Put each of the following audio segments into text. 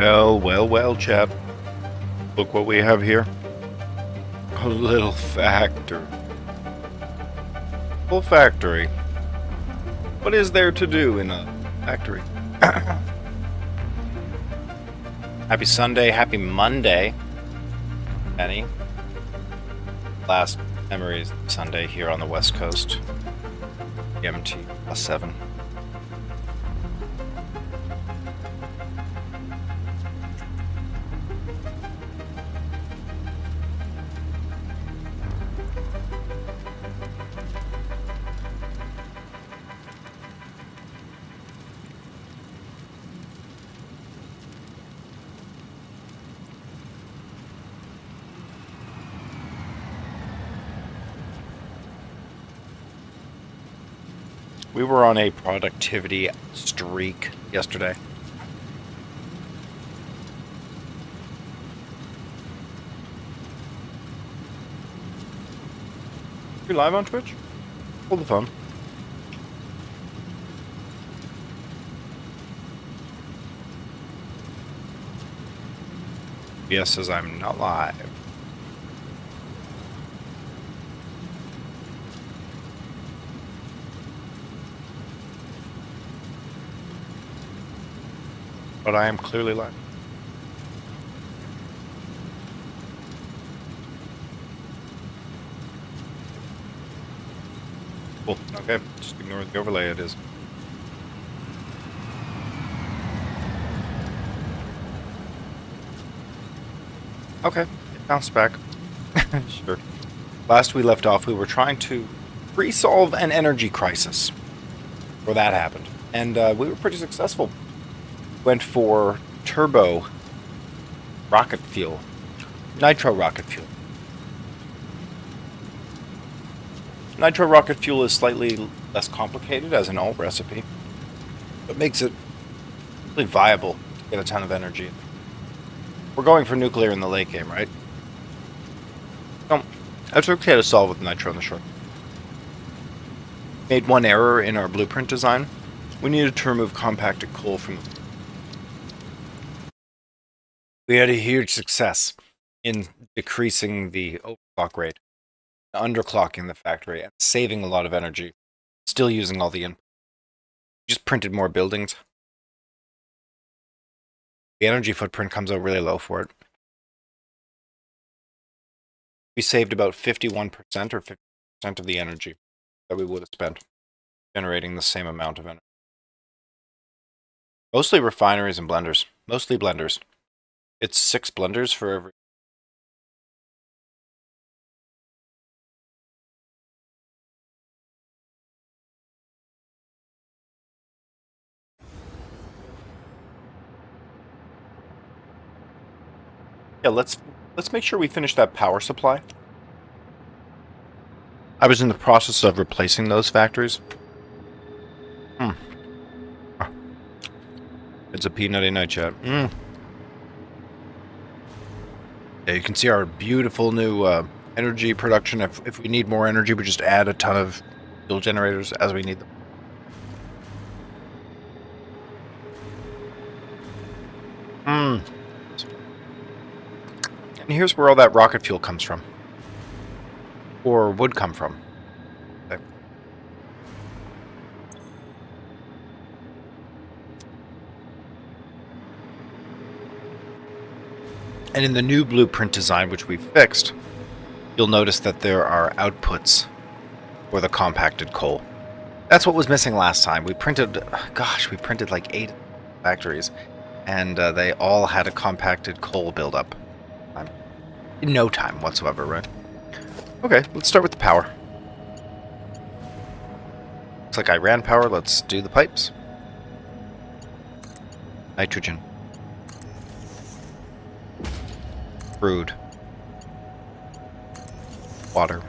Well, chap. Look what we have here. A little factory. Full factory. What is there to do in a factory? Happy Sunday, happy Monday, Penny. Last memories Sunday here on the West Coast. MT +7. We were on a productivity streak yesterday. You live on Twitch? Hold the phone. Yes, says I'm not live. But I am clearly live. Cool. Okay, just ignore the overlay it is. Okay, it bounced back. Sure. Last we left off, we were trying to resolve an energy crisis. Or that happened. And we were pretty successful. Went for turbo rocket fuel. Nitro rocket fuel. Nitro rocket fuel is slightly less complicated as an alt recipe. But makes it really viable to get a ton of energy. We're going for nuclear in the late game, right? No, that's okay to solve with nitro in the short. Made one error in our blueprint design. We needed to remove compacted coal from the... We had a huge success in decreasing the overclock rate, underclocking the factory, and saving a lot of energy, still using all the input. We just printed more buildings. The energy footprint comes out really low for it. We saved about 51% or 50% of the energy that we would have spent generating the same amount of energy. Mostly refineries and blenders. Mostly blenders. It's 6 blenders for every... Yeah, let's make sure we finish that power supply. I was in the process of replacing those factories. It's a peanutty night, chat. Yeah, you can see our beautiful new energy production. If we need more energy, we just add a ton of fuel generators as we need them. And here's where all that rocket fuel comes from. Or would come from. Okay. And in the new blueprint design, which we fixed, you'll notice that there are outputs for the compacted coal. That's what was missing last time. We printed, we printed like 8 factories, and they all had a compacted coal buildup. In no time whatsoever, right? Okay, let's start with the power. Looks like I ran power. Let's do the pipes. Nitrogen. Crude. Water.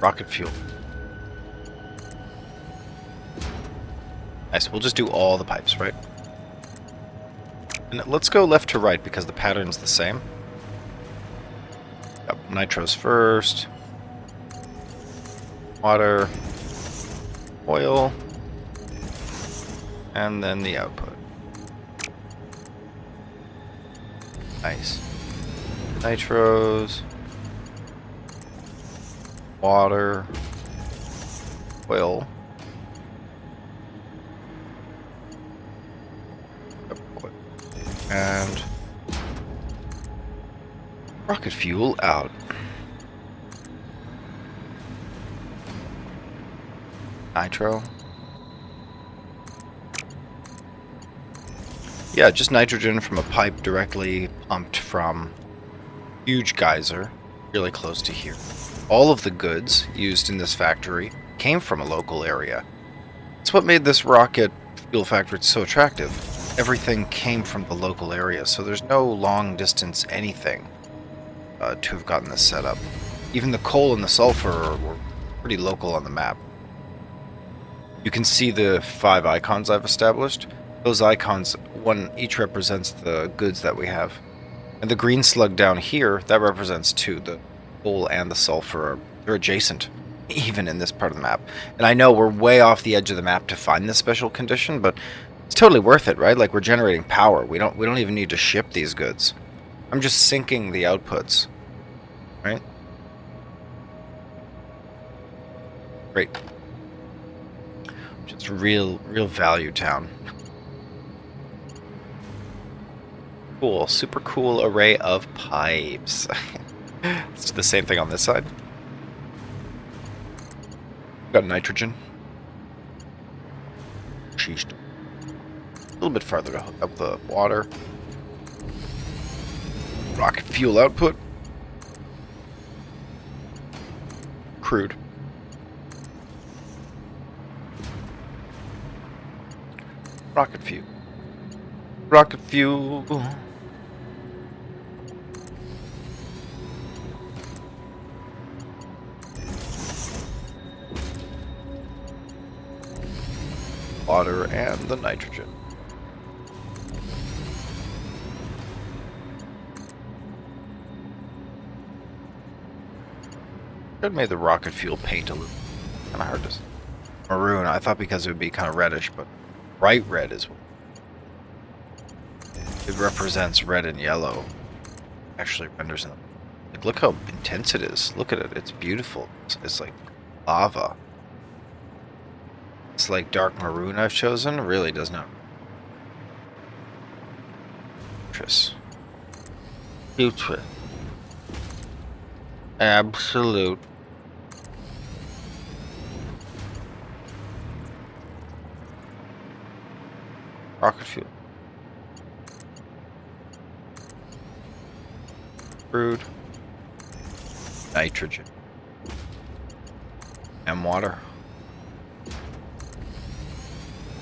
Rocket fuel. Nice, we'll just do all the pipes, right? And let's go left to right because the pattern's the same. Yep, nitros first. Water. Oil. And then the output. Nice. Nitros. Water. Oil. And rocket fuel out. Nitro. Yeah, just nitrogen from a pipe directly pumped from huge geyser, really close to here. All of the goods used in this factory came from a local area. That's what made this rocket fuel factory so attractive. Everything came from the local area, so there's no long distance anything to have gotten this set up. Even the coal and the sulfur were pretty local on the map. You can see the 5 icons I've established. Those icons, one each represents the goods that we have. And the green slug down here, that represents 2. The coal and the sulfur they're adjacent, even in this part of the map. And I know we're way off the edge of the map to find this special condition, but it's totally worth it, right? Like, we're generating power. We don't even need to ship these goods. I'm just syncing the outputs, right? Great. Just real value town. Cool, super cool array of pipes. Let's do the same thing on this side. Got nitrogen. Sheesh. A little bit farther to hook up the water. Rocket fuel output. Crude. Rocket fuel. Rocket fuel. Water and the nitrogen. Should have made the rocket fuel paint a little kind of hard to see. Maroon. I thought because it would be kind of reddish, but bright red is what it represents. Red and yellow actually renders them. Like, look how intense it is. Look at it. It's beautiful. It's like lava. It's like dark maroon I've chosen. Really does not. Future. Absolute. Rocket fuel. Crude. Nitrogen. And water.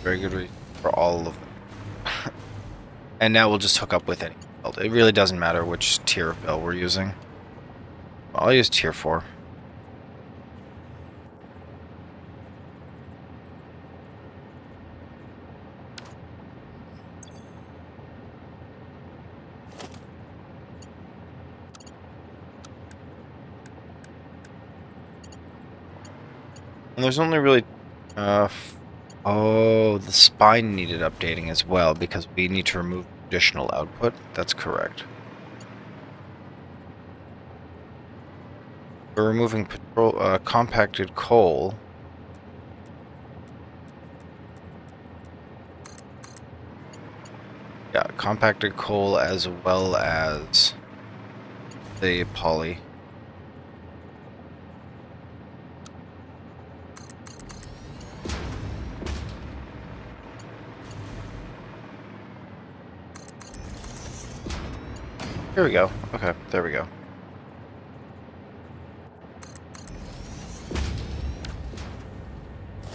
Very good reason for all of them. And now we'll just hook up with any build. It really doesn't matter which tier of build we're using. I'll use tier 4. And there's only really oh, the spine needed updating as well because we need to remove additional output. That's correct. We're removing compacted coal. Yeah, compacted coal as well as the poly. Here we go. Okay, there we go.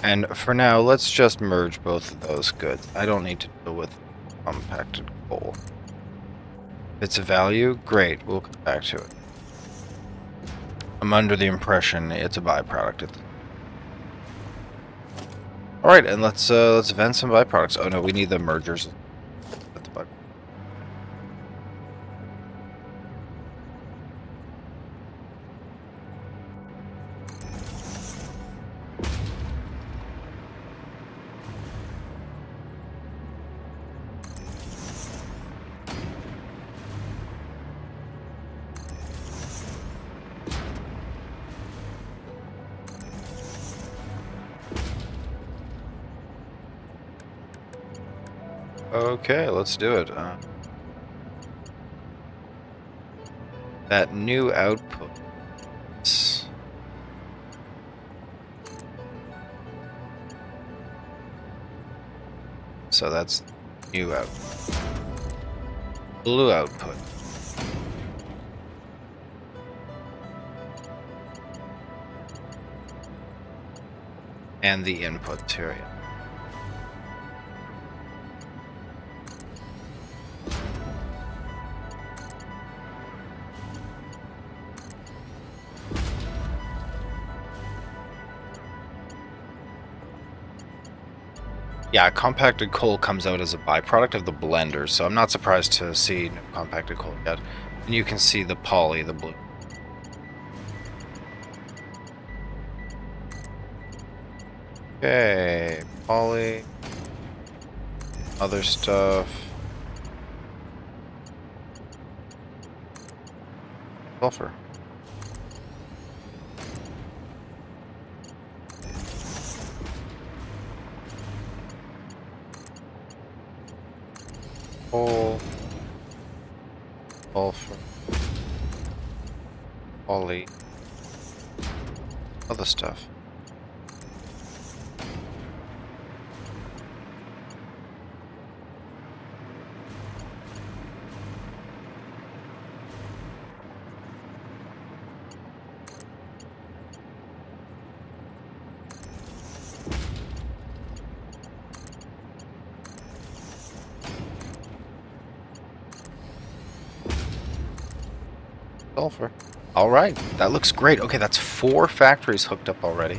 And for now, let's just merge both of those goods. I don't need to deal with compacted coal. If it's a value, great. We'll come back to it. I'm under the impression it's a byproduct. All right, and let's vent some byproducts. Oh no, we need the mergers. That's the byproduct. Okay, let's do it. That new output. So that's new output. Blue output. And the input here. Yeah, compacted coal comes out as a byproduct of the blender, so I'm not surprised to see no compacted coal yet. And you can see the poly, the blue. Okay, poly, other stuff. Sulfur. Coal, sulfur, poly, other stuff. Sulfur. All right, that looks great. Okay, that's 4 factories hooked up already.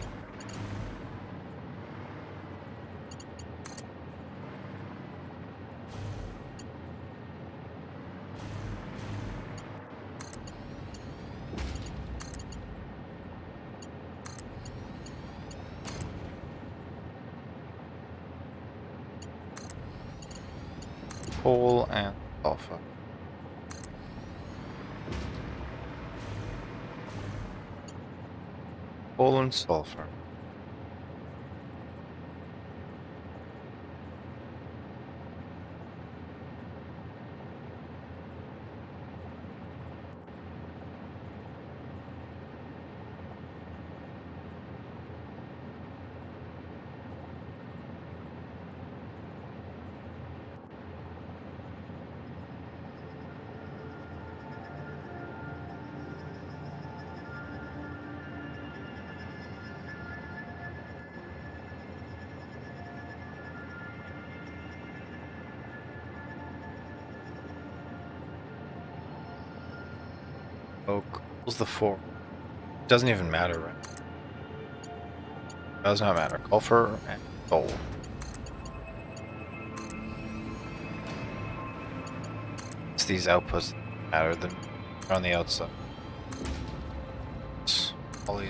Coal and sulfur. Coal and sulfur. Oh, coal's the 4. Doesn't even matter, right? Does not matter. Sulfur and coal. It's these outputs that matter than on the outside. Poly.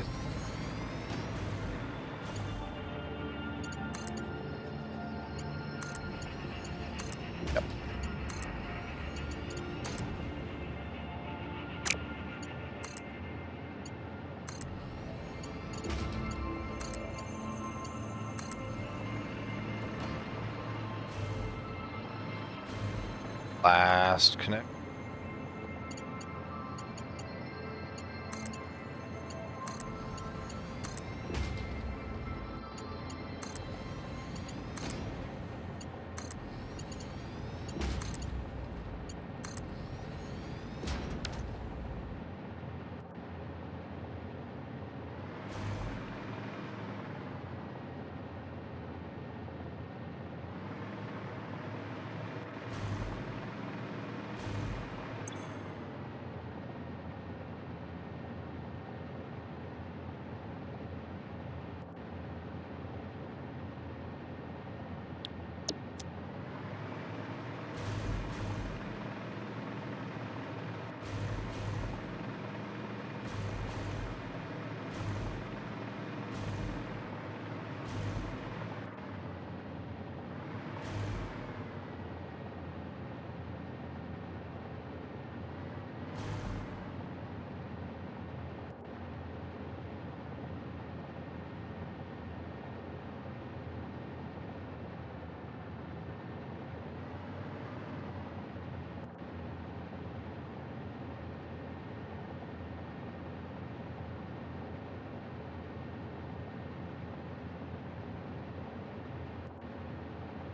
Yep. Last connect.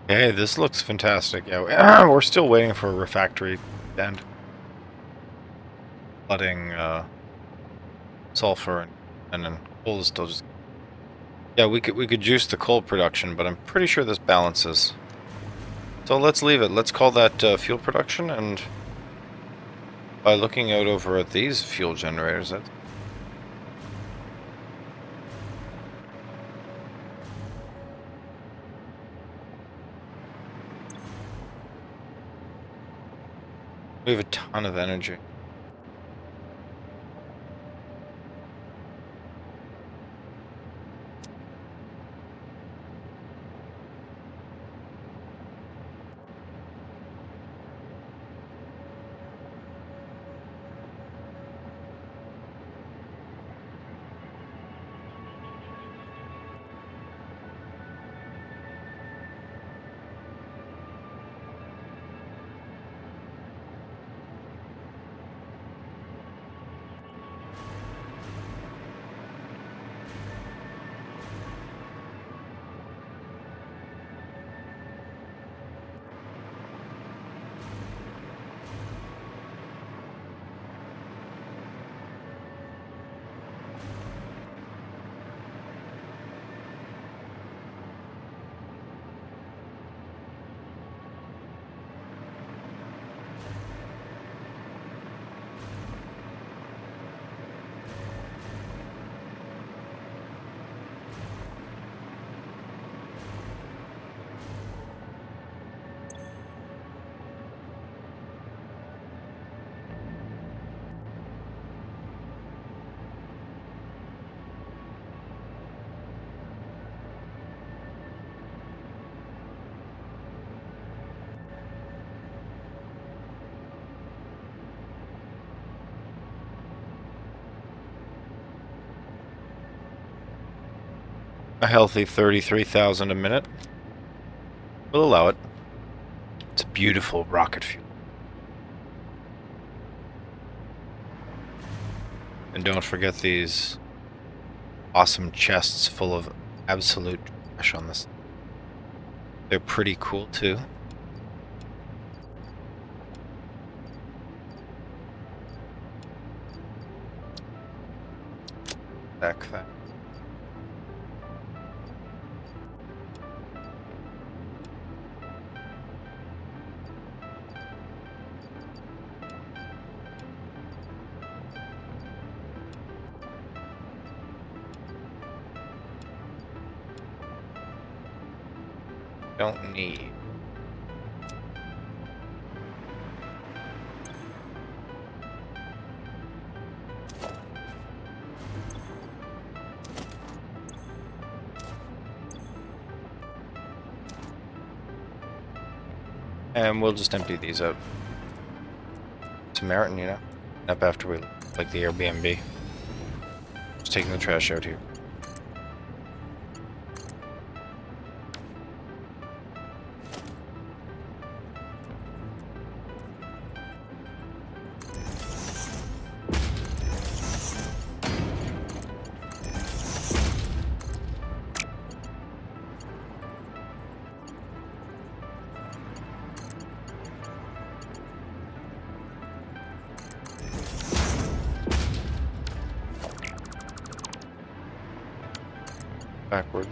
Okay, this looks fantastic. Yeah, we're still waiting for a refractory end. Flooding sulfur and then coal is still just. Yeah, we could juice the coal production, but I'm pretty sure this balances. So let's leave it. Let's call that fuel production, and by looking out over at these fuel generators, that's we have a ton of energy. A healthy 33,000 a minute. We'll allow it. It's a beautiful rocket fuel. And don't forget these awesome chests full of absolute trash on this. They're pretty cool too. Back that. Don't need. And we'll just empty these out. Samaritan, you know? Up after we like the Airbnb. Just taking the trash out here. Backwards.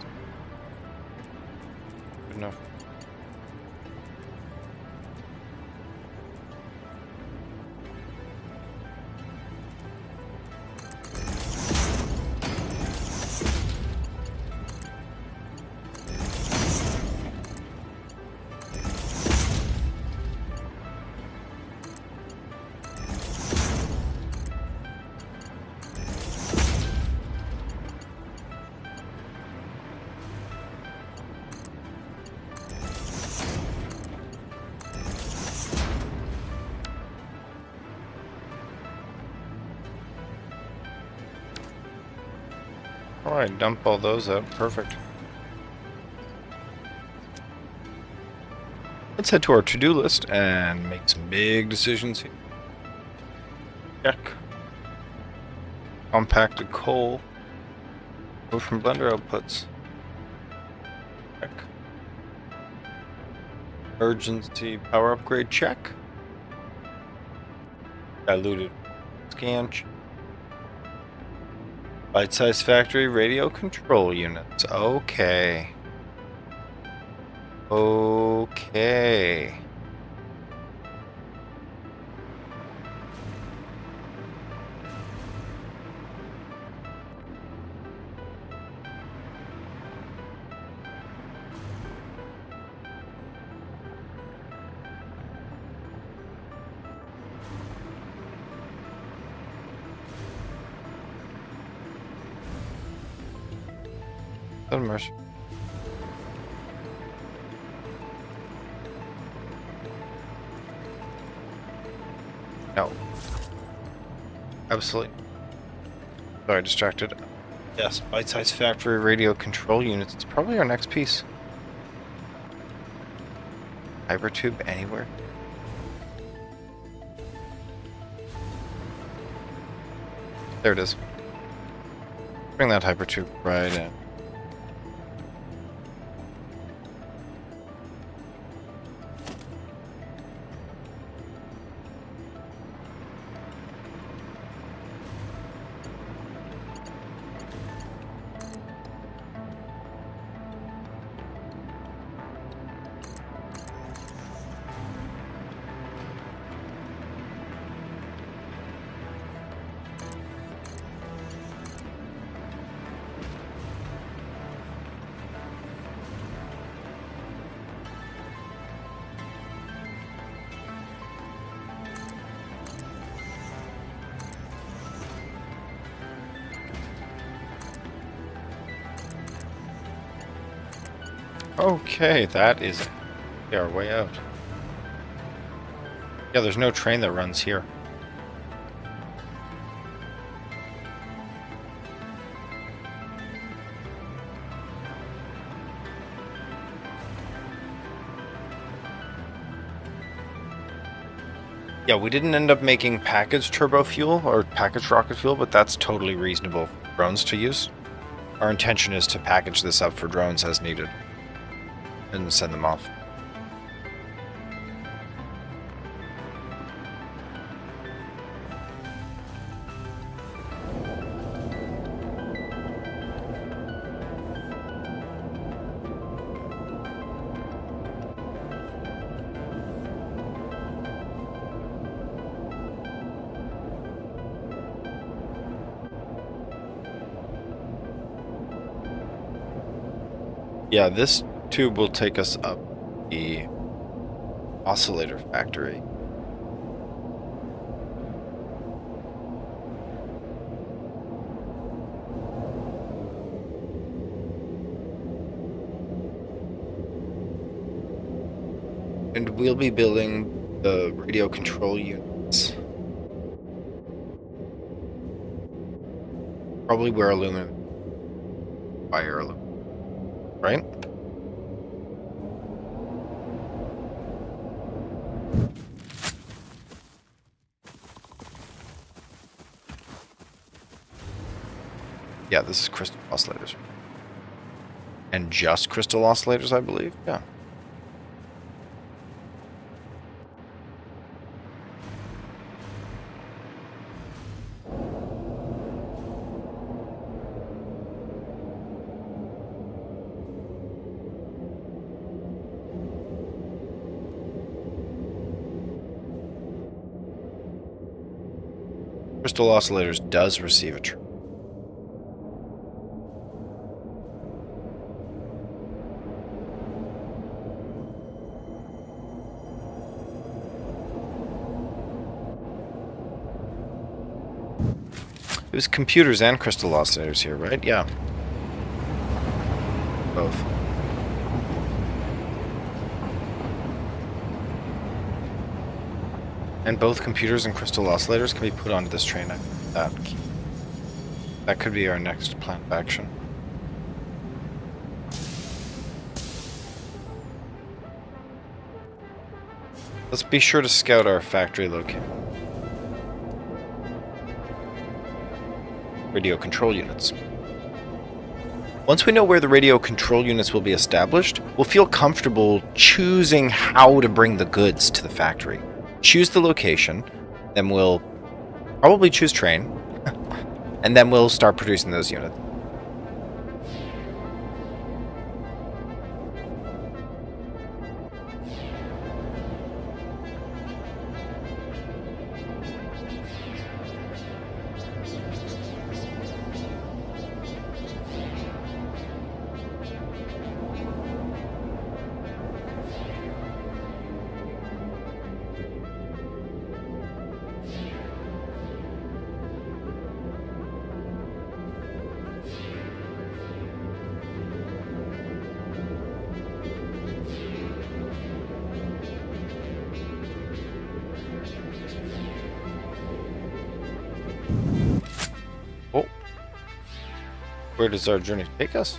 Good enough. Alright, dump all those out. Perfect. Let's head to our to-do list and make some big decisions here. Check. Compacted coal. Move from blender outputs. Check. Emergency power upgrade check. Diluted scan. Bite-sized factory radio control units. Okay. Okay. Immersion. No. Absolutely. Sorry, distracted. Yes, bite-sized factory radio control units. It's probably our next piece. Hypertube anywhere? There it is. Bring that hypertube right in. Okay, that is our way out. Yeah, there's no train that runs here. Yeah, we didn't end up making packaged turbo fuel or packaged rocket fuel, but that's totally reasonable for drones to use. Our intention is to package this up for drones as needed and send them off. Yeah, this tube will take us up the oscillator factory. And we'll be building the radio control units. Probably wear aluminum. Wire aluminum. Right? Yeah, this is crystal oscillators. And just crystal oscillators, I believe. Yeah. Crystal oscillators does receive a true. It was computers and crystal oscillators here, right? Yeah. Both. And both computers and crystal oscillators can be put onto this train. That could be our next plan of action. Let's be sure to scout our factory location. Radio control units. Once we know where the radio control units will be established, we'll feel comfortable choosing how to bring the goods to the factory. Choose the location, then we'll probably choose train, and then we'll start producing those units. Oh. Where does our journey take us?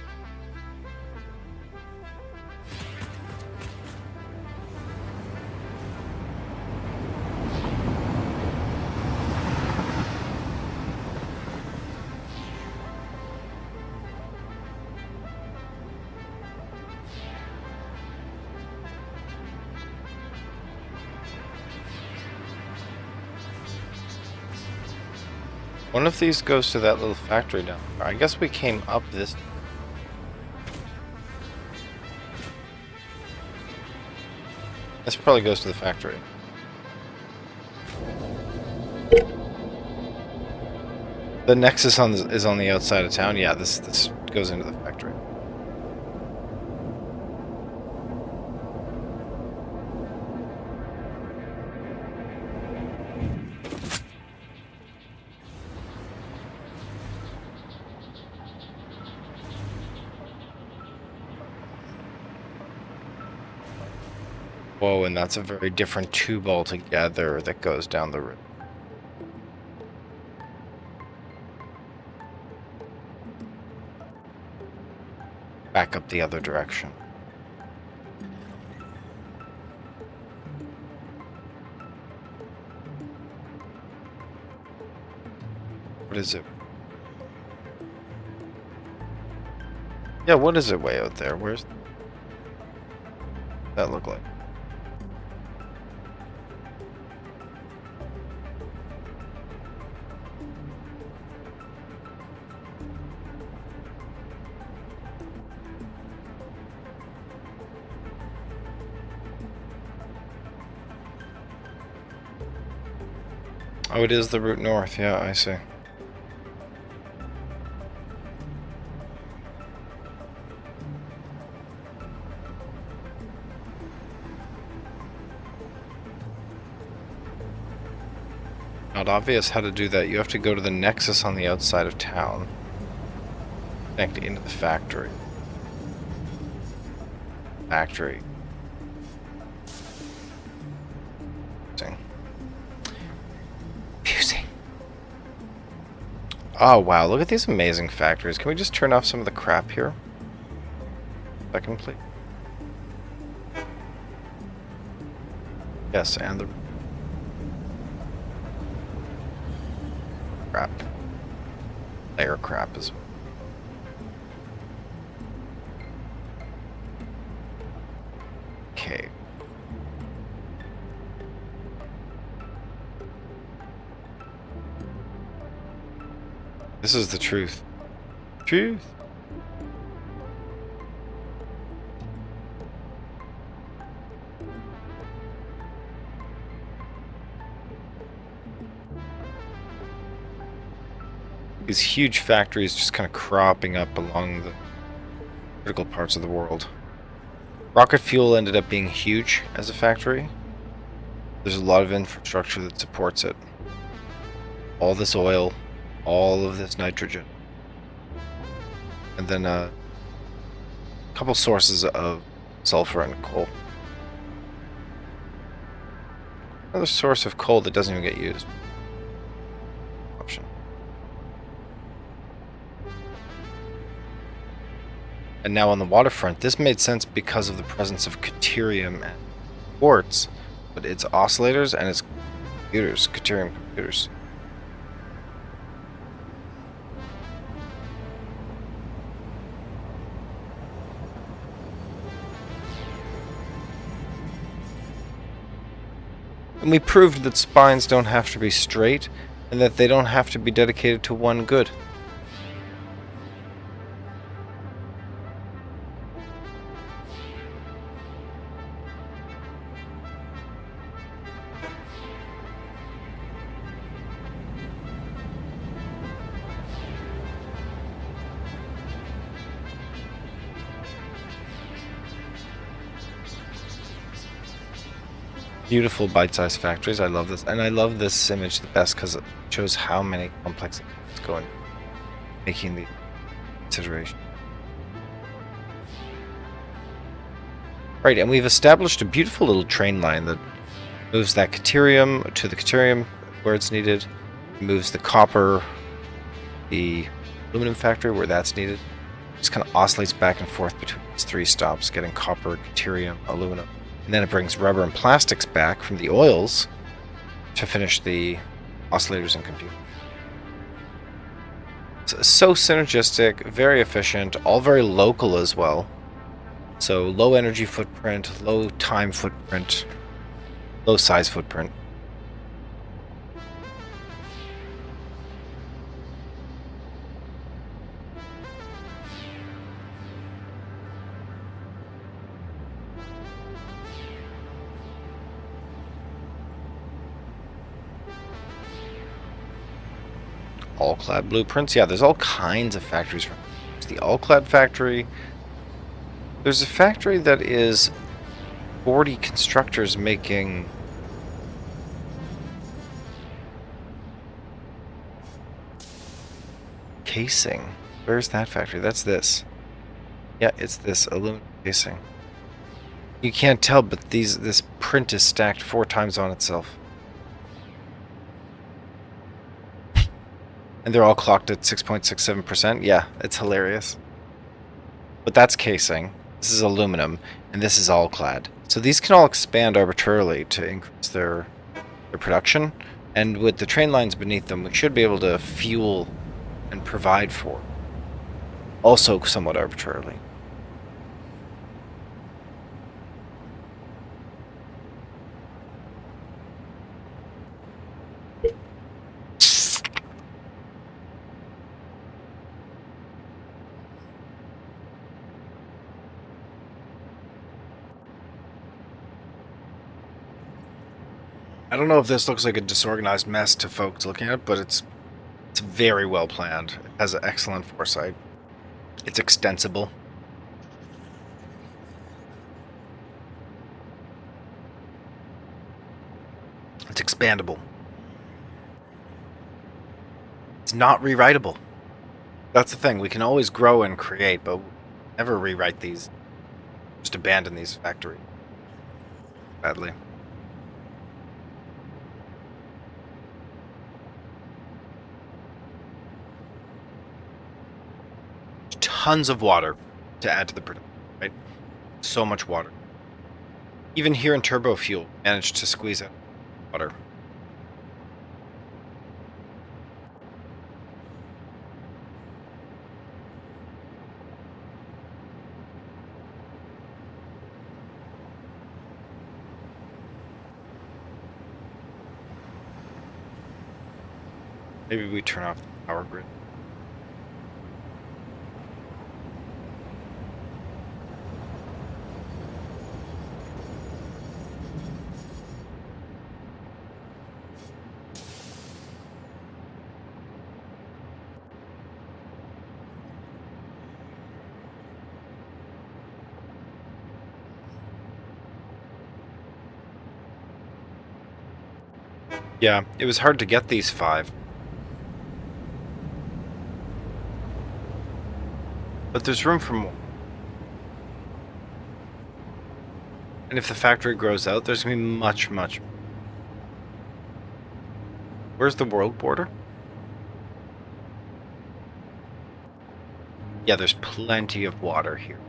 One of these goes to that little factory down there. I guess we came up this. This probably goes to the factory. The Nexus is on the outside of town. Yeah, this goes into the factory. Whoa, and that's a very different tube altogether that goes down the road. Back up the other direction. What is it? Yeah, what is it way out there? Where's that look like? Oh, it is the route north. Yeah, I see. Not obvious how to do that. You have to go to the Nexus on the outside of town. Connect into the factory. Factory. Oh wow, look at these amazing factories. Can we just turn off some of the crap here? Second, please. Yes, and the crap. Layer crap as well. Okay. This is the truth. Truth. These huge factories just kind of cropping up along the critical parts of the world. Rocket fuel ended up being huge as a factory. There's a lot of infrastructure that supports it. All this oil, all of this nitrogen, and then a couple sources of sulfur and coal. Another source of coal that doesn't even get used. Option. And now on the waterfront, this made sense because of the presence of Caterium and quartz, but it's oscillators and it's computers, Caterium computers. And we proved that spines don't have to be straight, and that they don't have to be dedicated to one good. Beautiful bite-sized factories. I love this. And I love this image the best because it shows how many complex things go in making the consideration. Right, and we've established a beautiful little train line that moves that caterium to the caterium where it's needed, moves the copper, the aluminum factory where that's needed. Just kind of oscillates back and forth between these three stops, getting copper, deuterium, aluminum. And then it brings rubber and plastics back from the oils to finish the oscillators and computers. It's so synergistic, very efficient, all very local as well. So low energy footprint, low time footprint, low size footprint. All-clad blueprints. Yeah, there's all kinds of factories. There's the all-clad factory. There's a factory that is 40 constructors making casing. Where's that factory? That's this. Yeah, it's this aluminum casing. You can't tell, but this print is stacked 4 times on itself. And they're all clocked at 6.67%. Yeah, it's hilarious. But that's casing. This is aluminum, and this is all clad. So these can all expand arbitrarily to increase their production. And with the train lines beneath them, we should be able to fuel and provide for. Also somewhat arbitrarily. I don't know if this looks like a disorganized mess to folks looking at it, but it's very well planned. It has excellent foresight. It's extensible. It's expandable. It's not rewritable. That's the thing. We can always grow and create, but we'll never rewrite these. Just abandon these factories. Badly. Tons of water to add to the production, right? So much water. Even here in turbo fuel, managed to squeeze out water. Maybe we turn off the power grid. Yeah, it was hard to get these 5. But there's room for more. And if the factory grows out, there's going to be much, much. Where's the world border? Yeah, there's plenty of water here.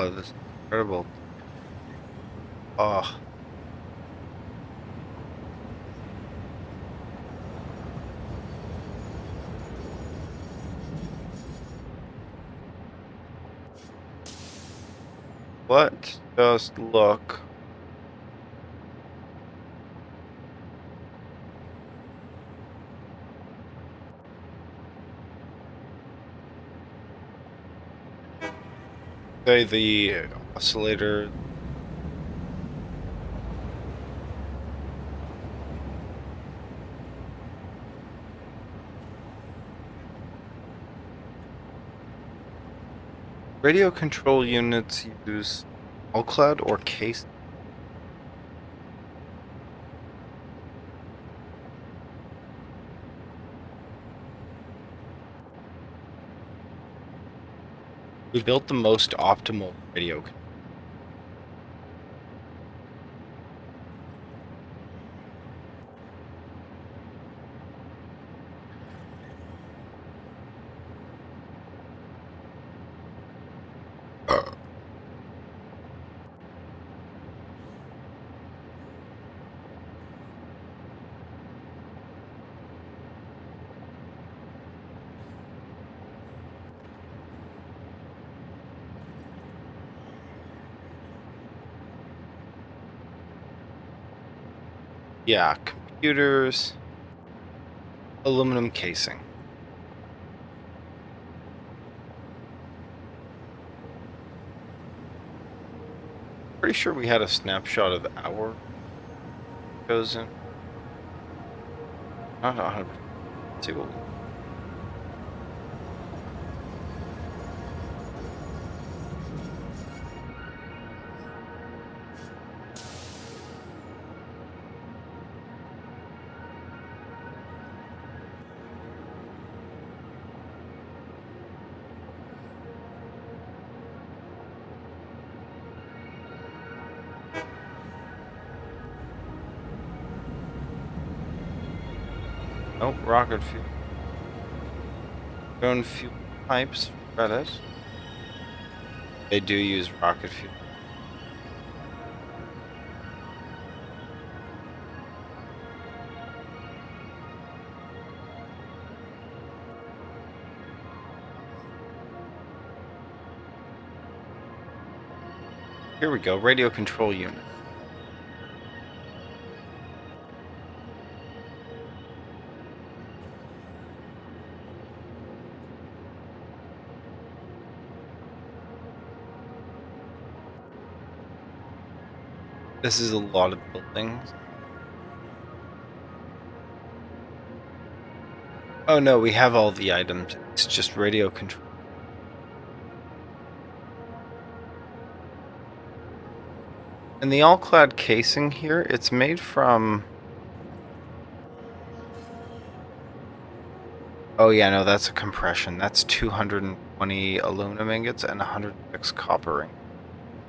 Oh, this is incredible. Oh, let's just look. Say the oscillator. Radio control units use all cloud or case. We built the most optimal radio. Yeah, computers, aluminum casing. Pretty sure we had a snapshot of our goes in. Not 100%. Let's see what we. Nope, rocket fuel. Drone fuel pipes, Reddit. They do use rocket fuel. Here we go, radio control unit. This is a lot of buildings. Oh no, we have all the items. It's just radio control. And the all-clad casing here, it's made from... Oh yeah, no, that's a compression. That's 220 aluminum ingots and 106 copper ingots.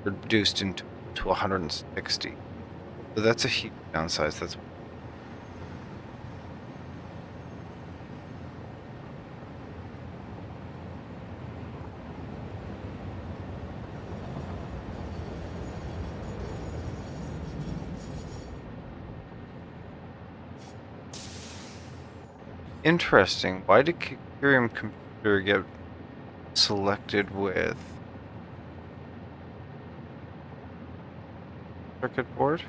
Reduced into to 160. So that's a huge downsize. That's interesting. Why did Curium computer get selected with circuit board?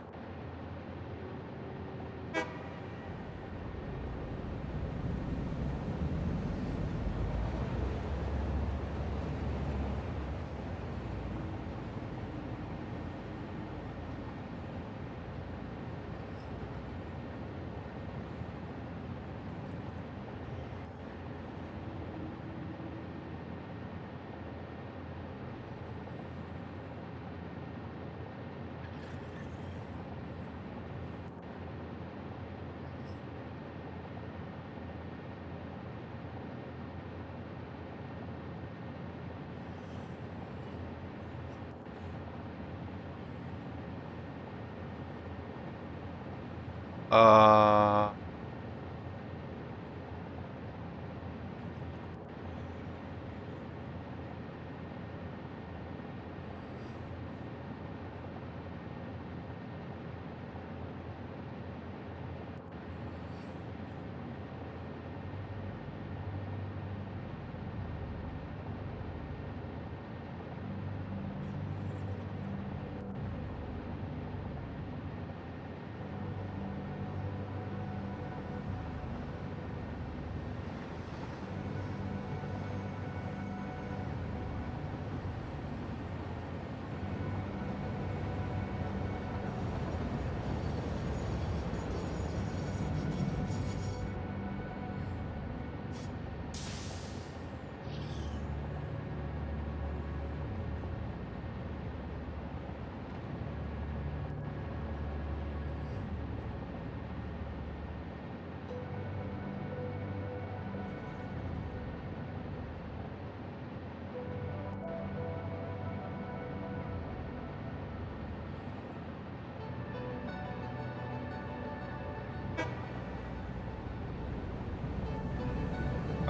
Uh,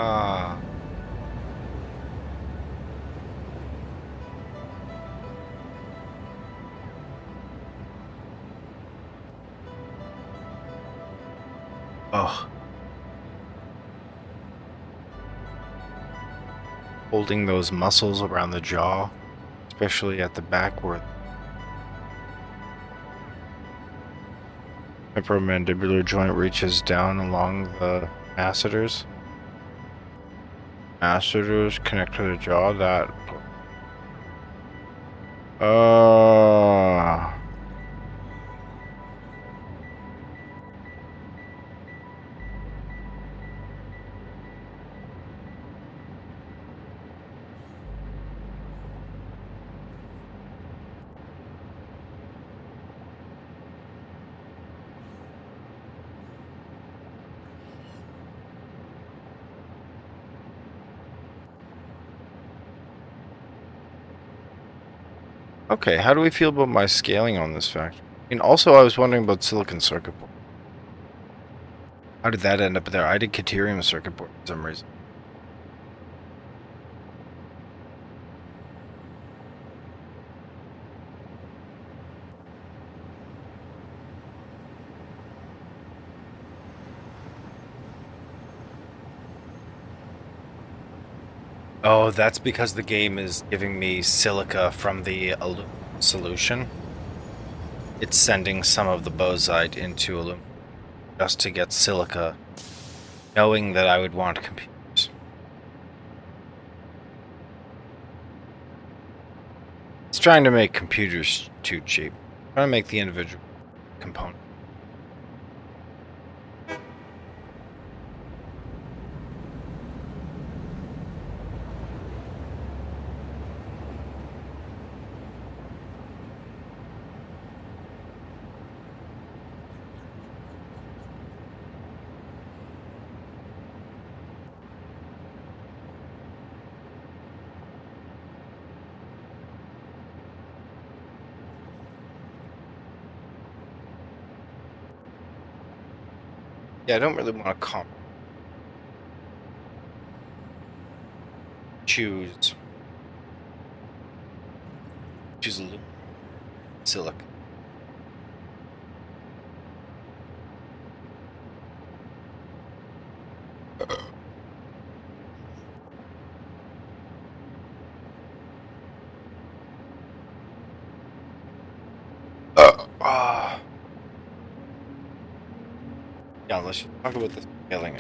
Ah. Oh. Holding those muscles around the jaw, especially at the back where the temporomandibular joint reaches down along the masseters. Masseters connect to the jaw. That. Okay, how do we feel about my scaling on this factor? And also, I was wondering about silicon circuit board. How did that end up there? I did Caterium circuit board for some reason. Oh, that's because the game is giving me silica from the aluminum solution. It's sending some of the bozite into aluminum just to get silica, knowing that I would want computers. It's trying to make computers too cheap. Trying to make the individual component. Yeah, I don't really want to choose aluminum silica. Yeah, let's just talk about the scaling.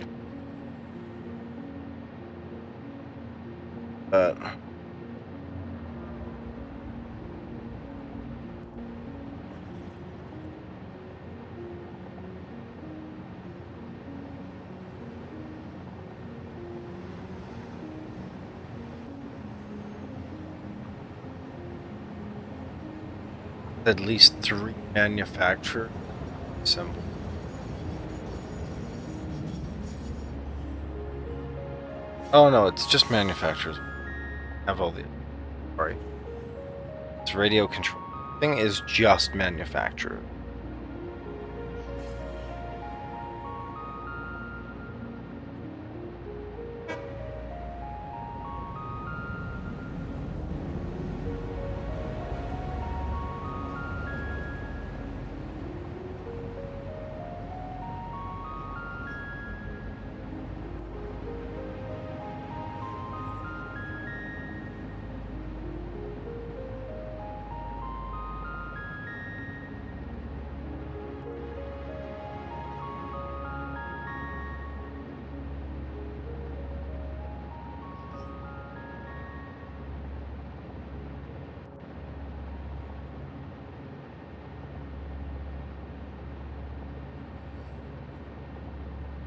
At least 3 manufacturers assemble. Oh no, it's just manufacturers. Have all the. Sorry. It's radio control. Thing is just manufacturer.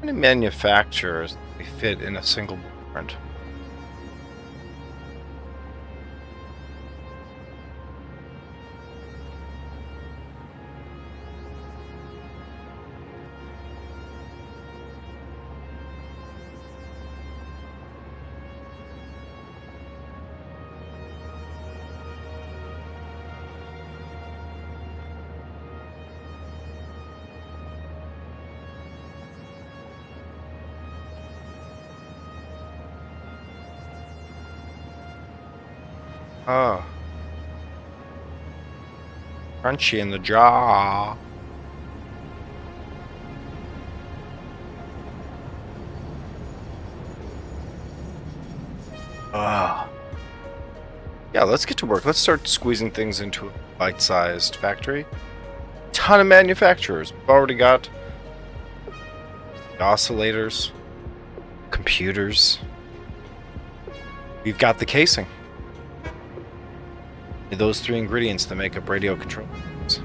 How many manufacturers fit in a single blueprint? Oh. Crunchy in the jaw. Ah. Yeah, let's get to work. Let's start squeezing things into a bite-sized factory. Ton of manufacturers. We've already got oscillators, computers. We've got the casing. Those three ingredients that make up radio control. So,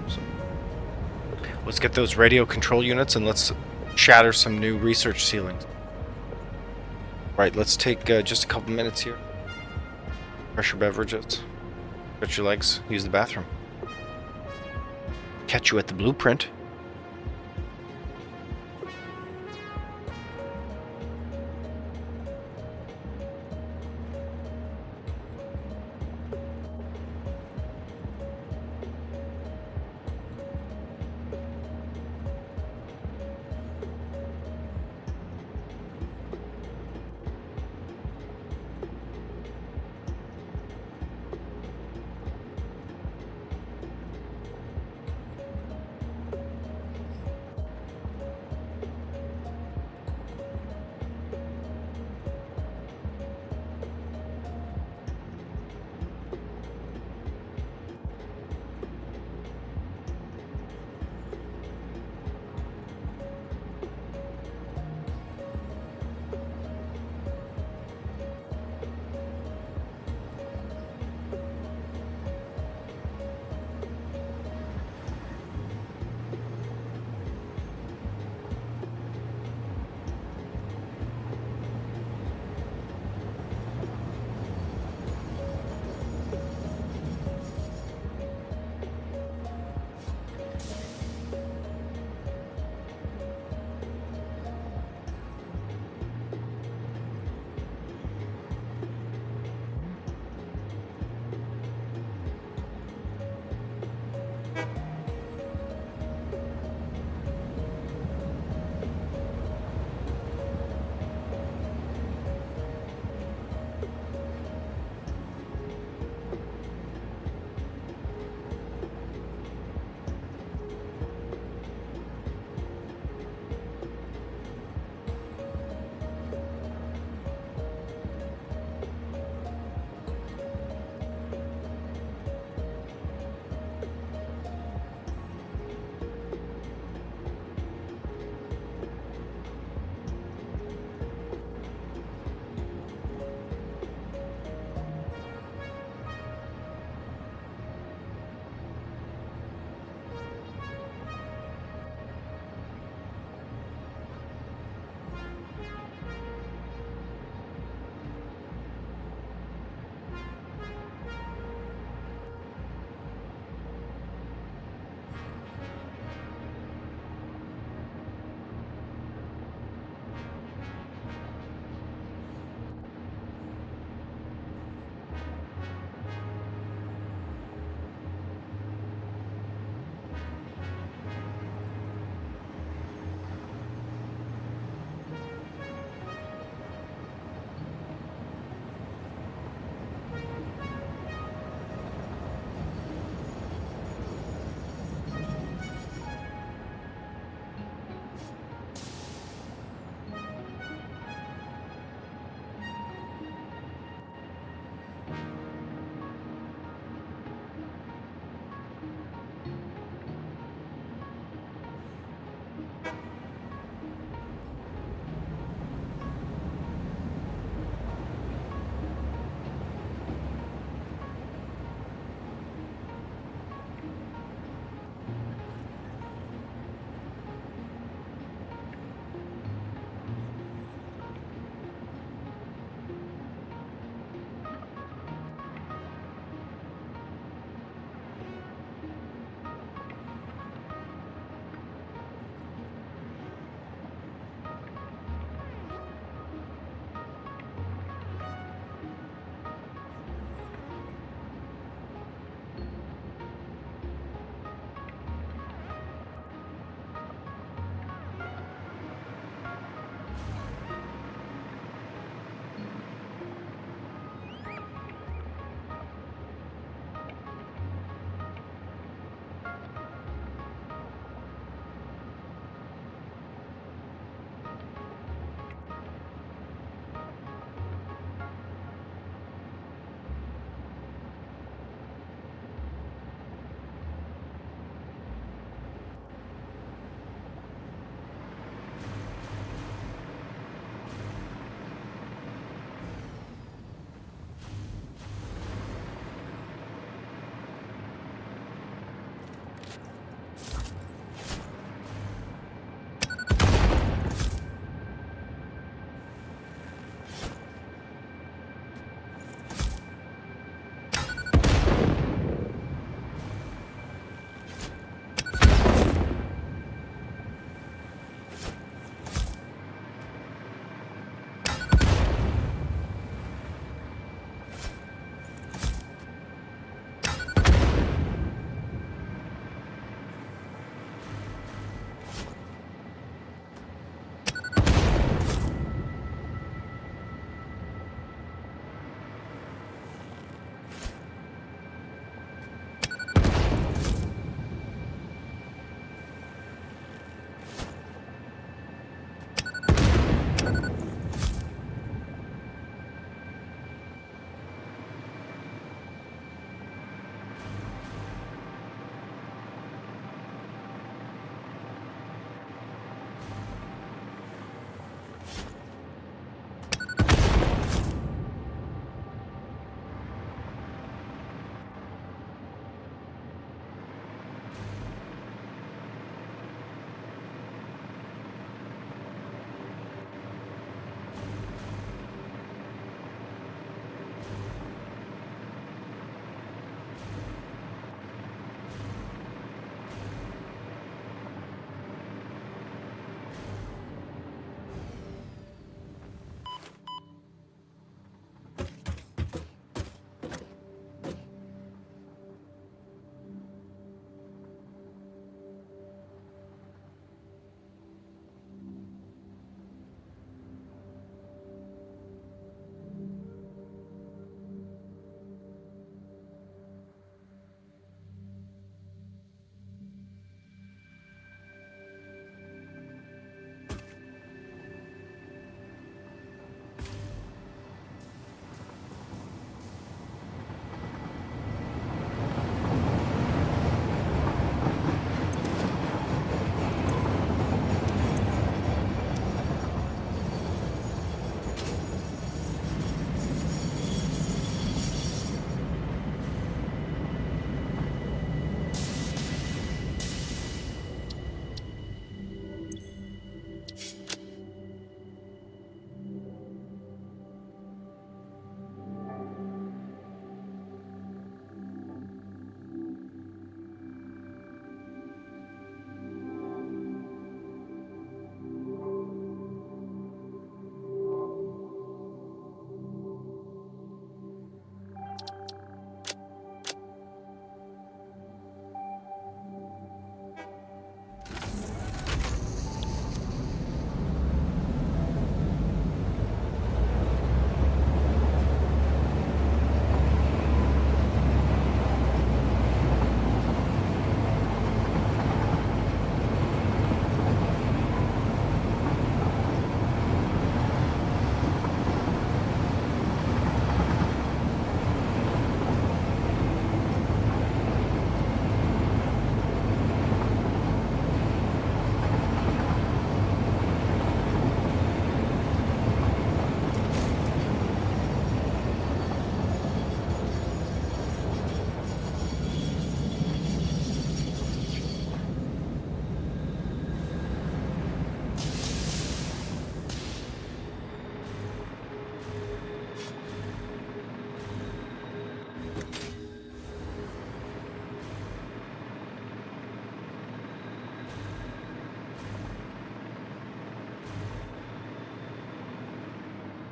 let's get those radio control units and let's shatter some new research ceilings. Right, let's take just a couple minutes here. Fresh your beverages. Stretch your legs. Use the bathroom. Catch you at the blueprint.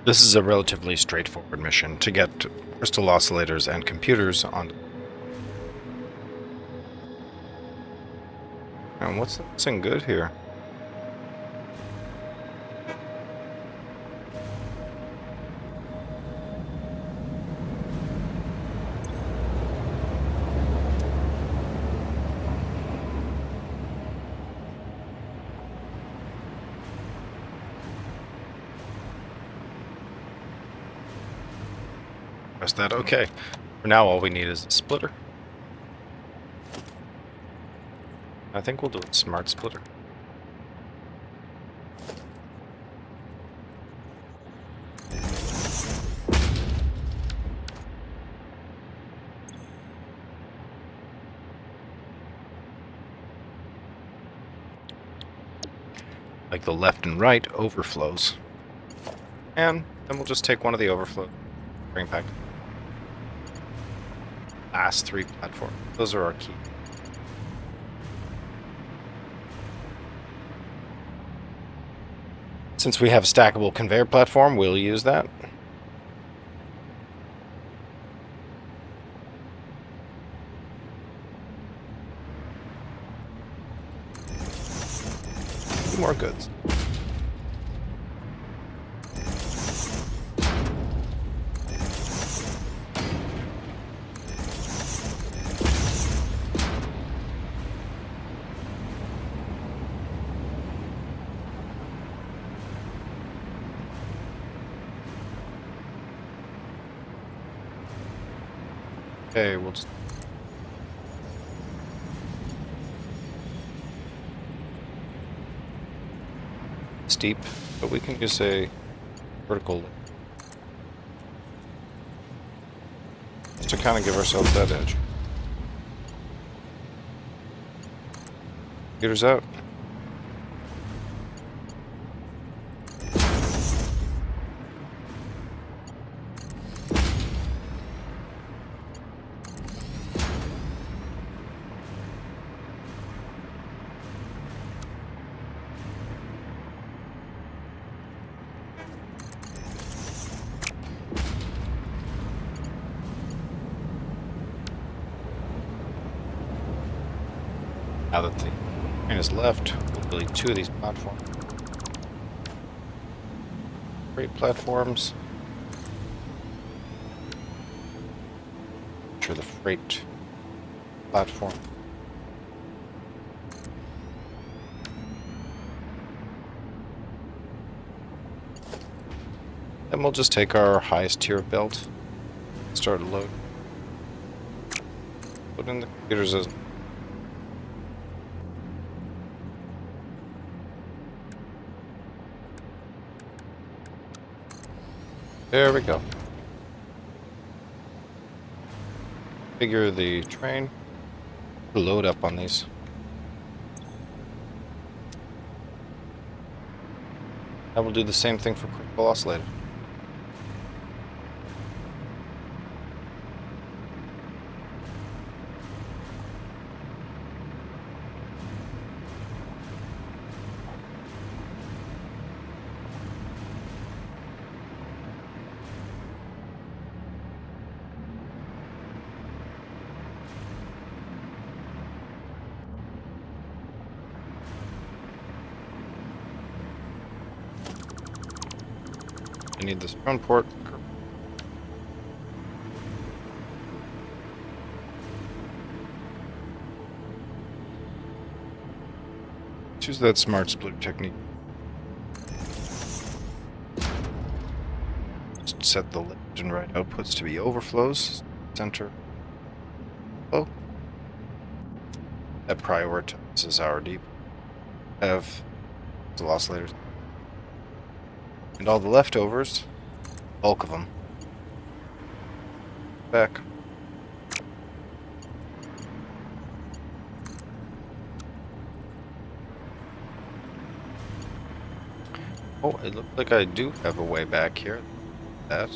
This is a relatively straightforward mission to get crystal oscillators and computers on. And what's missing good here? Press that. Okay. For now, all we need is a splitter. I think we'll do a smart splitter. Like the left and right overflows. And then we'll just take one of the overflow, bring it back. Last 3 platforms. Those are our key. Since we have a stackable conveyor platform, we'll use that. More goods. Okay, we'll just steep, but we can use a vertical just to kind of give ourselves that edge. Computers out. Now that the train is left, we'll delete 2 of these platforms. Freight platforms. Ensure the freight platform. Then we'll just take our highest tier of belt, start a load. Put in the computers as there we go. Figure the train. Load up on these. I will do the same thing for critical oscillator. I need this front port. Choose that smart split technique. Just set the left and right outputs to be overflows. Center. Oh. That prioritizes our deep. Have the oscillators. And all the leftovers, bulk of them, back. Oh, it looks like I do have a way back here. That.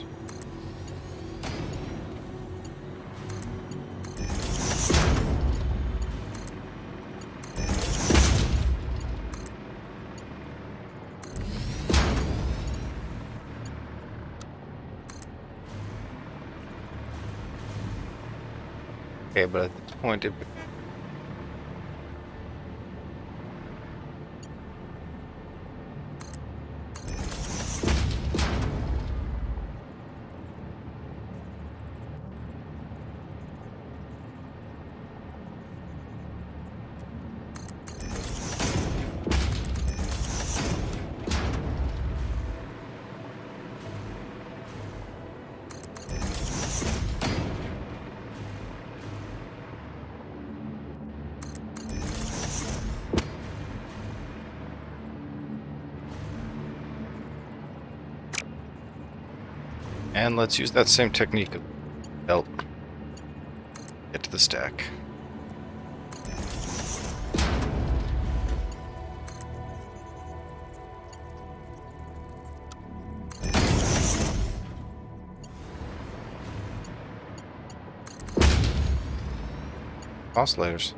Okay, but at this point, it... And let's use that same technique of belt. Get to the stack. Oscillators.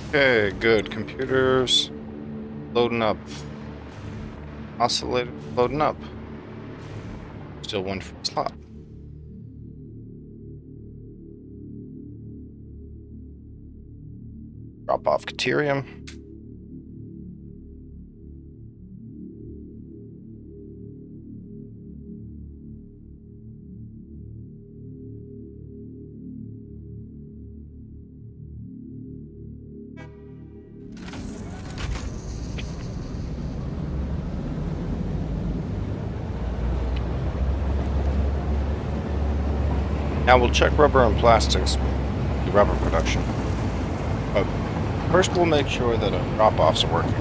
Okay, good. Computers loading up. Oscillator loading up. Still one free slot. Drop off Caterium. Now we'll check rubber and plastics, the rubber production. But first we'll make sure that our drop-offs are working.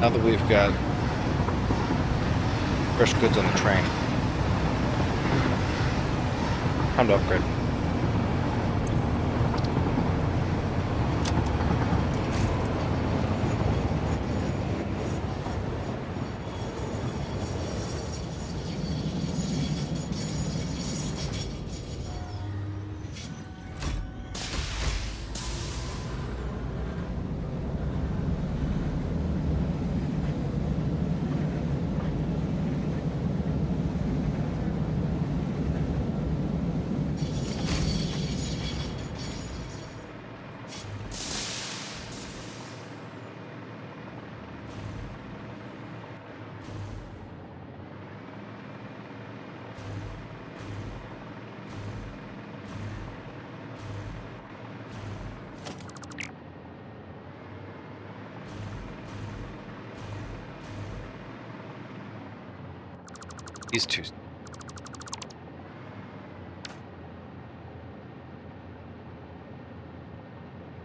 Now that we've got fresh goods on the train, time to upgrade. These two.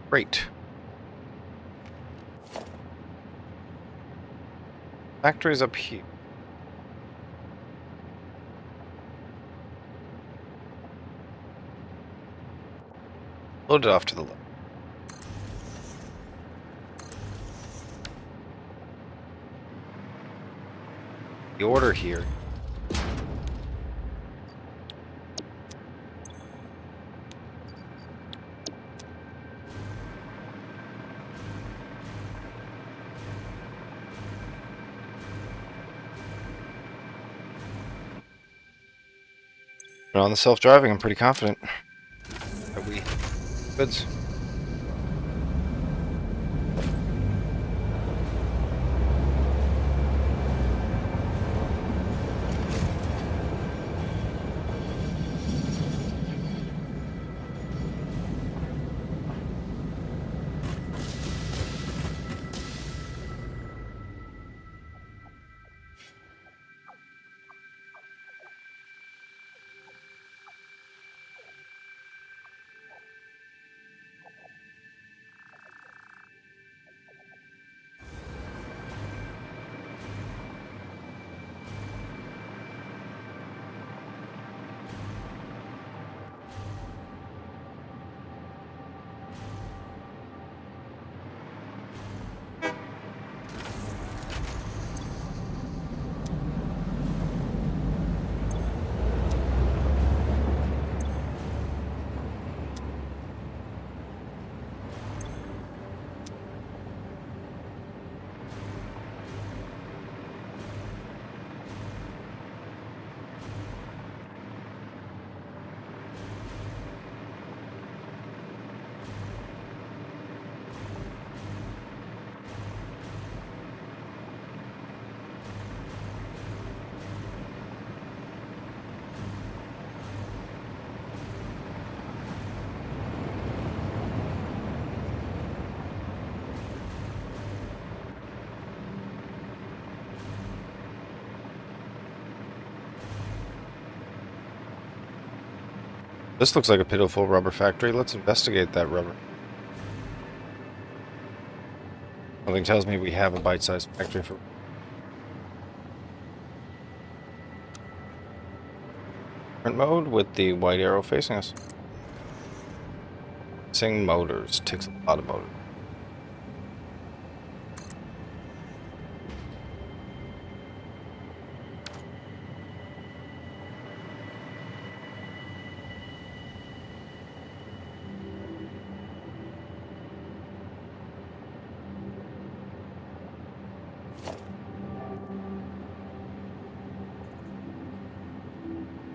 Great. Factory's up here. Load it off to the left. The order here. But on the self-driving, I'm pretty confident that we goods. This looks like a pitiful rubber factory. Let's investigate that rubber. Something tells me we have a bite-sized factory for... Print mode with the white arrow facing us. Missing motors. Takes a lot of motors.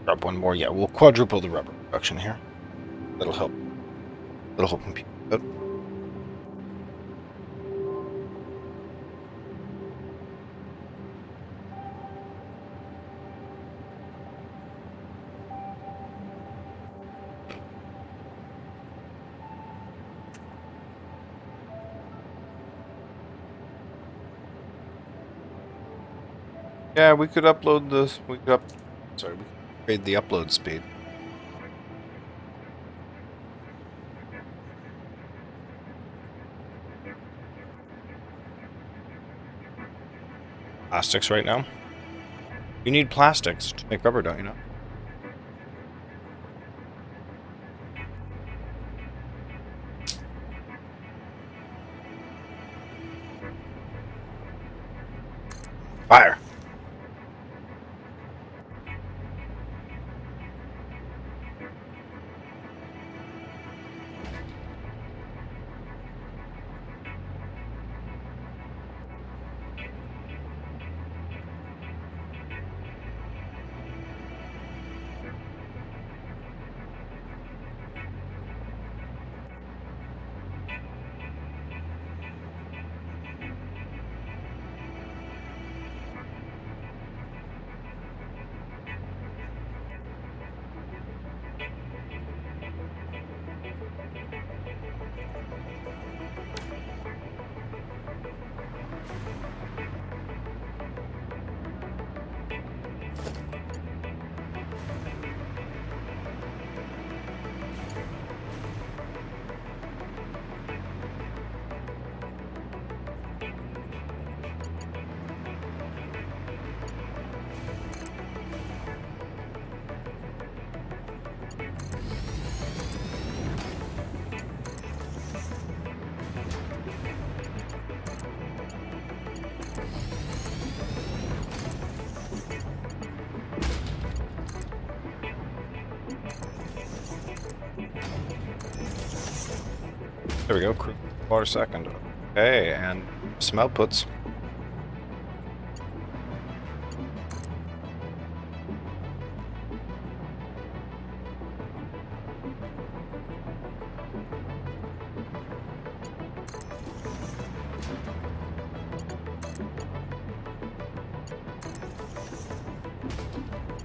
Drop one more. Yeah, we'll quadruple the rubber production here. That'll help. That'll help compute. Yeah, we could upload this. We could Sorry, we could upgrade the upload speed. Plastics right now. You need plastics to make rubber, don't you know? Fire! There we go, quarter second. Okay, and some outputs.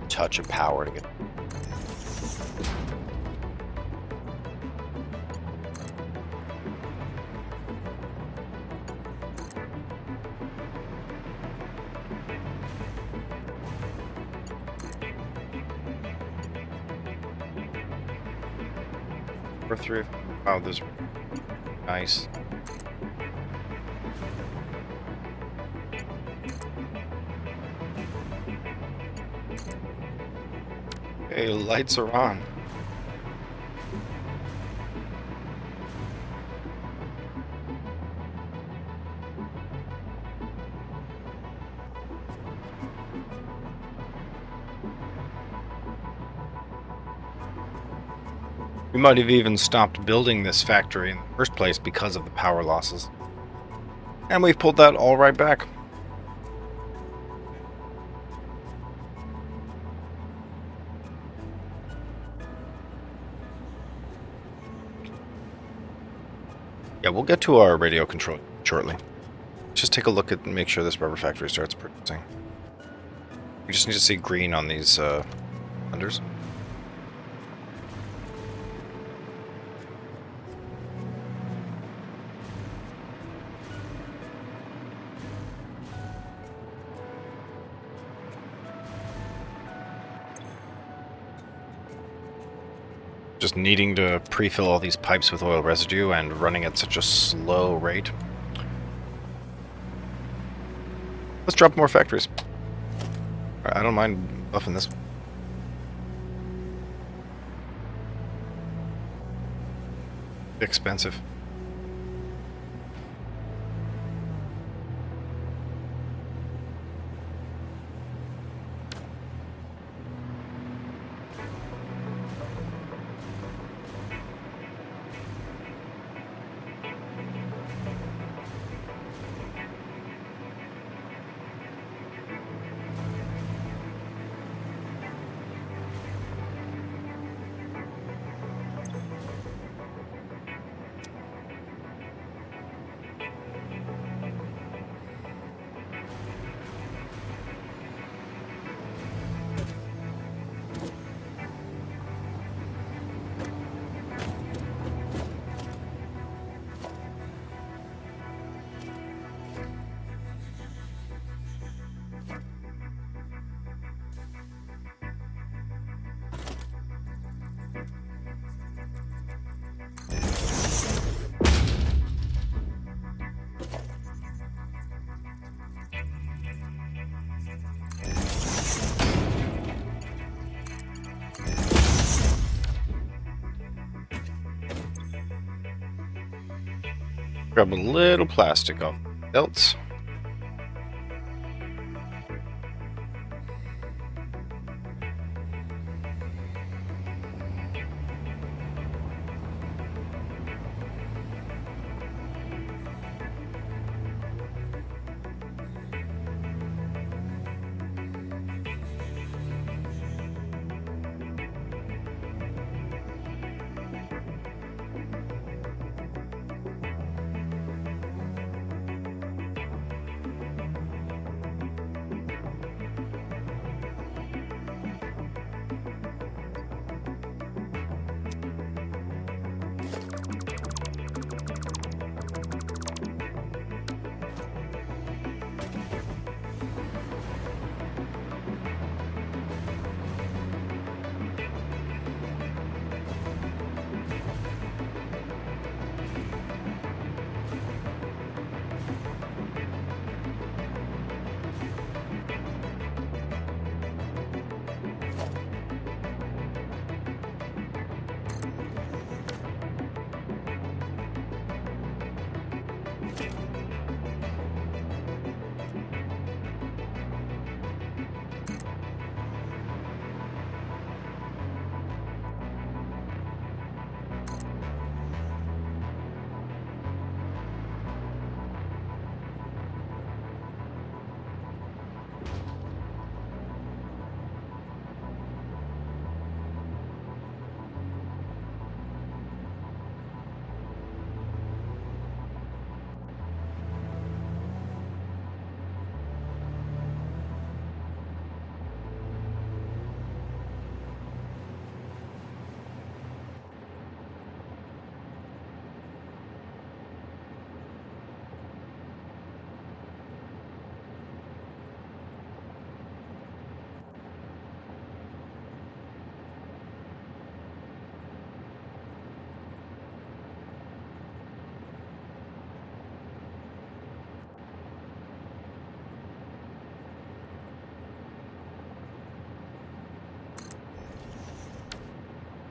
Touch of power to get. Or three. Oh, this nice. Hey, lights are on. We might have even stopped building this factory in the first place because of the power losses. And we've pulled that all right back. Yeah, we'll get to our radio control shortly. Just take a look at and make sure this rubber factory starts producing. We just need to see green on these unders. Just needing to pre-fill all these pipes with oil residue and running at such a slow rate. Let's drop more factories. I don't mind buffing this one. Expensive. Grab a little plastic off the belts.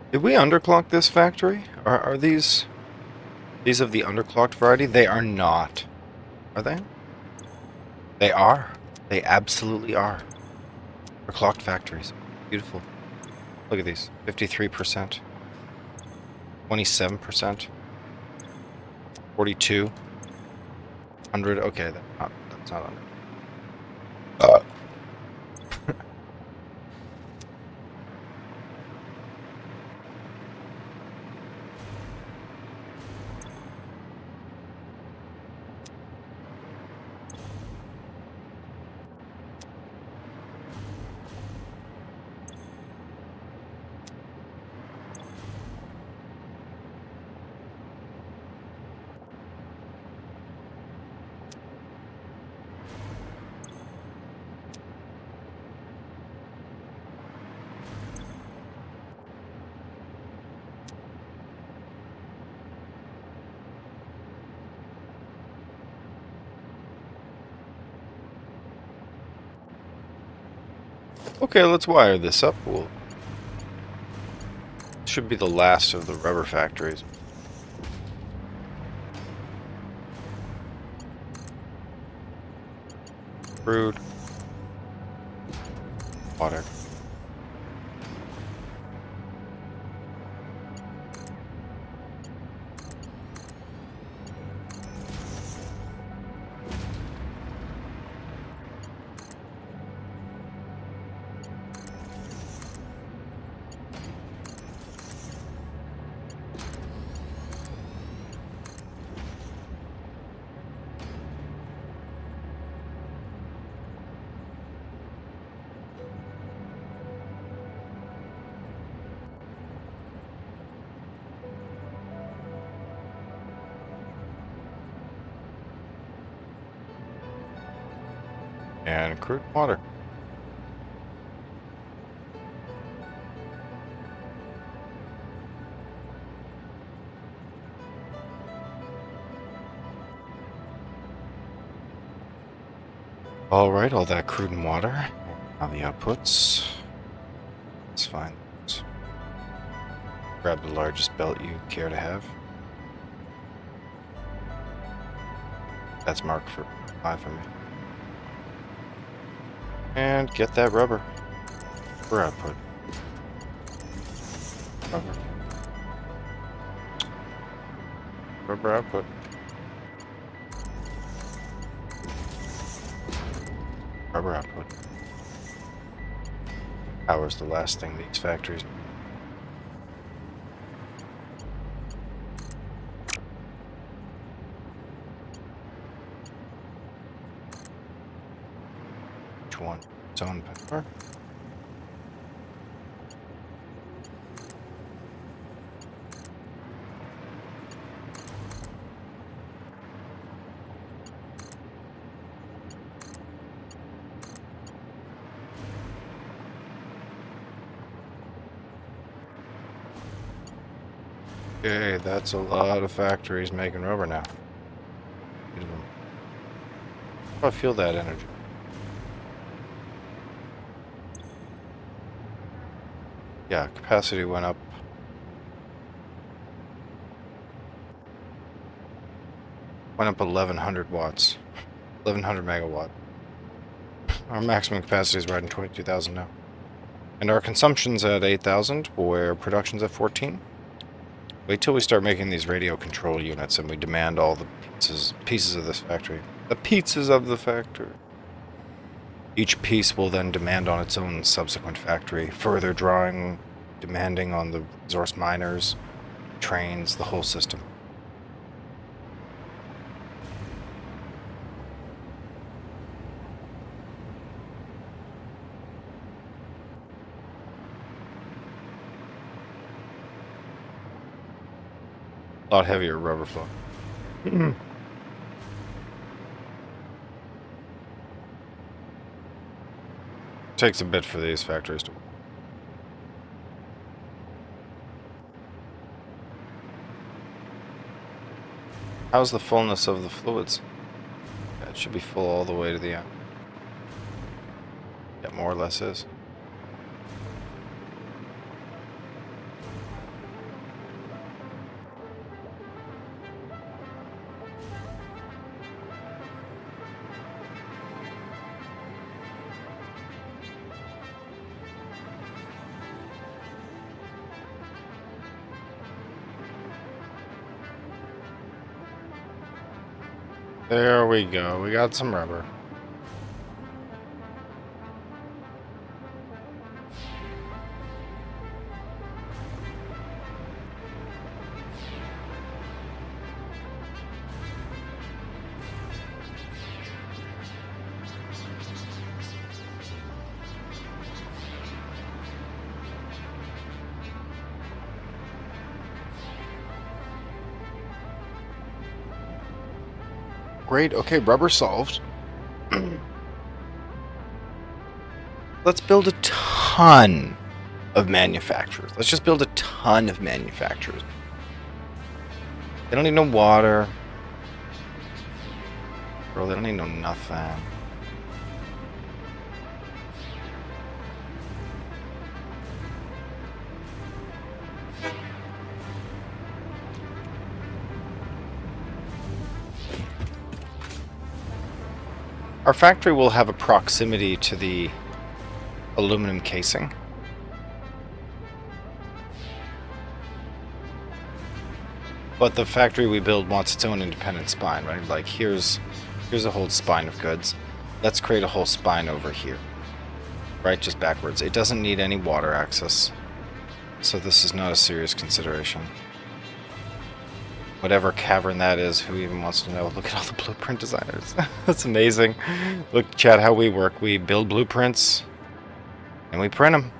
Did we underclock this factory? Are these of the underclocked variety? They are not. Are they? They are. They absolutely are. They're clocked factories. Beautiful. Look at these. 53%. 27%. 42. 100. Okay, that's not under. Okay, let's wire this up. Should be the last of the rubber factories. Crude. Water. And crude water. All right, all that crude and water. Now the outputs. Let's find those. Grab the largest belt you care to have. That's marked for 5 for me. And get that rubber for output. Rubber. Rubber output. Rubber output. Power's the last thing these factories. Each one its own power. Okay, that's a lot of factories making rubber now. I feel that energy. Yeah, capacity went up. Went up 1100 watts. 1100 megawatt. Our maximum capacity is right in 22,000 now. And our consumption's at 8,000, where production's at 14. Wait till we start making these radio control units and we demand all the pieces of this factory. The pizzas of the factory. Each piece will then demand on its own subsequent factory, further demanding on the resource miners, trains, the whole system. A lot heavier rubber flow. Takes a bit for these factories to work. How's the fullness of the fluids? Yeah, it should be full all the way to the end. Yeah, more or less is. There we go. We got some rubber. Great. Okay, rubber solved. Let's build a ton of manufacturers. Let's just build a ton of manufacturers. They don't need no water. Bro, they don't need no nothing. Our factory will have a proximity to the aluminum casing. But the factory we build wants its own independent spine, right? Like here's a whole spine of goods. Let's create a whole spine over here. Right, just backwards. It doesn't need any water access. So this is not a serious consideration. Whatever cavern that is, who even wants to know? Look at all the blueprint designers. That's amazing. Look, chat, how we work. We build blueprints and we print them.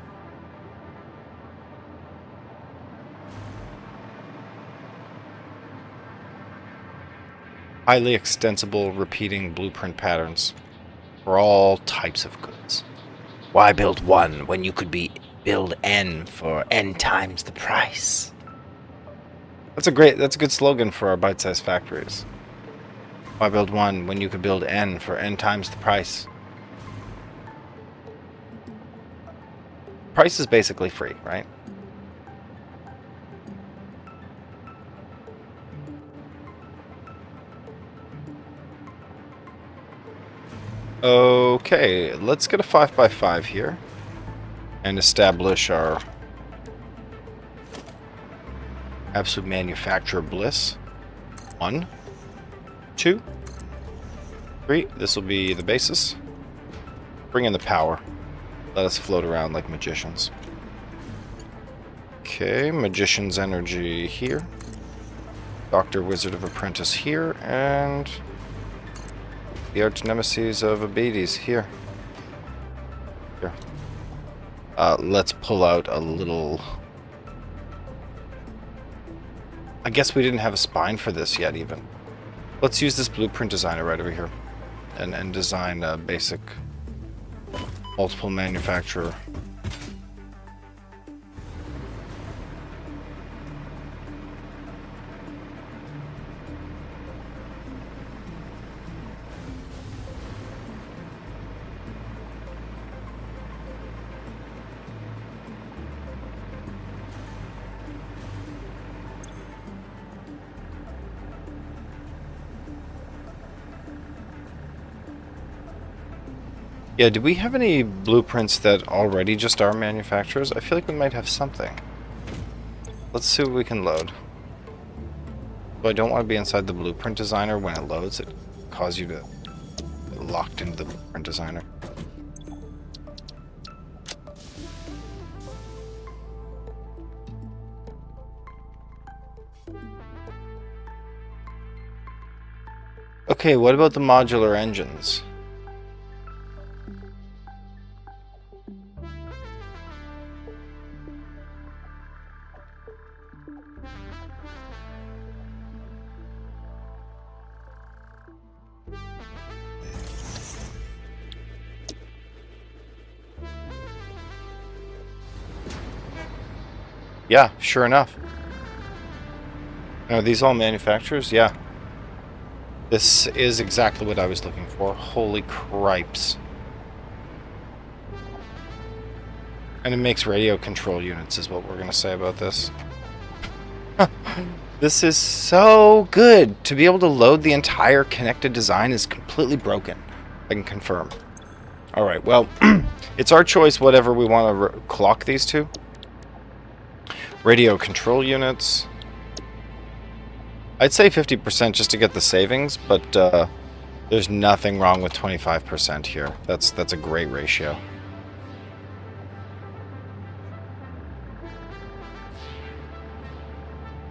Highly extensible repeating blueprint patterns for all types of goods. Why build one when you could build N for N times the price? That's a good slogan for our bite-sized factories. Why build one when you could build N for N times the price? Price is basically free, right? Okay, let's get a 5x5 here and establish our absolute manufacturer bliss. 1, 2, 3. This will be the basis. Bring in the power. Let us float around like magicians. Okay, magician's energy here. Doctor Wizard of Apprentice here, and the arch nemesis of Abides here. Here. Let's pull out a little... I guess we didn't have a spine for this yet, even. Let's use this blueprint designer right over here and design a basic multiple manufacturer. Yeah, do we have any blueprints that already just are manufacturers? I feel like we might have something. Let's see what we can load. But I don't want to be inside the blueprint designer when it loads. It causes you to get locked into the blueprint designer. Okay, what about the modular engines? Yeah, sure enough. Are these all manufacturers? Yeah. This is exactly what I was looking for. Holy cripes. And it makes radio control units is what we're going to say about this. This is so good. To be able to load the entire connected design is completely broken. I can confirm. Alright, well, it's our choice whatever we want to clock these to. Radio control units. I'd say 50% just to get the savings, but there's nothing wrong with 25% here. That's a great ratio.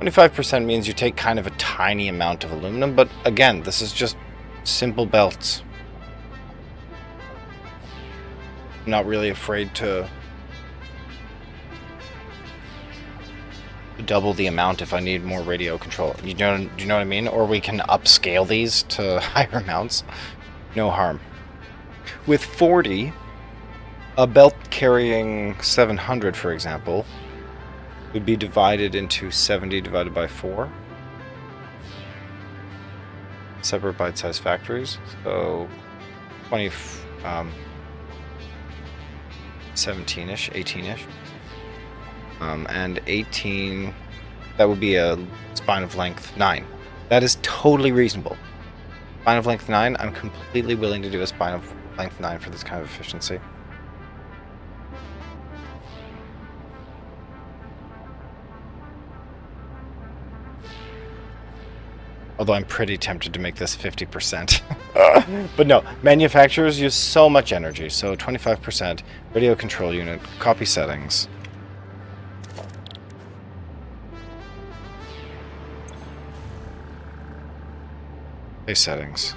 $25% means you take kind of a tiny amount of aluminum, but again, this is just simple belts. I'm not really afraid to double the amount if I need more radio control. Do you know what I mean? Or we can upscale these to higher amounts. No harm. With 40, a belt carrying 700, for example, would be divided into 70 divided by 4. Separate bite-sized factories. So 20, 17-ish, 18-ish. And 18, that would be a spine of length 9. That is totally reasonable. Spine of length 9, I'm completely willing to do a spine of length 9 for this kind of efficiency. Although I'm pretty tempted to make this 50%. But no, manufacturers use so much energy, so 25%, radio control unit, copy settings. Base settings.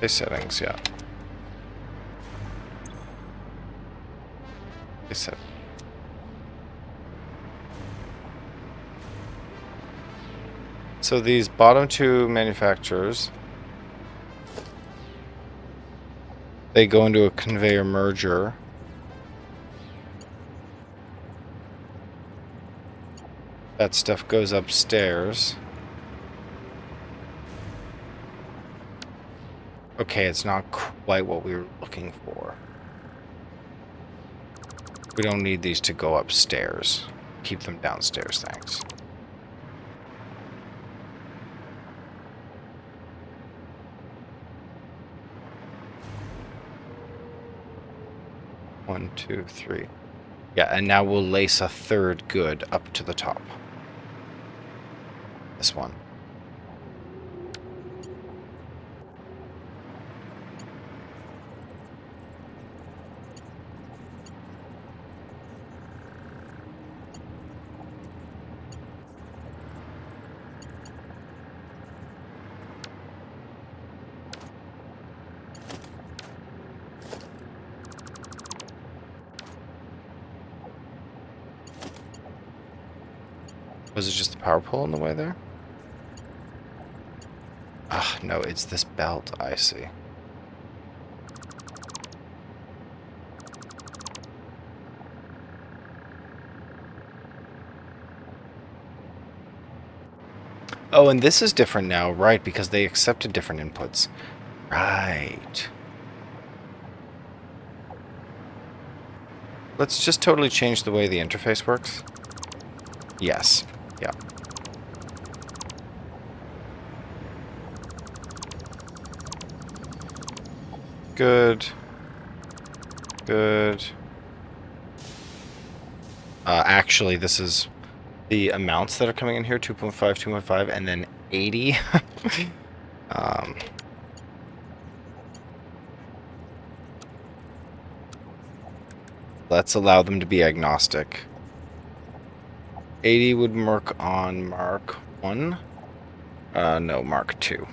Base settings, yeah. Base settings. So these bottom two manufacturers, they go into a conveyor merger. That stuff goes upstairs. Okay, it's not quite what we were looking for. We don't need these to go upstairs. Keep them downstairs, thanks. One, two, three. Yeah, and now we'll lace a third good up to the top. This one. Was it just the power pole in the way there? Ah, no, it's this belt, I see. Oh, and this is different now, right, because they accepted different inputs. Right. Let's just totally change the way the interface works. Yes. Yeah. Good. Good. Actually, this is the amounts that are coming in here, 2.5, 2.5, and then 80. Let's allow them to be agnostic. 80 would work on Mark 1. No, Mark 2.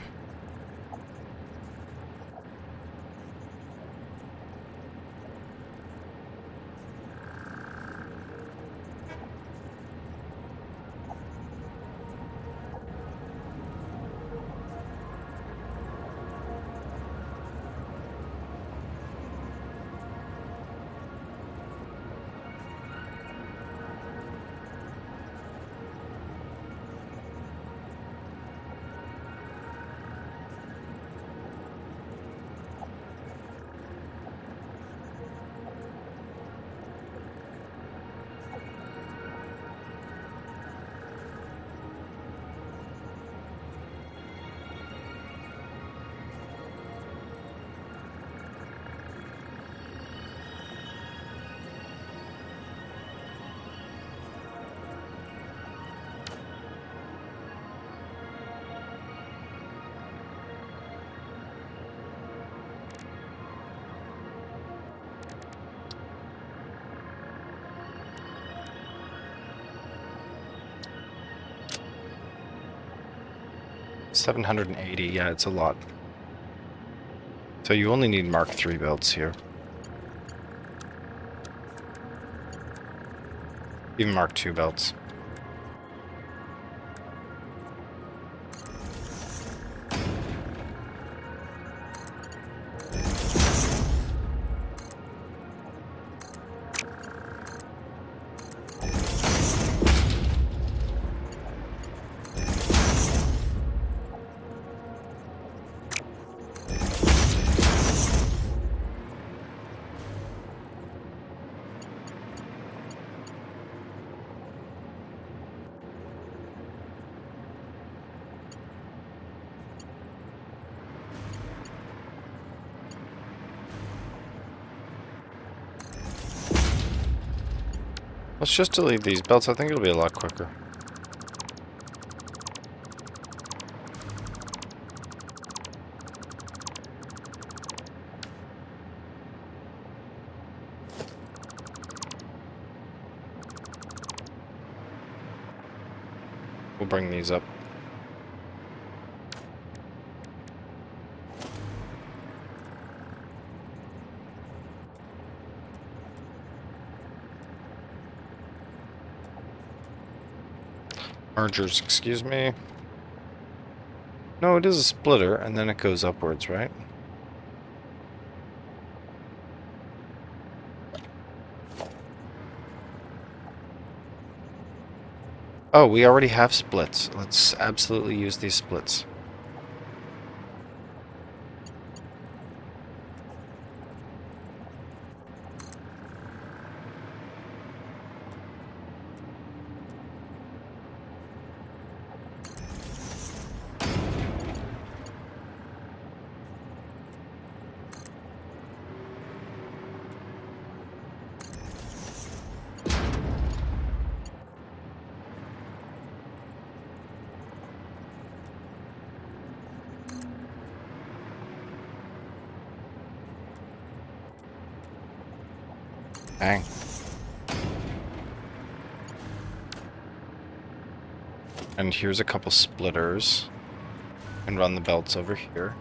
$780, yeah, it's a lot. So you only need Mark 3 belts here. Even Mark 2 belts. Let's just delete these belts. I think it'll be a lot quicker. We'll bring these up. Mergers, excuse me. No, it is a splitter, and then it goes upwards, right? Oh, we already have splits. Let's absolutely use these splits. Bang. And here's a couple splitters. And run the belts over here.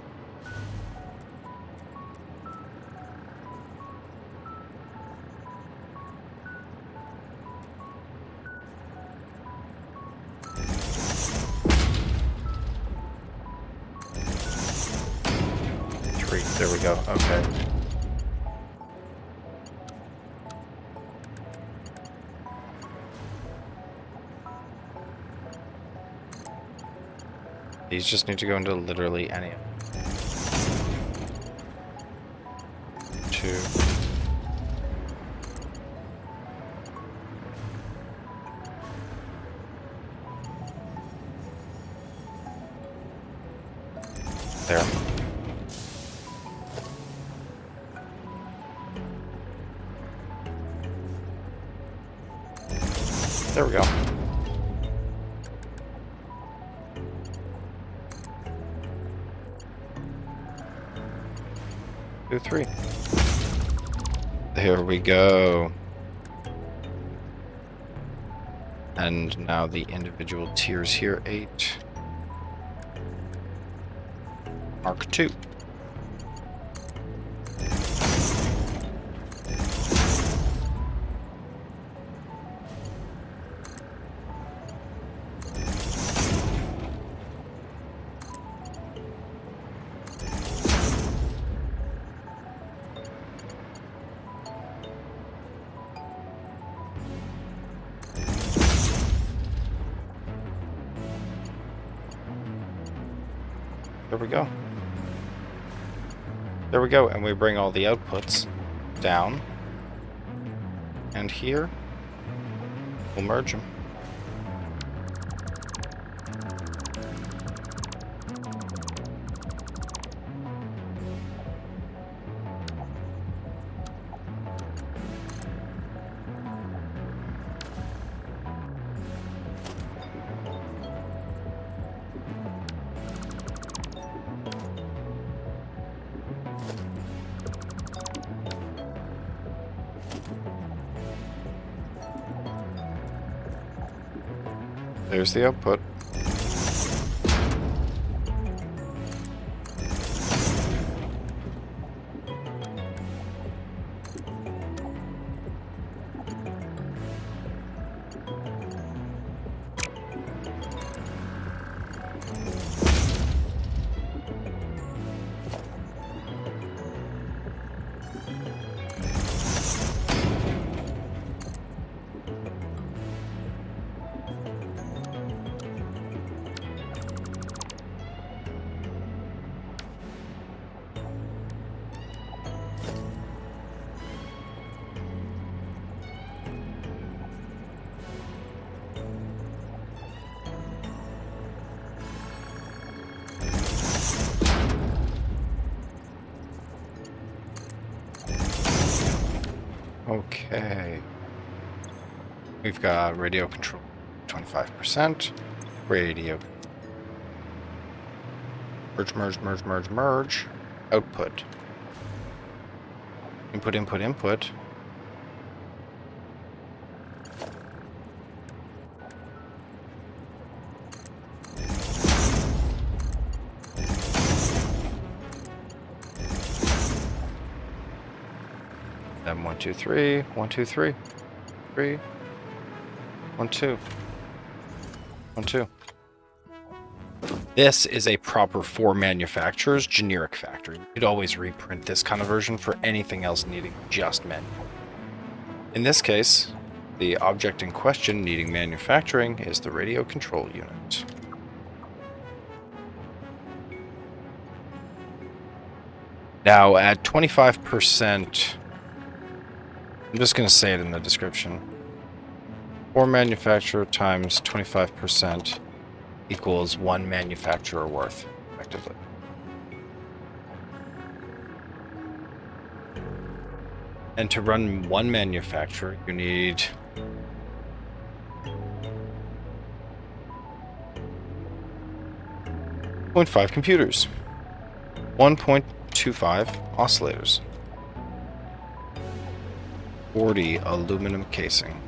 Three. There we go. Okay. These just need to go into literally any of them. 2. There. There we go. Two, 3. There we go. And now the individual tiers here, 8. Mark 2. There we go. There we go, and we bring all the outputs down. And here, we'll merge them. There's the output. Okay. We've got radio control, 25%. Radio. Merge. Output. Input. Then 1, 2, 3. 1, 2, 3. 3. 1, 2. 1, 2. This is a proper for manufacturers generic factory. You could always reprint this kind of version for anything else needing just menu. In this case, the object in question needing manufacturing is the radio control unit. Now at 25%, I'm just going to say it in the description. For manufacturer times 25% equals 1 manufacturer worth, effectively. And to run 1 manufacturer, you need 0.5 computers, 1.25 oscillators, 40 aluminum casing.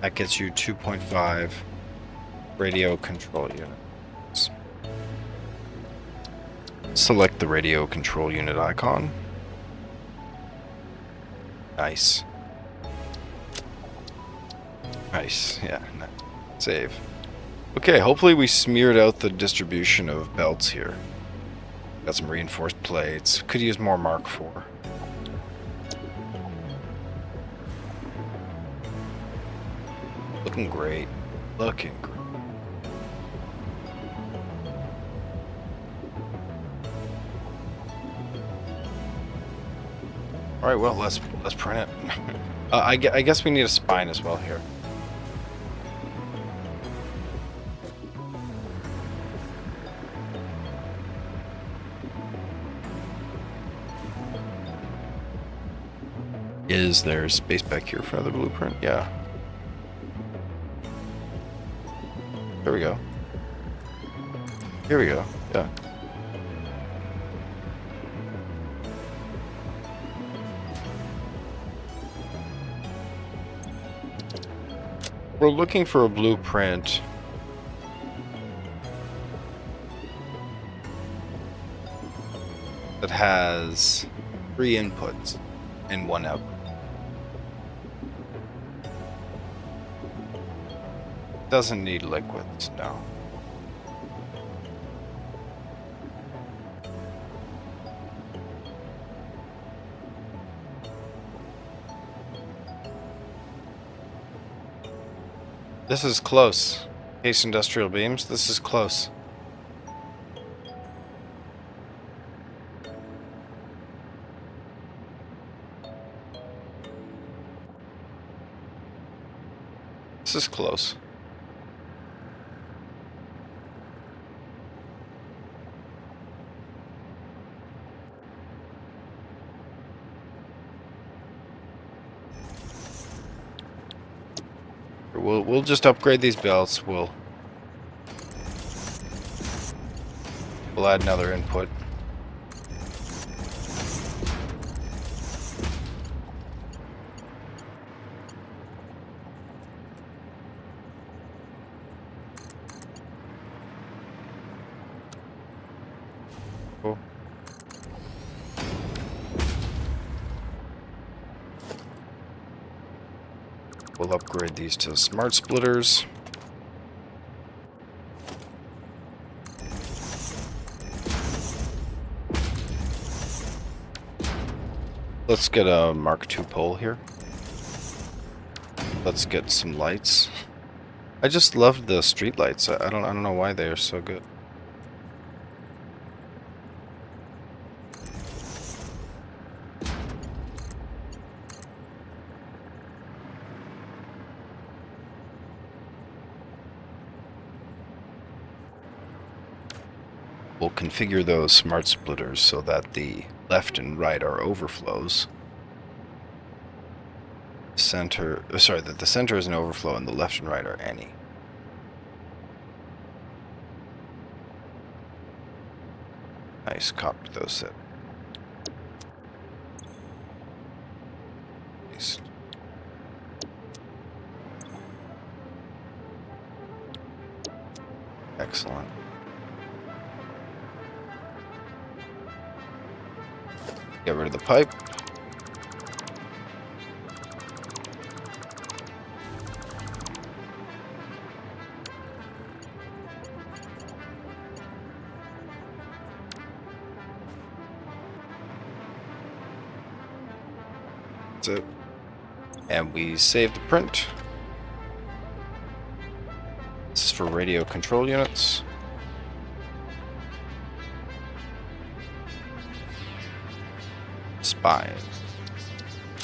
That gets you 2.5 radio control units. Select the radio control unit icon. Nice. Nice, yeah. Save. Okay, hopefully we smeared out the distribution of belts here. Got some reinforced plates. Could use more Mark IV. Looking great. Looking great. All right, well, let's print it. I guess we need a spine as well here. Is there space back here for another blueprint? Yeah. There we go. Here we go. Yeah. We're looking for a blueprint that has 3 inputs and 1 output. Doesn't need liquids, no. This is close. Case industrial beams, this is close. This is close. We'll just upgrade these belts. We'll add another input. Cool. We'll upgrade these to smart splitters. Let's get a Mark II pole here. Let's get some lights. I just loved the street lights. I don't know why they are so good. We'll configure those smart splitters so that the left and right are overflows. center, sorry, that the center is an overflow and the left and right are any. Nice, copied those set. Nice. Excellent. Get rid of the pipe. That's it. And we save the print. This is for radio control units. Spine.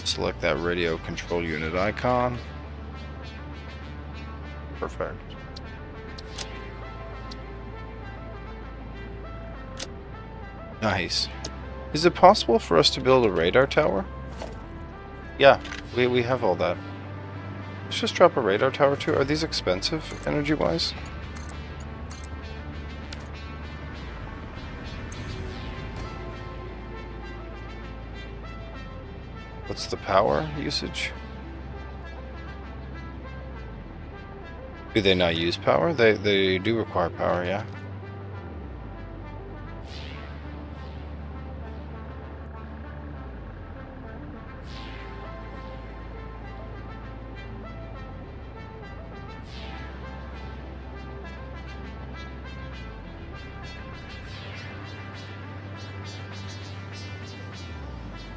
Select that radio control unit icon. Perfect. Nice. Is it possible for us to build a radar tower? Yeah, we have all that. Let's just drop a radar tower too. Are these expensive, energy-wise? What's the power usage? Do they not use power? They do require power, yeah.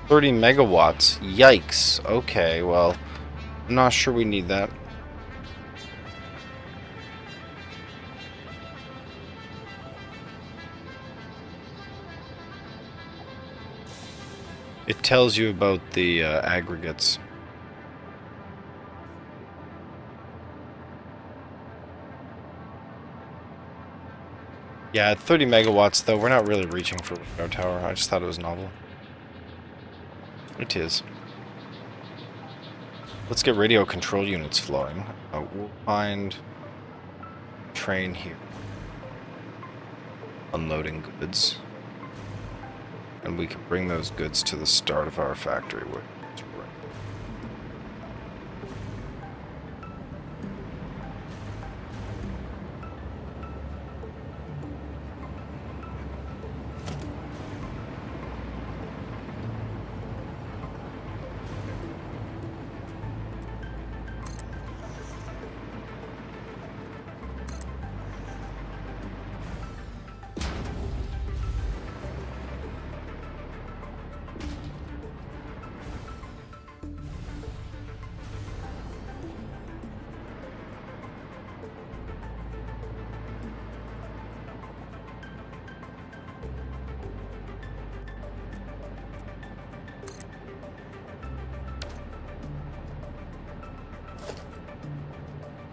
$30 megawatts. Yikes. Okay, well, I'm not sure we need that. It tells you about the aggregates. Yeah, at 30 megawatts though, we're not really reaching for a radar tower. I just thought it was novel. It is. Let's get radio control units flowing. We'll find train here. Unloading goods. And we can bring those goods to the start of our factory.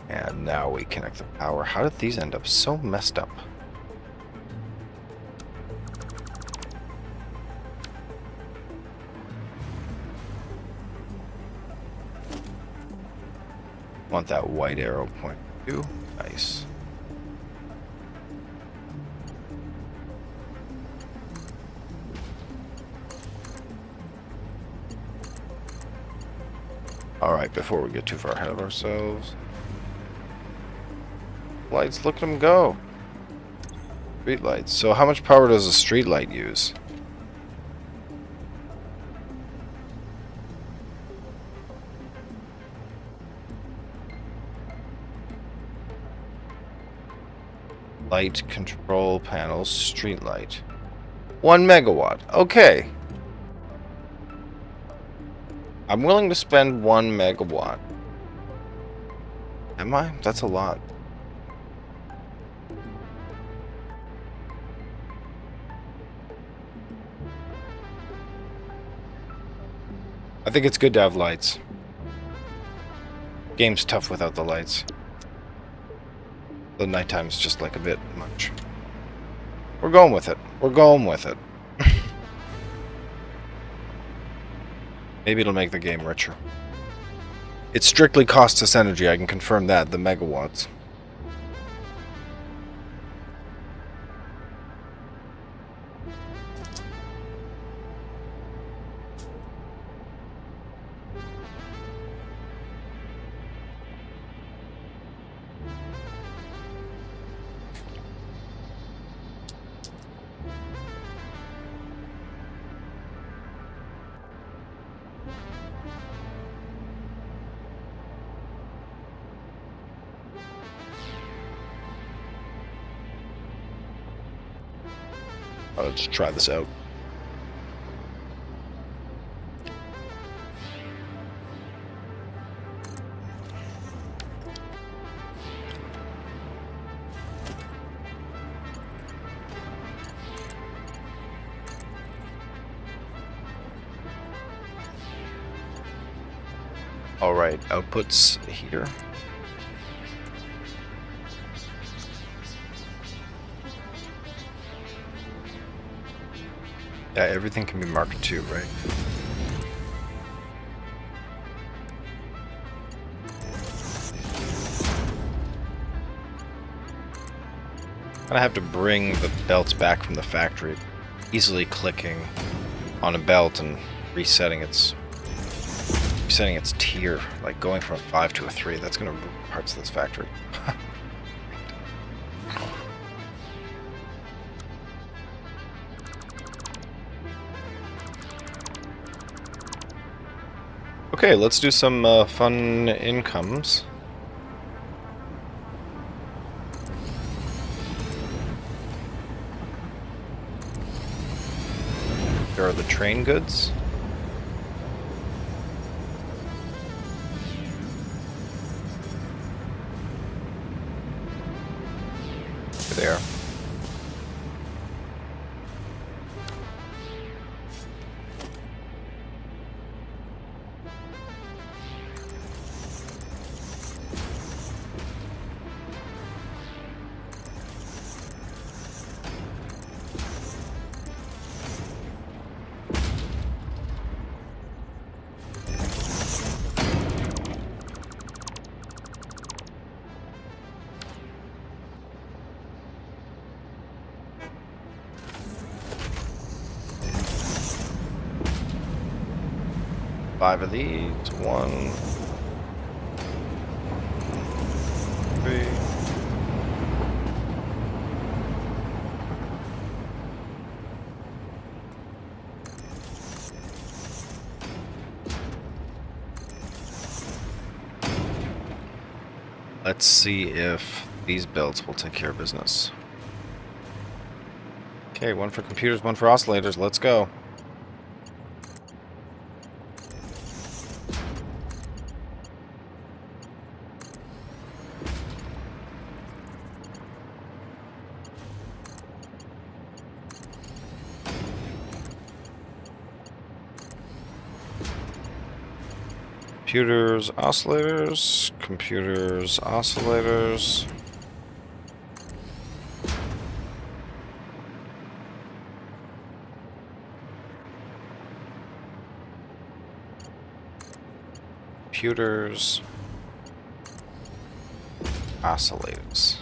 And now we connect the power. How did these end up so messed up? Want that white arrow point too? Nice. Alright, before we get too far ahead of ourselves. Lights, look at them go. Street lights. So how much power does a street light use? Light control panels, street light. 1 megawatt. Okay. I'm willing to spend 1 megawatt. Am I? That's a lot. I think it's good to have lights. Game's tough without the lights. The nighttime's just like a bit much. We're going with it. We're going with it. Maybe it'll make the game richer. It strictly costs us energy, I can confirm that, the megawatts. Let's try this out. All right, outputs here. Yeah, everything can be marked too, right? I have to bring the belts back from the factory. Easily clicking on a belt and resetting its tier, like going from a 5 to a 3. That's gonna ruin parts of this factory. Okay, let's do some fun incomes. There are the train goods. There. Five of these. 1, 3. Let's see if these belts will take care of business. Okay, 1 for computers, 1 for oscillators. Let's go. Computers, oscillators, computers, oscillators. Computers, oscillators.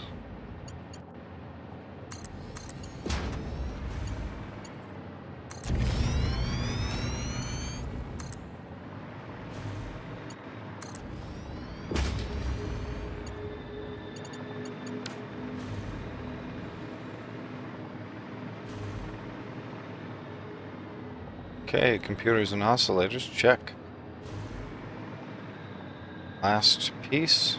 Okay, computers and oscillators, check. Last piece.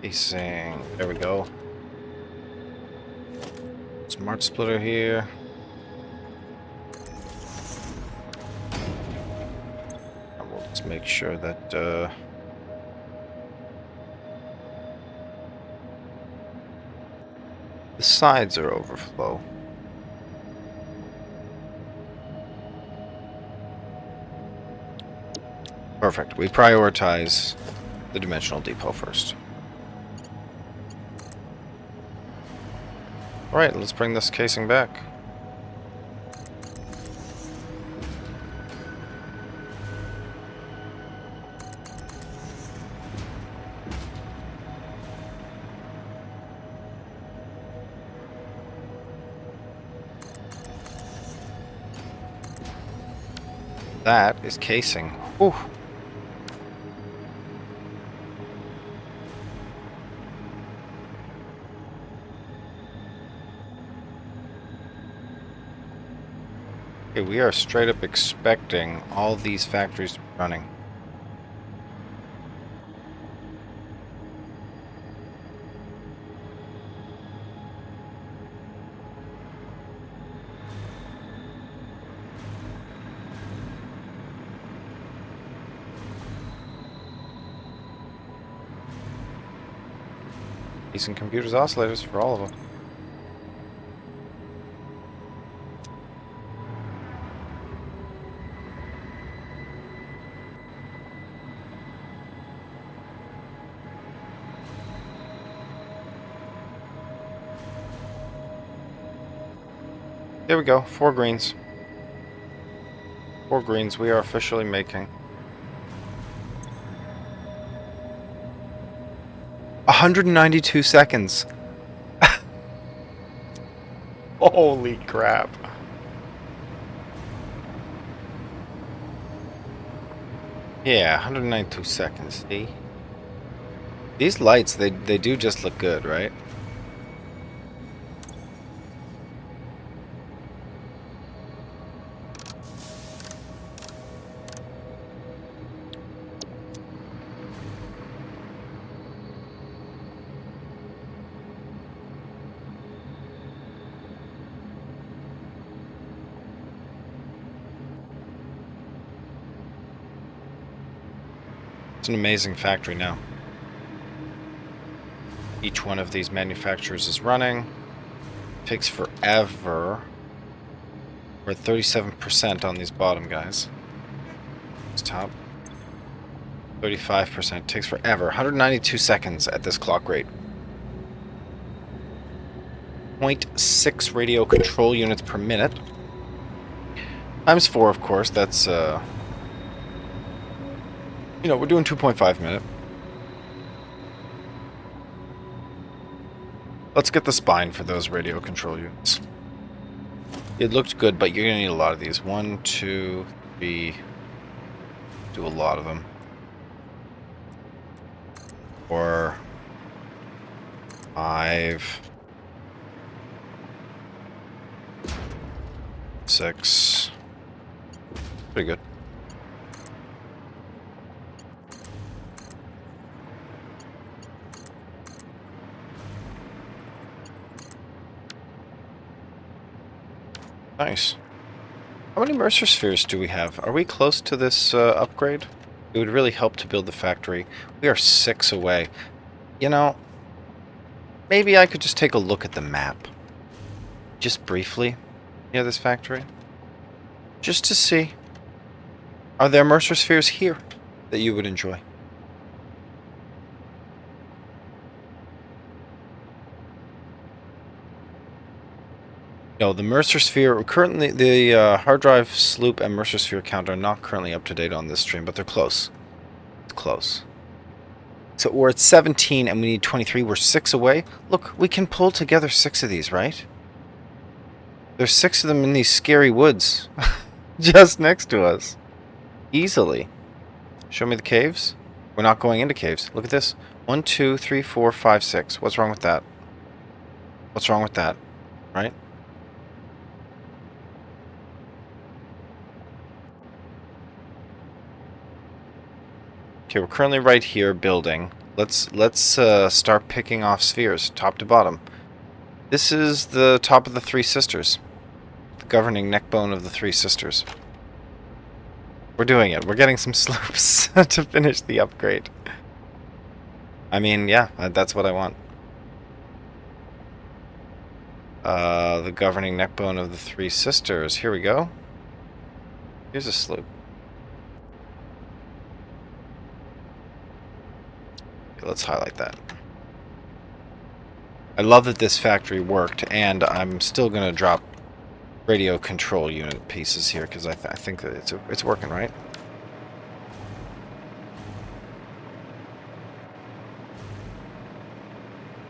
Piecing, there we go. Smart splitter here. And we'll just make sure that the sides are overflow. Perfect. We prioritize the dimensional depot first. Alright, let's bring this casing back. That is casing. Whew. Okay, we are straight up expecting all these factories to be running. Decent computers oscillators for all of them. There we go, 4 greens. 4 greens we are officially making. 192 seconds. Holy crap. Yeah, 192 seconds, see? These lights, they do just look good, right? It's an amazing factory now. Each one of these manufacturers is running. Takes forever. We're at 37% on these bottom guys. This top. 35%. Takes forever. 192 seconds at this clock rate. 0.6 radio control units per minute. Times 4, of course. That's, you know, we're doing 2.5 minute. Let's get the spine for those radio control units. It looked good, but you're going to need a lot of these. 1, 2, 3. Do a lot of them. 4, 5, 6. Pretty good. Nice. How many Mercer spheres do we have? Are we close to this upgrade? It would really help to build the factory. We are 6 away. You know, maybe I could just take a look at the map. Just briefly near this factory. Just to see. Are there Mercer spheres here that you would enjoy? No, the Mercer Sphere, currently, the hard drive, sloop, and Mercer Sphere count are not currently up to date on this stream, but they're close. It's close. So we're at 17 and we need 23. We're 6 away. Look, we can pull together 6 of these, right? There's 6 of them in these scary woods. Just next to us. Easily. Show me the caves. We're not going into caves. Look at this. 1, 2, 3, 4, 5, 6. What's wrong with that? What's wrong with that? Right? Okay, we're currently right here building. Let's start picking off spheres, top to bottom. This is the top of the Three Sisters. The governing neckbone of the Three Sisters. We're doing it. We're getting some slopes to finish the upgrade. I mean, yeah, that's what I want. The governing neckbone of the Three Sisters. Here we go. Here's a slope. Okay, let's highlight that. I love that this factory worked, and I'm still going to drop radio control unit pieces here because I think that it's working, right?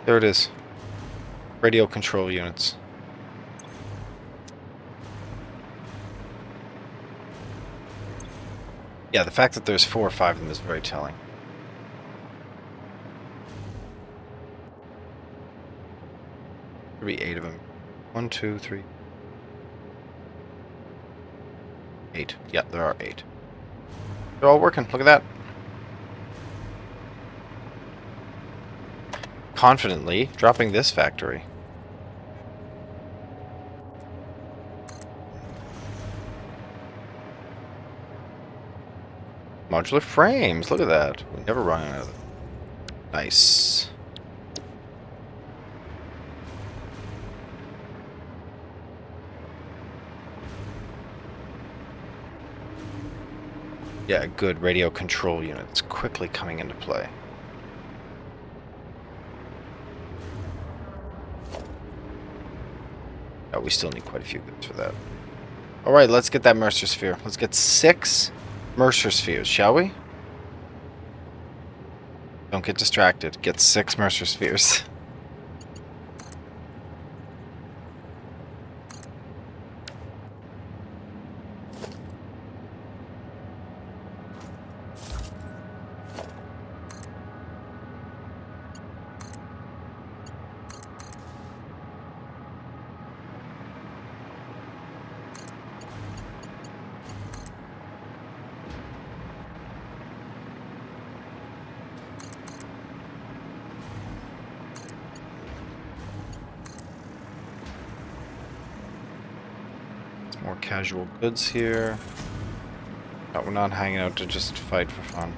There it is. Radio control units. Yeah, the fact that there's 4 or 5 of them is very telling. There be 8 of them. 1, 2, 3. 8. Yeah, there are 8. They're all working. Look at that. Confidently dropping this factory. Modular frames. Look at that. We never run out of them. Nice. Yeah, good radio control units quickly coming into play. Oh, we still need quite a few goods for that. Alright, let's get that Mercer Sphere. Let's get 6 Mercer Spheres, shall we? Don't get distracted. Get 6 Mercer Spheres. More casual goods here. No, we're not hanging out to just fight for fun.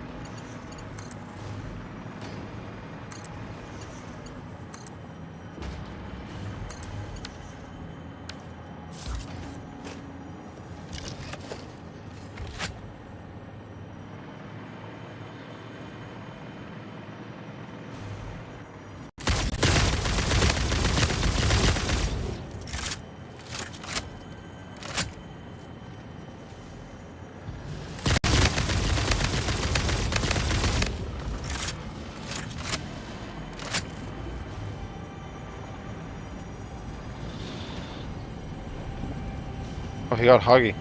Oh, he got Huggy.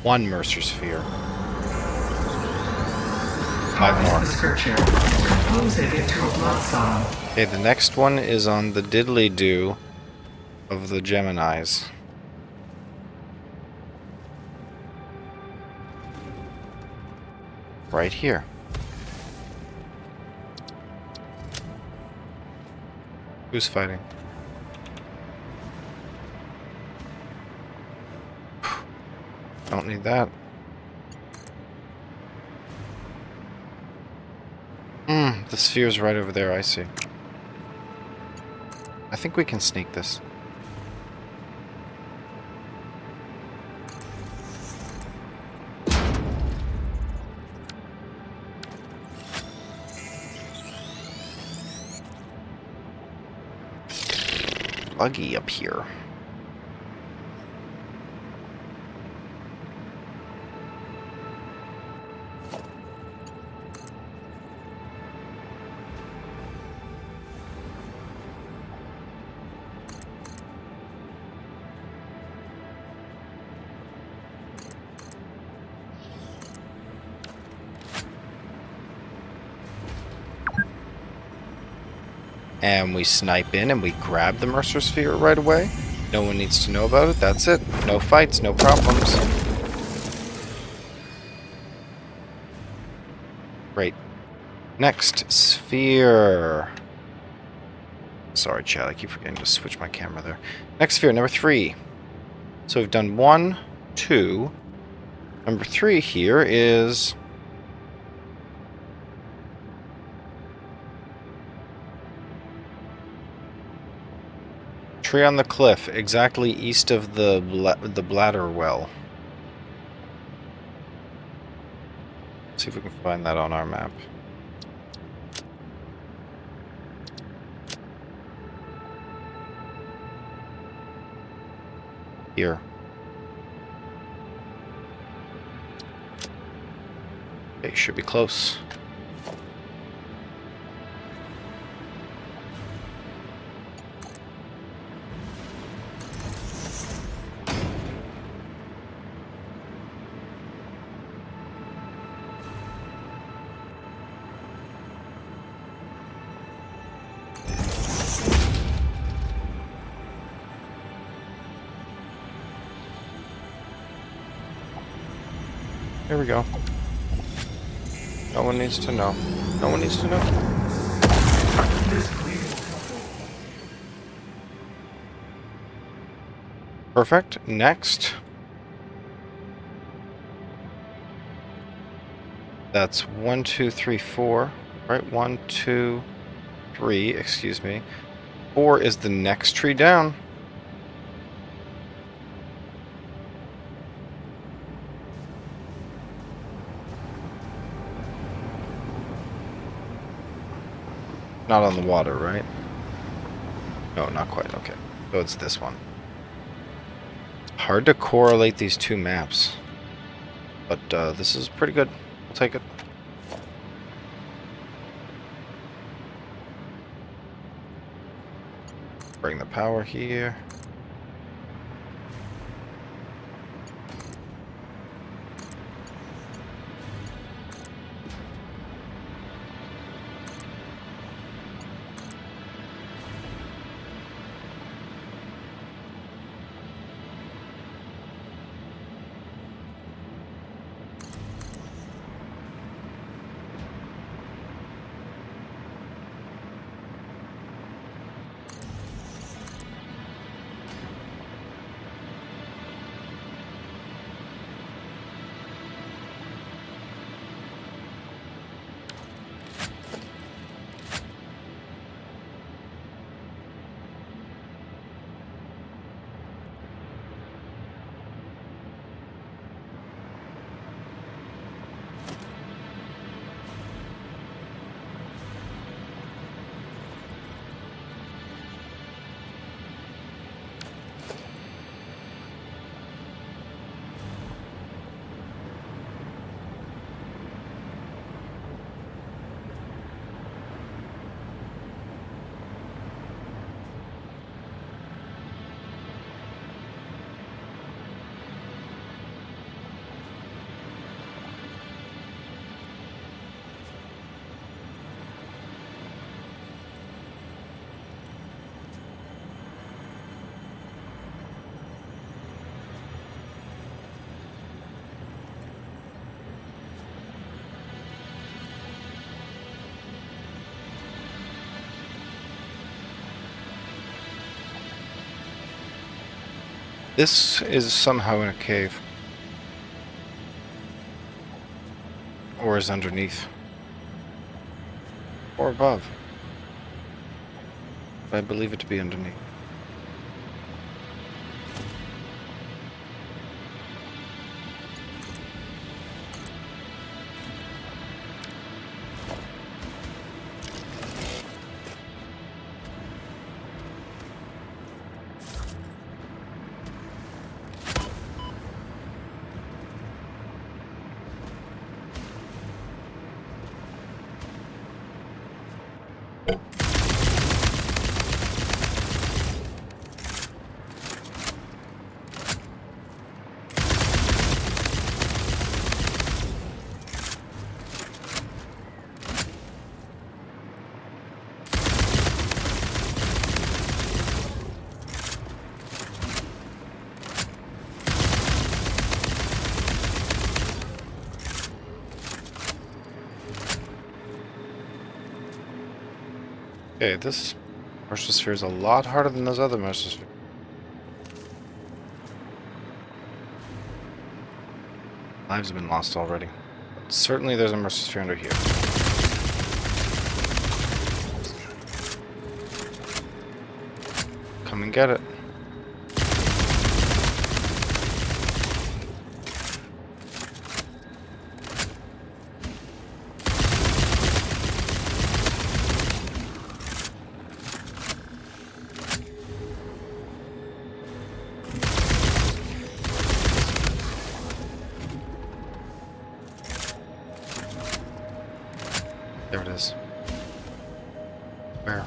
1 Mercer Sphere. 5 more. Okay, the next one is on the diddly-do of the Geminis. Right here. Who's fighting? Don't need that. The sphere's right over there, I see. I think we can sneak this. Buggy up here. And we snipe in and we grab the Mercer Sphere right away. No one needs to know about it. That's it. No fights, no problems. Great. Next sphere. Sorry, chat. I keep forgetting to switch my camera there. Next sphere, number 3. So we've done 1, 2. Number 3 here is... Tree on the cliff, exactly east of the bladder well. See if we can find that on our map. here. Okay, should be close. Here we go. No one needs to know. No one needs to know. Perfect. Next. That's 1, 2, 3, 4. Right? 1, 2, 3. Excuse me. 4 is the next tree down. Not on the water, right? No, not quite. Okay. So it's this one. Hard to correlate these two maps. But this is pretty good. We'll take it. Bring the power here. This is somehow in a cave. Or is underneath. Or above. But I believe it to be underneath. Okay, this Mercer is a lot harder than those other Mercer. Lives have been lost already. But certainly there's a Mercer under here. Come and get it. There it is. Where?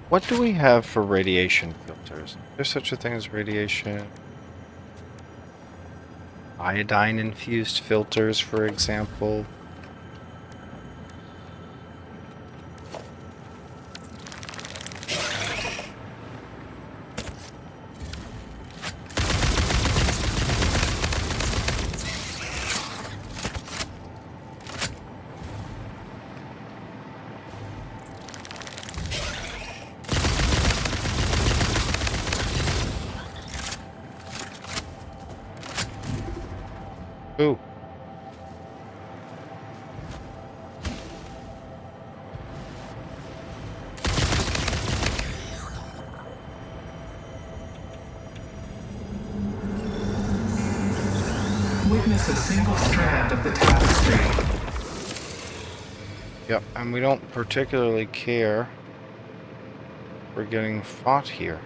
What do we have for radiation filters? There's such a thing as radiation. Iodine infused filters, for example. Ooh. Witness a single strand of the tapestry. Yep, and we don't particularly care. We're getting fought here.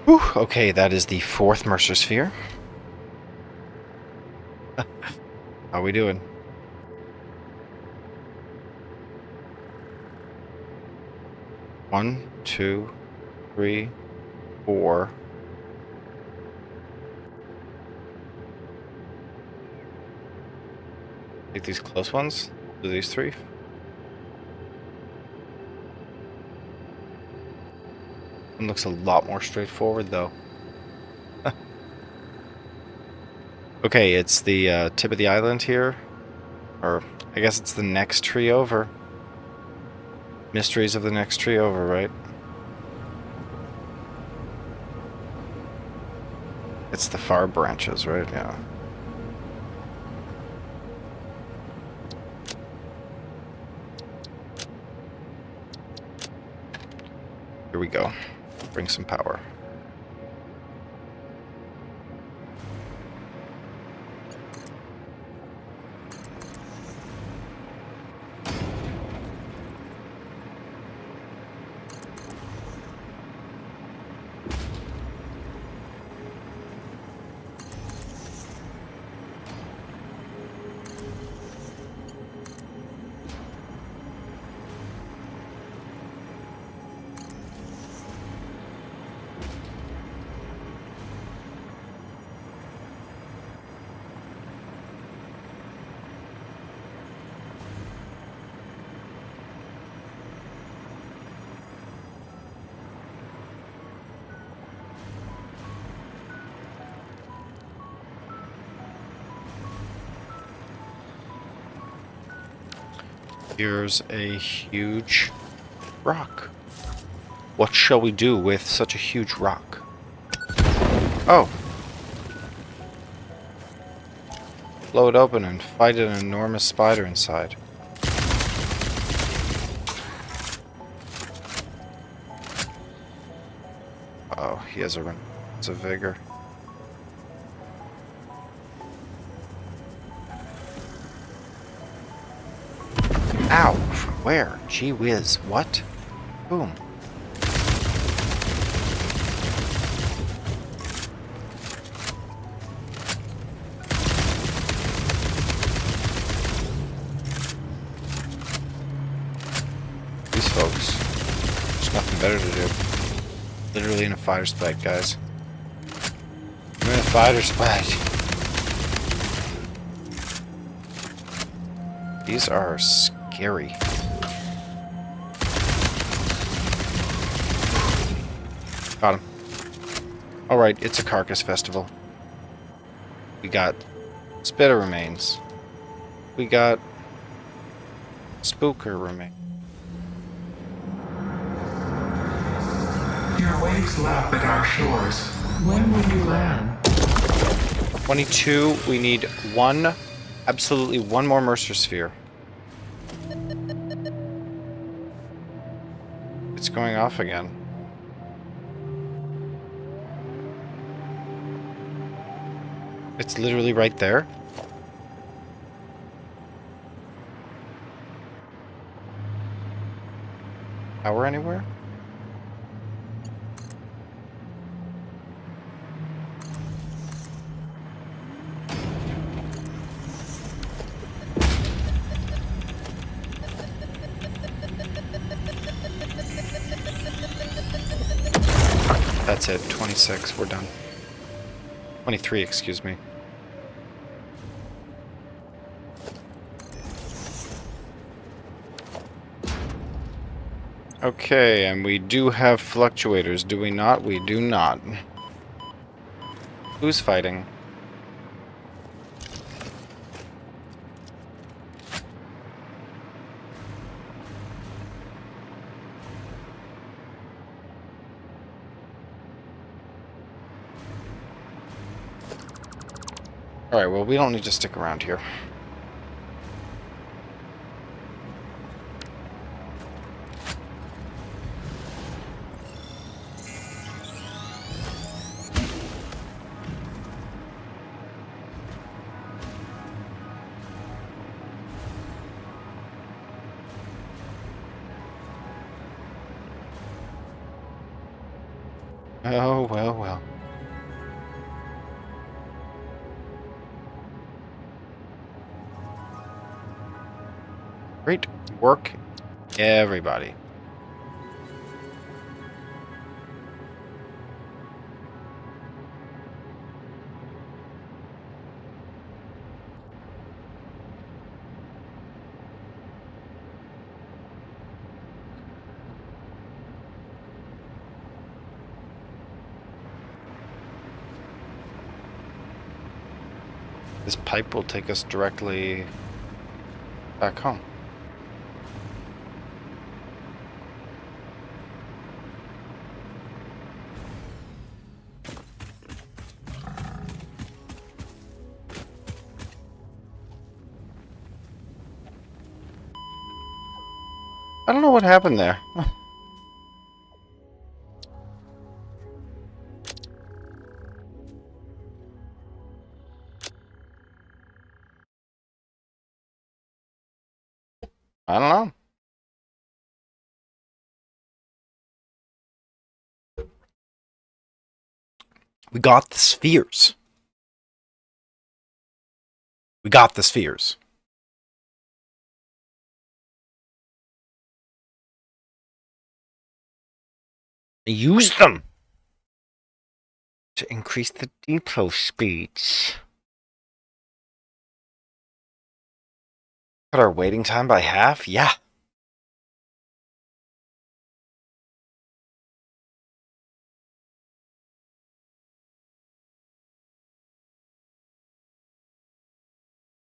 Whew, okay, that is the 4th Mercer Sphere. How we doing? One, two, three, four. Take these close ones. Do these 3. One looks a lot more straightforward, though. Okay, it's the tip of the island here. Or, I guess it's the next tree over. Mysteries of the next tree over, right? It's the far branches, right? Yeah. Here we go. Bring some power. Here's a huge rock. What shall we do with such a huge rock? Oh. Blow it open and fight an enormous spider inside. Oh, he has a vigor. Ow! From where? Gee whiz. What? Boom. These folks. There's nothing better to do. Literally in a fighter spike, guys. I'm in a fighter spike. These are scary. Got him. Alright, it's a carcass festival. We got spitter remains. We got spooker remains. Your waves lap at our shores. When will you land? 22, we need one, absolutely one more Mercer Sphere. going off again. It's literally right there. Power anywhere? That's it. 26. We're done. 23, excuse me. Okay, and we do have fluctuators, do we not? We do not. Who's fighting? Alright, well, we don't need to stick around here. Oh, well, well. Great work, everybody. This pipe will take us directly back home. I don't know what happened there. I don't know. We got the spheres. We got the spheres. Use them to increase the depot speeds. Cut our waiting time by half? Yeah.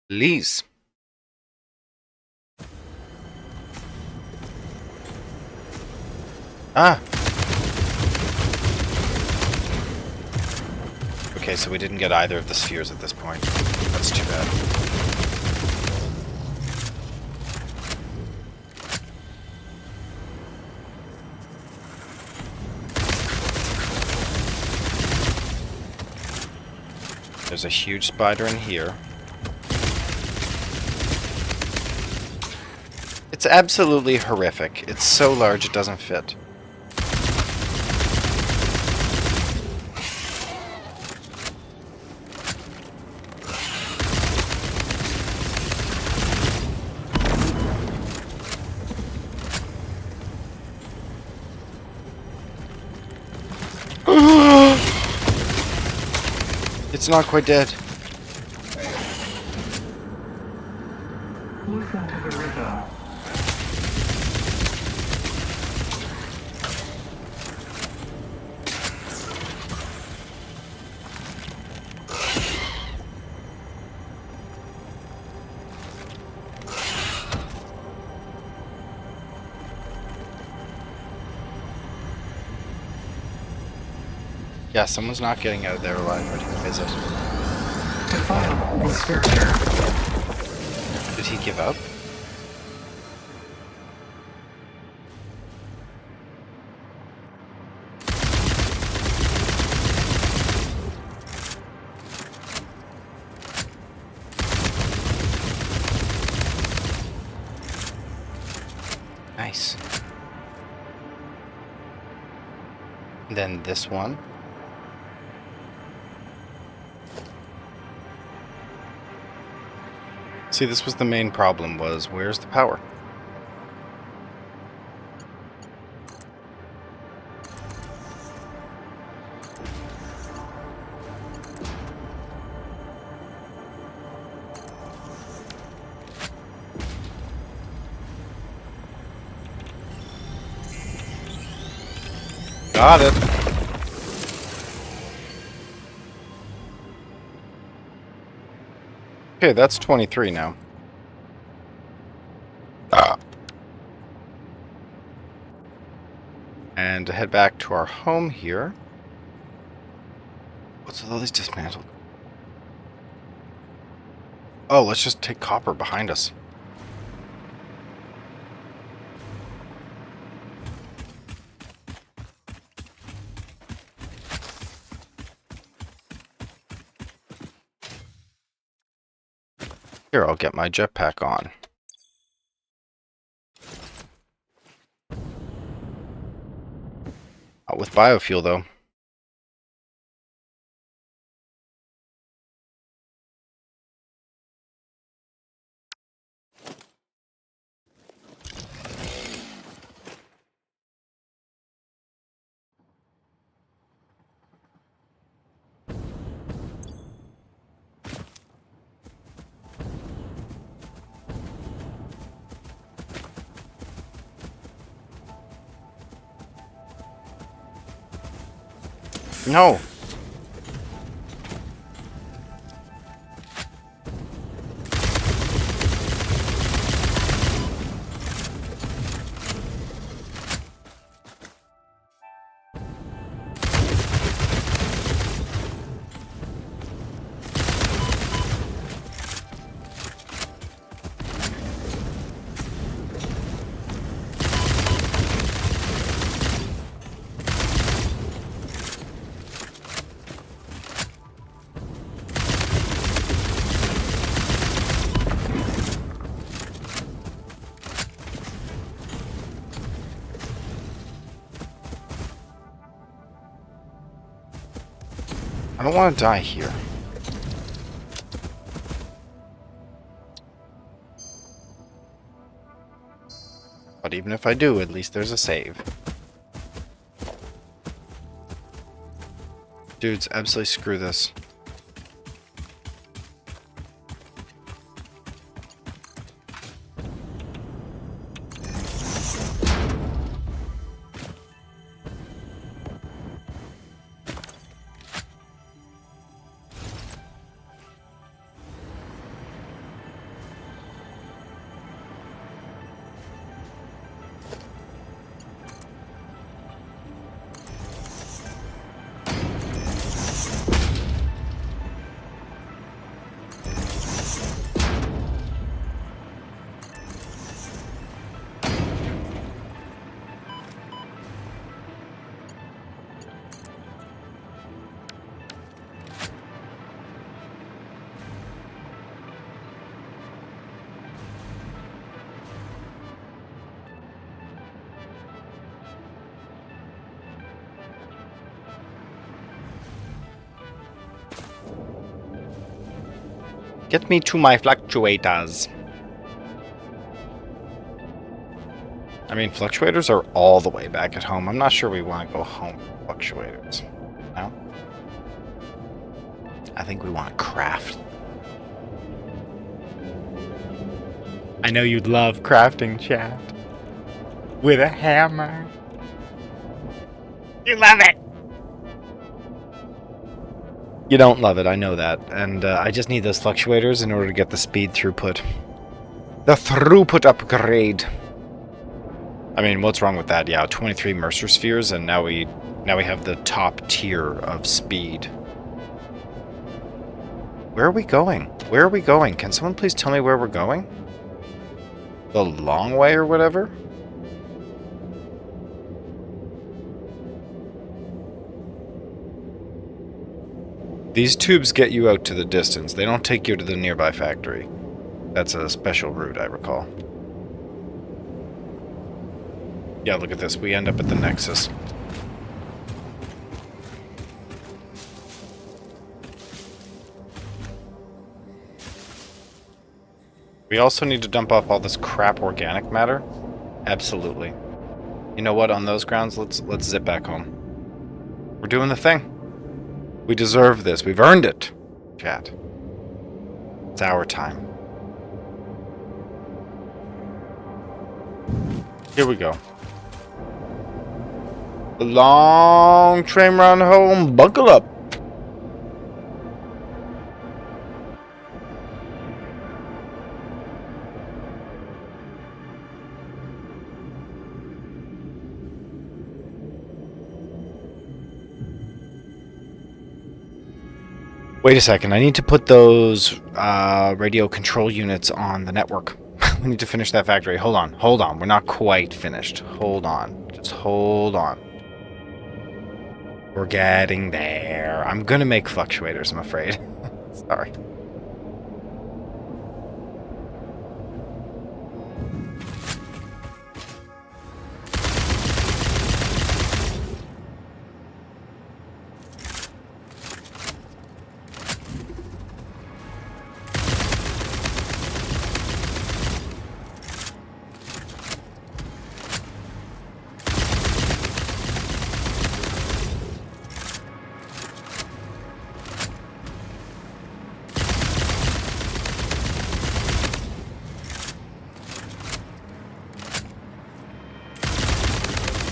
Please. Ah. Okay, so we didn't get either of the spheres at this point. That's too bad. There's a huge spider in here. It's absolutely horrific. It's so large it doesn't fit. It's not quite dead. Listen to the rhythm. Yeah, someone's not getting out of there alive. Who is it? Defile the structure. Did he give up? then this one. See, this was the main problem, was where's the power? Got it. Okay, that's 23 now. And to head back to our home here. What's with all these dismantled? Oh, let's just take copper behind us. Here, I'll get my jetpack on. Not with biofuel, though. No! I don't want to die here. But even if I do, at least there's a save. Dudes, absolutely screw this. Get me to my fluctuators. I mean, fluctuators are all the way back at home. I'm not sure we want to go home with fluctuators. No? I think we want to craft. I know you'd love crafting, chat. With a hammer. You love it! You don't love it, I know that. And I just need those fluctuators in order to get the speed throughput. The throughput upgrade. I mean, what's wrong with that? Yeah, 23 Mercer spheres, and now we have the top tier of speed. Where are we going? Where are we going? Can someone please tell me where we're going? The long way or whatever? These tubes get you out to the distance. They don't take you to the nearby factory. That's a special route, I recall. Yeah, look at this. We end up at the Nexus. We also need to dump off all this crap organic matter. Absolutely. You know what? On those grounds, let's zip back home. We're doing the thing. We deserve this. We've earned it. Chat. It's our time. Here we go. The long train run home. Buckle up. Wait a second. I need to put those radio control units on the network. We need to finish that factory. Hold on. Hold on. We're not quite finished. Hold on. Just hold on. We're getting there. I'm gonna make fluctuators, I'm afraid. Sorry.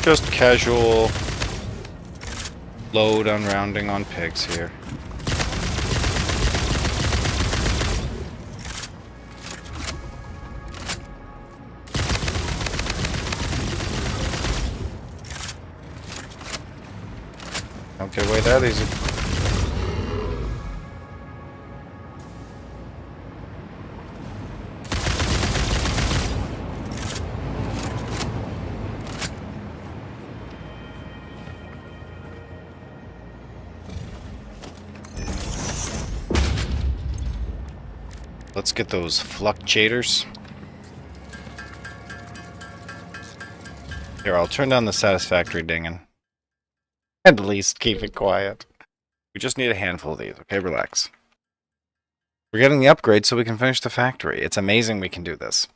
Just casual load unrounding on pigs here. Don't get away that easy. Let's get those fluctuators. Here, I'll turn down the satisfactory dinging. At least keep it quiet. We just need a handful of these, okay? Relax. We're getting the upgrade so we can finish the factory. It's amazing we can do this.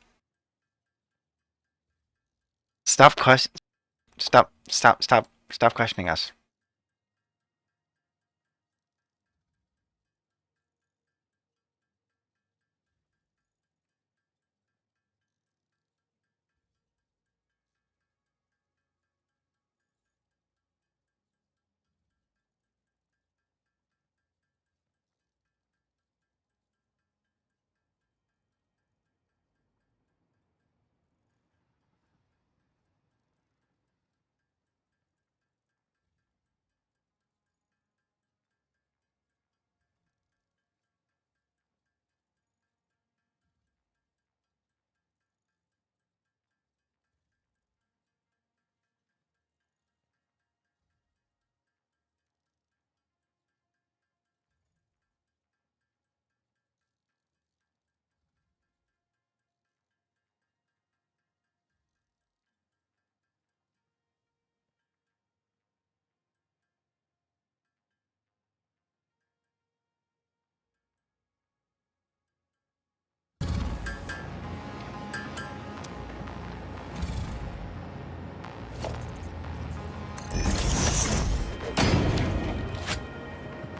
Stop questioning us.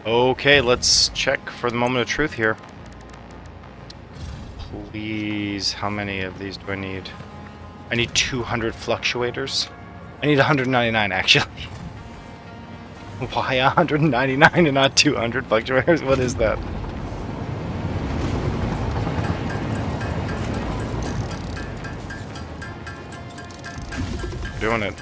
Okay, let's check for the moment of truth here. Please, how many of these do I need? I need 200 fluctuators. I need 199 actually. Why 199 and not 200 fluctuators? What is that? Doing it.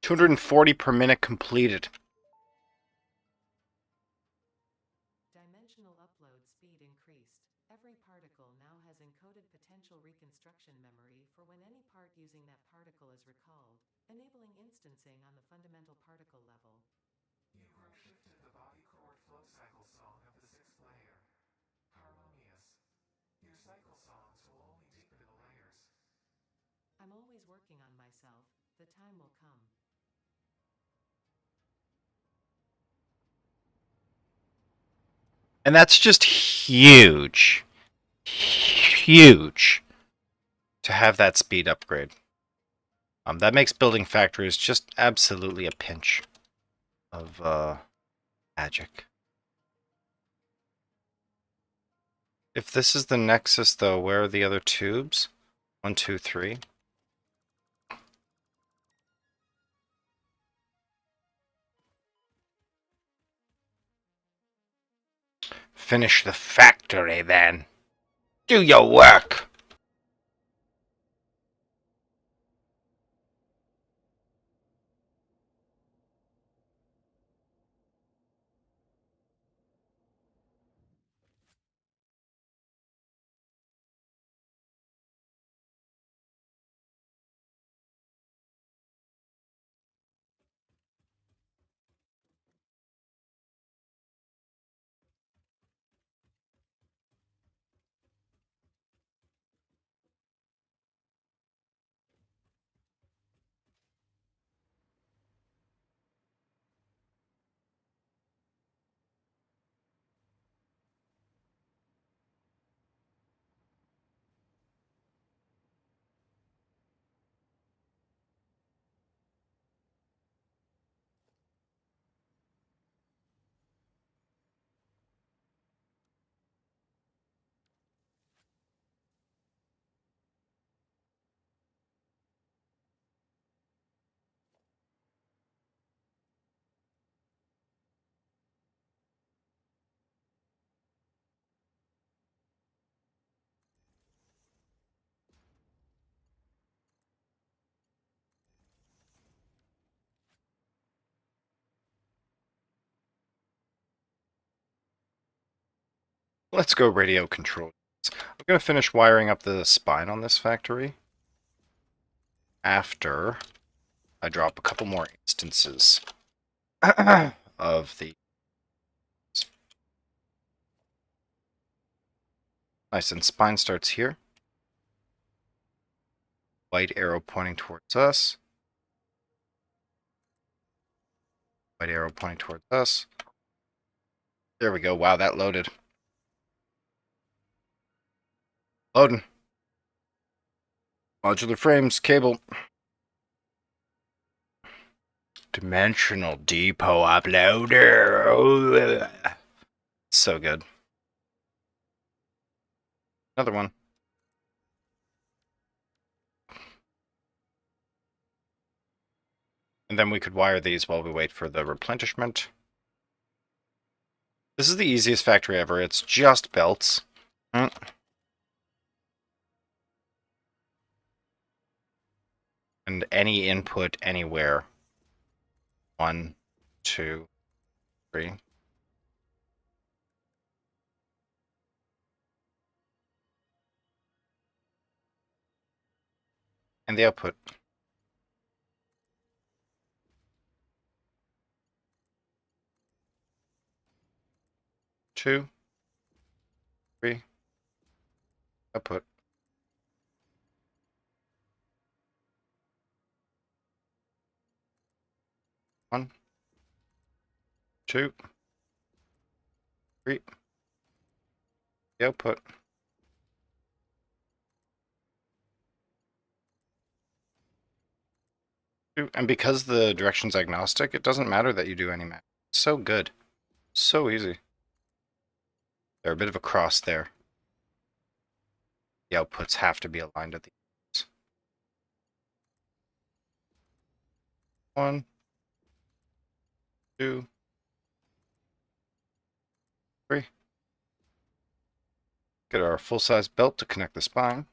240 per minute completed. Dimensional upload speed increased. Every particle now has encoded potential reconstruction memory for when any part using that particle is recalled, enabling instancing on the fundamental particle level. You have shifted the body chord flow cycle song of the 6th layer. Harmonious. Your cycle songs will only deepen the layers. I'm always working on myself. The time will come. And that's just huge. Huge. To have that speed upgrade. That makes building factories just absolutely a pinch of magic. If this is the Nexus, though, where are the other tubes? 1, 2, 3. Finish the factory, then. Do your work! Let's go radio control. I'm going to finish wiring up the spine on this factory after I drop a couple more instances of the... Nice, and spine starts here. White arrow pointing towards us. White arrow pointing towards us. There we go. Wow, that loaded. Loading. Modular frames, cable. Dimensional depot uploader. So good. Another one. And then we could wire these while we wait for the replenishment. This is the easiest factory ever. It's just belts. And any input anywhere. 1, 2, 3. And the output. 2, 3. Output. 1, 2, 3. The output. And because the direction's agnostic, it doesn't matter that you do any math. It's so good. So easy. They're a bit of a cross there. The outputs have to be aligned at the ends. 1, 2, 3. Get our full-size belt to connect the spine.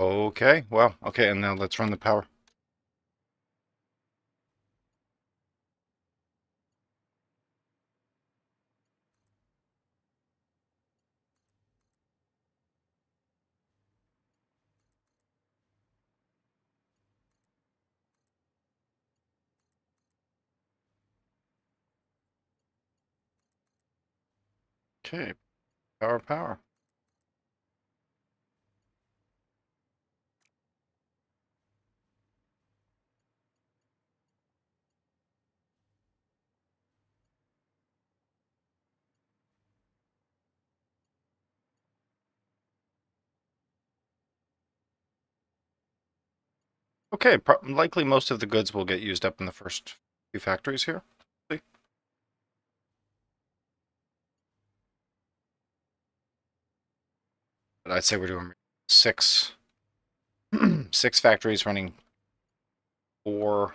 Okay, well, okay, and now let's run the power. Okay, power. Okay, likely most of the goods will get used up in the first few factories here. See? But I'd say we're doing six, six factories running 4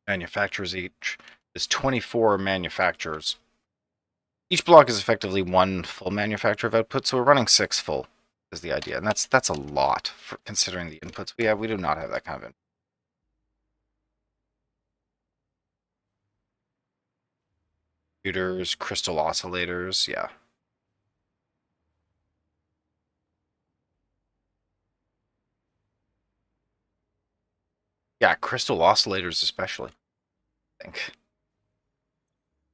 manufacturers each. There's 24 manufacturers. Each block is effectively 1 full manufacturer of output, so we're running 6 full is the idea. And that's a lot for considering the inputs we have. We do not have that kind of input. Computers, crystal oscillators, yeah. Yeah, crystal oscillators especially, I think.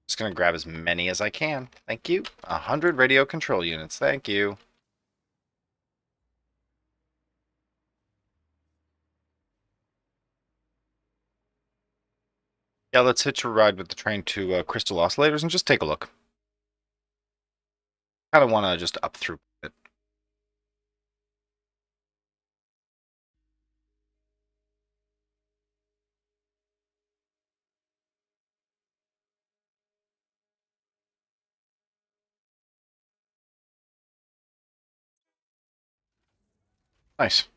Just gonna grab as many as I can. Thank you. 100 radio control units. Thank you. Yeah, let's hitch a ride with the train to crystal oscillators and just take a look. Kind of want to just up through it. Nice.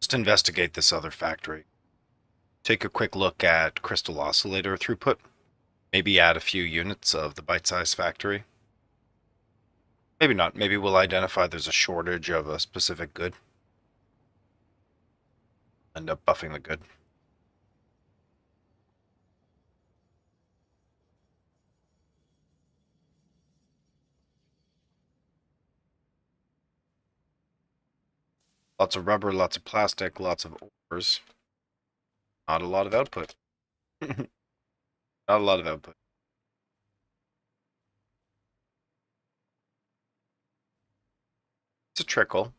Just investigate this other factory. Take a quick look at crystal oscillator throughput. Maybe add a few units of the bite-sized factory. Maybe not. Maybe we'll identify there's a shortage of a specific good. End up buffing the good. Lots of rubber, lots of plastic, lots of ores. Not a lot of output. Not a lot of output. It's a trickle.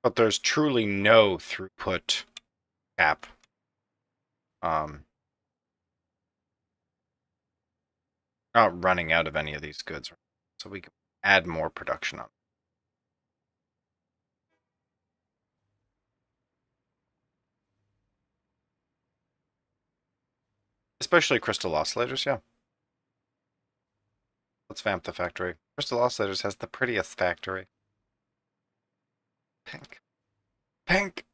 But there's truly no throughput cap. Not running out of any of these goods. So we can add more production on. Especially crystal oscillators, yeah. Let's vamp the factory. Crystal oscillators has the prettiest factory. Pink. Pink!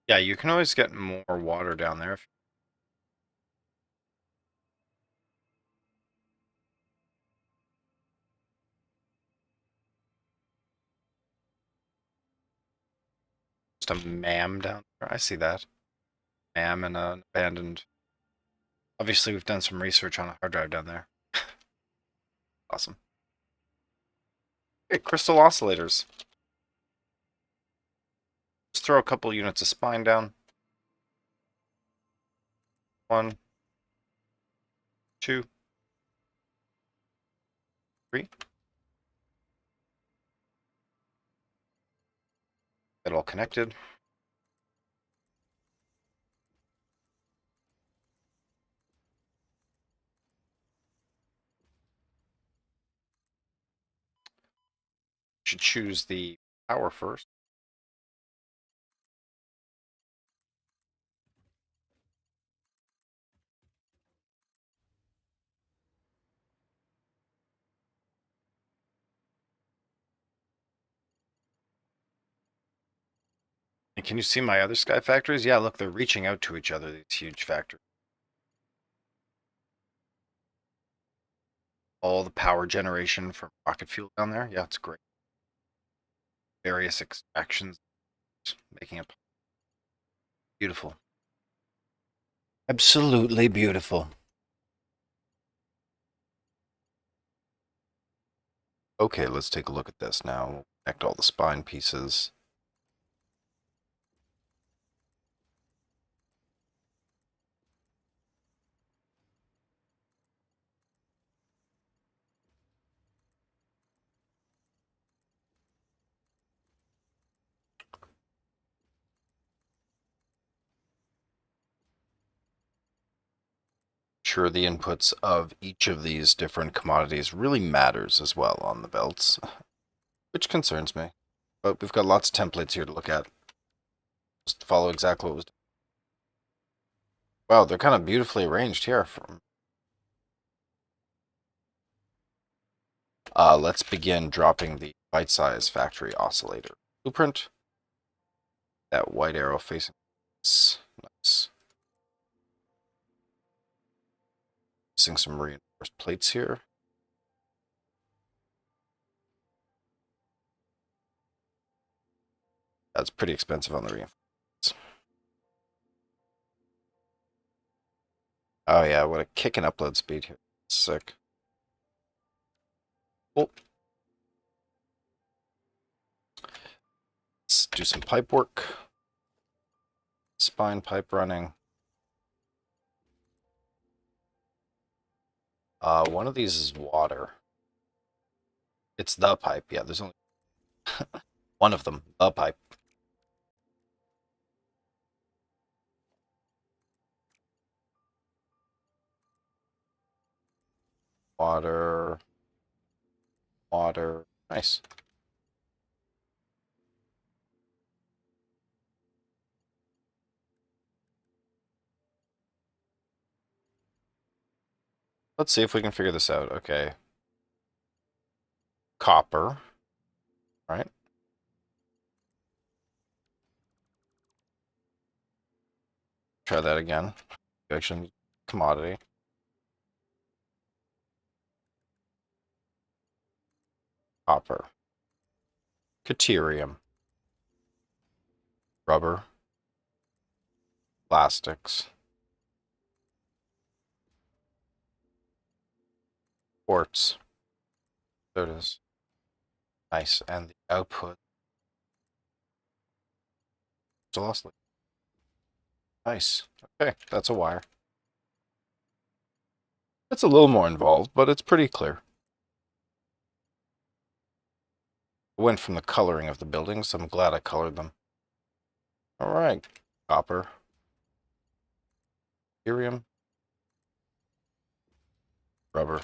Yeah, you can always get more water down there. Just a MAM down there. I see that. MAM and an abandoned. Obviously, we've done some research on a hard drive down there. Awesome. Okay, crystal oscillators. Just throw a couple units of spine down. 1, 2, 3. Get all connected. should choose the power first. And can you see my other sky factories? Yeah, look, they're reaching out to each other, these huge factories. All the power generation from rocket fuel down there. Yeah, it's great. Various extractions, making it beautiful. Absolutely beautiful. Okay, let's take a look at this now. We'll connect all the spine pieces. Sure, the inputs of each of these different commodities really matters as well on the belts, which concerns me. But we've got lots of templates here to look at. Just follow exactly what was done. Wow, they're kind of beautifully arranged here. Let's begin dropping the bite-size factory oscillator blueprint. That white arrow facing. Nice. Missing some reinforced plates here. That's pretty expensive on the reinforcements. Oh yeah, what a kick and upload speed here. Sick. Cool. Let's do some pipe work. Spine pipe running. One of these is water. It's the pipe. Yeah, there's only one of them. The pipe. Water. Water. Nice. Let's see if we can figure this out. Okay. Copper. Right. Try that again. Action commodity. Copper. Deuterium. Rubber. Plastics. Quartz. There it is. Nice. And the output. Velocity. Nice. Okay, that's a wire. It's a little more involved, but it's pretty clear. I went from the coloring of the buildings. I'm glad I colored them. All right. Copper. Deuterium. Rubber.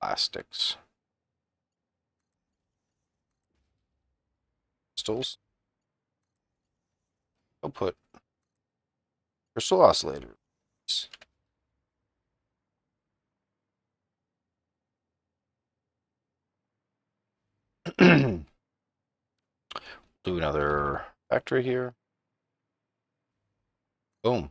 Plastics. Crystals. Output. Crystal oscillator. Do another factory here. Boom.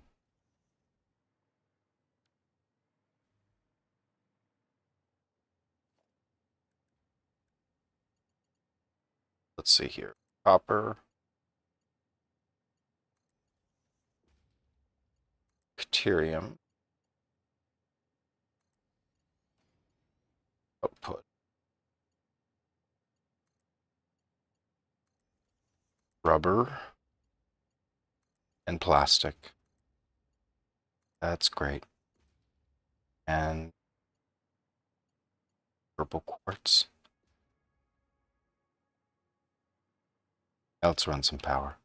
Let's see here. Copper. Deuterium. Output. Rubber. And plastic. That's great. And purple quartz. Now let's run some power.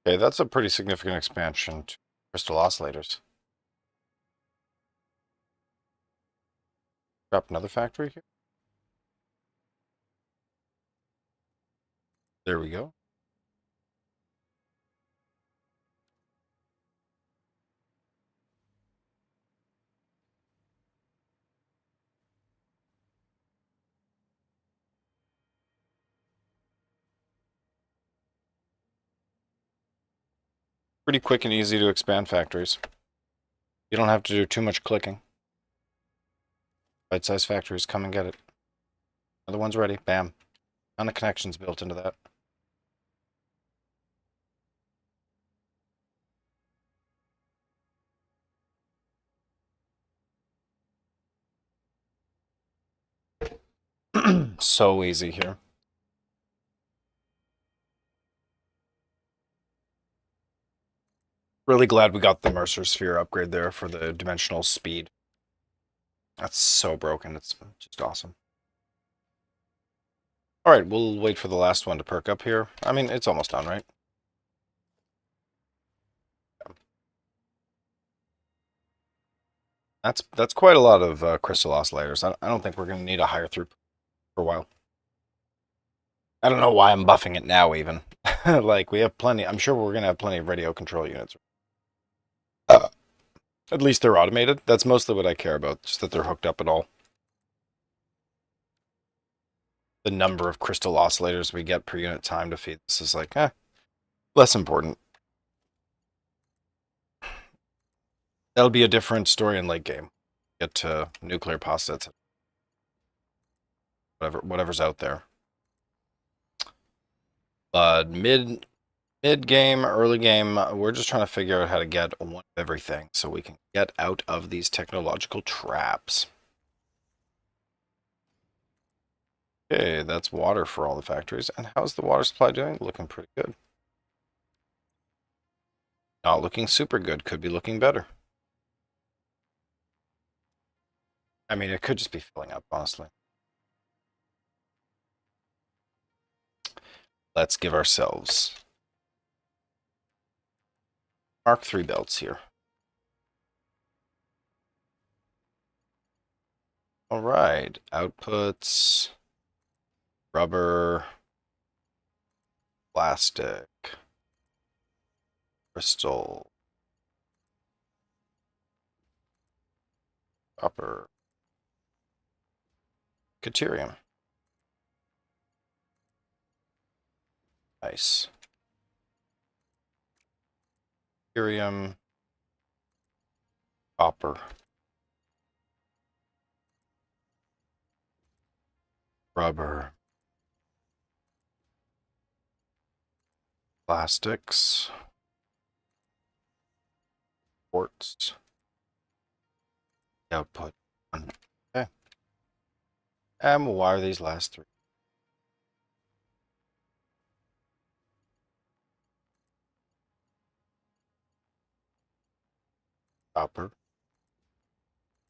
Okay, that's a pretty significant expansion to crystal oscillators. Drop another factory here. There we go. Pretty quick and easy to expand factories. You don't have to do too much clicking. Bite-sized factories, come and get it. Another one's ready. Bam. Ton of connections built into that. So easy here. Really glad we got the Mercer Sphere upgrade there for the dimensional speed. That's so broken. It's just awesome. All right, we'll wait for the last one to perk up here. I mean, it's almost done, right? That's quite a lot of crystal oscillators. I don't think we're going to need a higher throughput for a while. I don't know why I'm buffing it now even. Like, we have plenty. I'm sure we're going to have plenty of radio control units. At least they're automated. That's mostly what I care about, just that they're hooked up at all. The number of crystal oscillators we get per unit time to feed this is like, less important. That'll be a different story in late game. Get to nuclear posits. Whatever's out there. But mid game, early game, we're just trying to figure out how to get one of everything so we can get out of these technological traps. Okay, that's water for all the factories. And how's the water supply doing? Looking pretty good. Not looking super good. Could be looking better. I mean, it could just be filling up, honestly. Let's give ourselves Mark III belts here. All right, outputs, rubber, plastic, crystal, copper, deuterium. Nice. Deuterium, copper, rubber, plastics, quartz, output. Okay. And we'll wire these last three. Copper,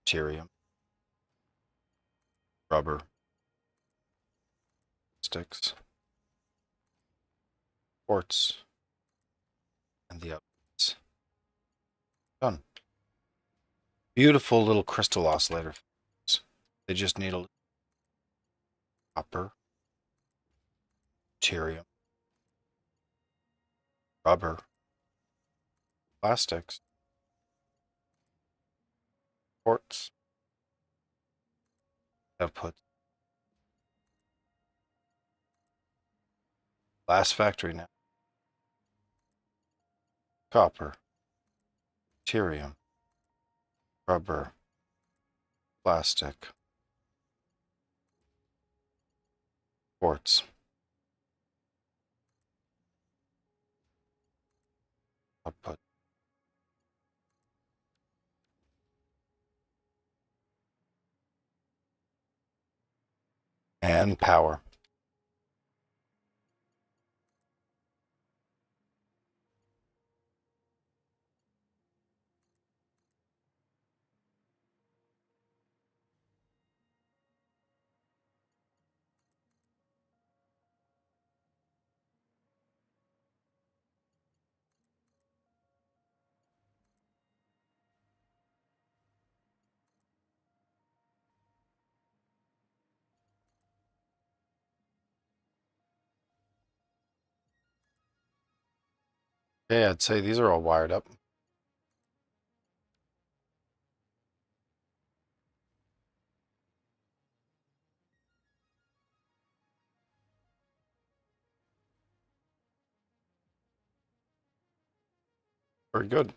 deuterium, rubber, sticks, quartz, and the outputs. Done. Beautiful little crystal oscillator. They just need a copper, deuterium, rubber, plastics, quartz, output. Last factory now. Copper, deuterium, rubber, plastic, quartz, output. And power. Okay, I'd say these are all wired up. Very good.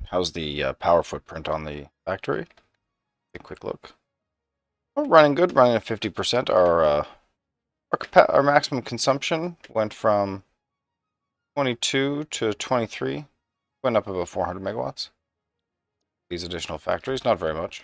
How's the power footprint on the factory? A quick look. We're running good, running at 50%. Our maximum consumption went from 22 to 23. Went up about 400 megawatts. These additional factories, not very much.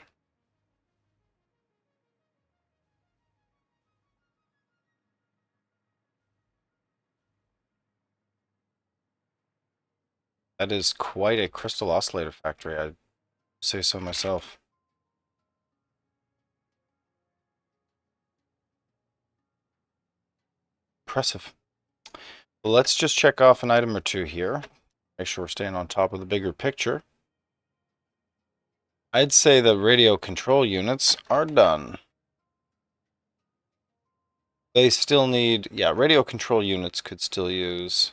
That is quite a crystal oscillator factory, I'd say so myself. Impressive. Well, let's just check off an item or two here. Make sure we're staying on top of the bigger picture. I'd say the radio control units are done. They still need, yeah, radio control units could still use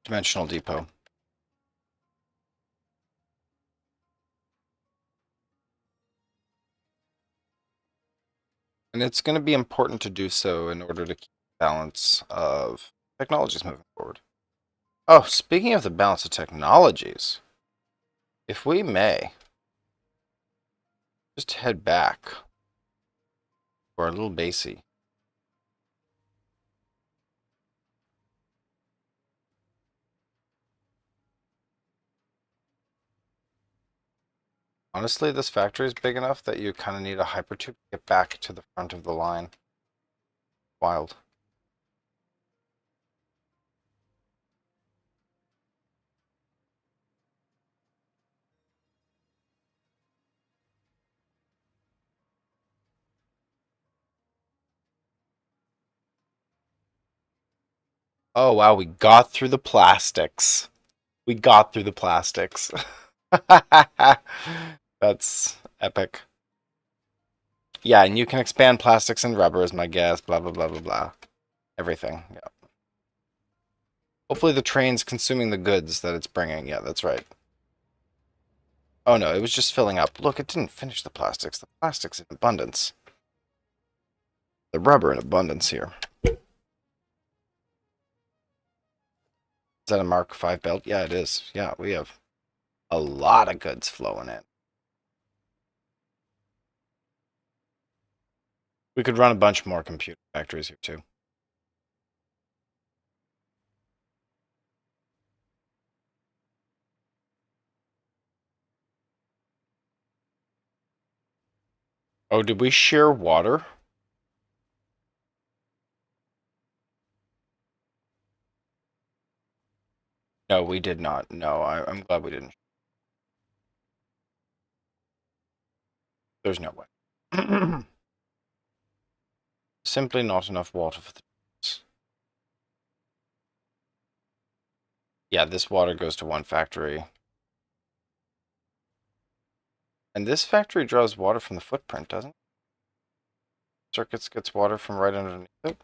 dimensional depot. And it's going to be important to do so in order to keep the balance of technologies moving forward. Oh, speaking of the balance of technologies, if we may, just head back for a little basey. Honestly, this factory is big enough that you kind of need a hypertube to get back to the front of the line. Wild. Oh, wow, we got through the plastics. We got through the plastics. That's epic. Yeah, and you can expand plastics and rubber is my guess, blah, blah, blah, blah, blah. Everything, yeah. Hopefully the train's consuming the goods that it's bringing. Yeah, that's right. Oh no, it was just filling up. Look, it didn't finish the plastics. The plastics in abundance. The rubber in abundance here. Is that a Mark V belt? Yeah, it is. Yeah, we have a lot of goods flowing in. We could run a bunch more computer factories here too. Oh, did we share water? No, we did not. No, I'm glad we didn't. There's no way. Simply not enough water for the trees. Yeah, this water goes to one factory. And this factory draws water from the footprint, doesn't it? Circuits gets water from right underneath it.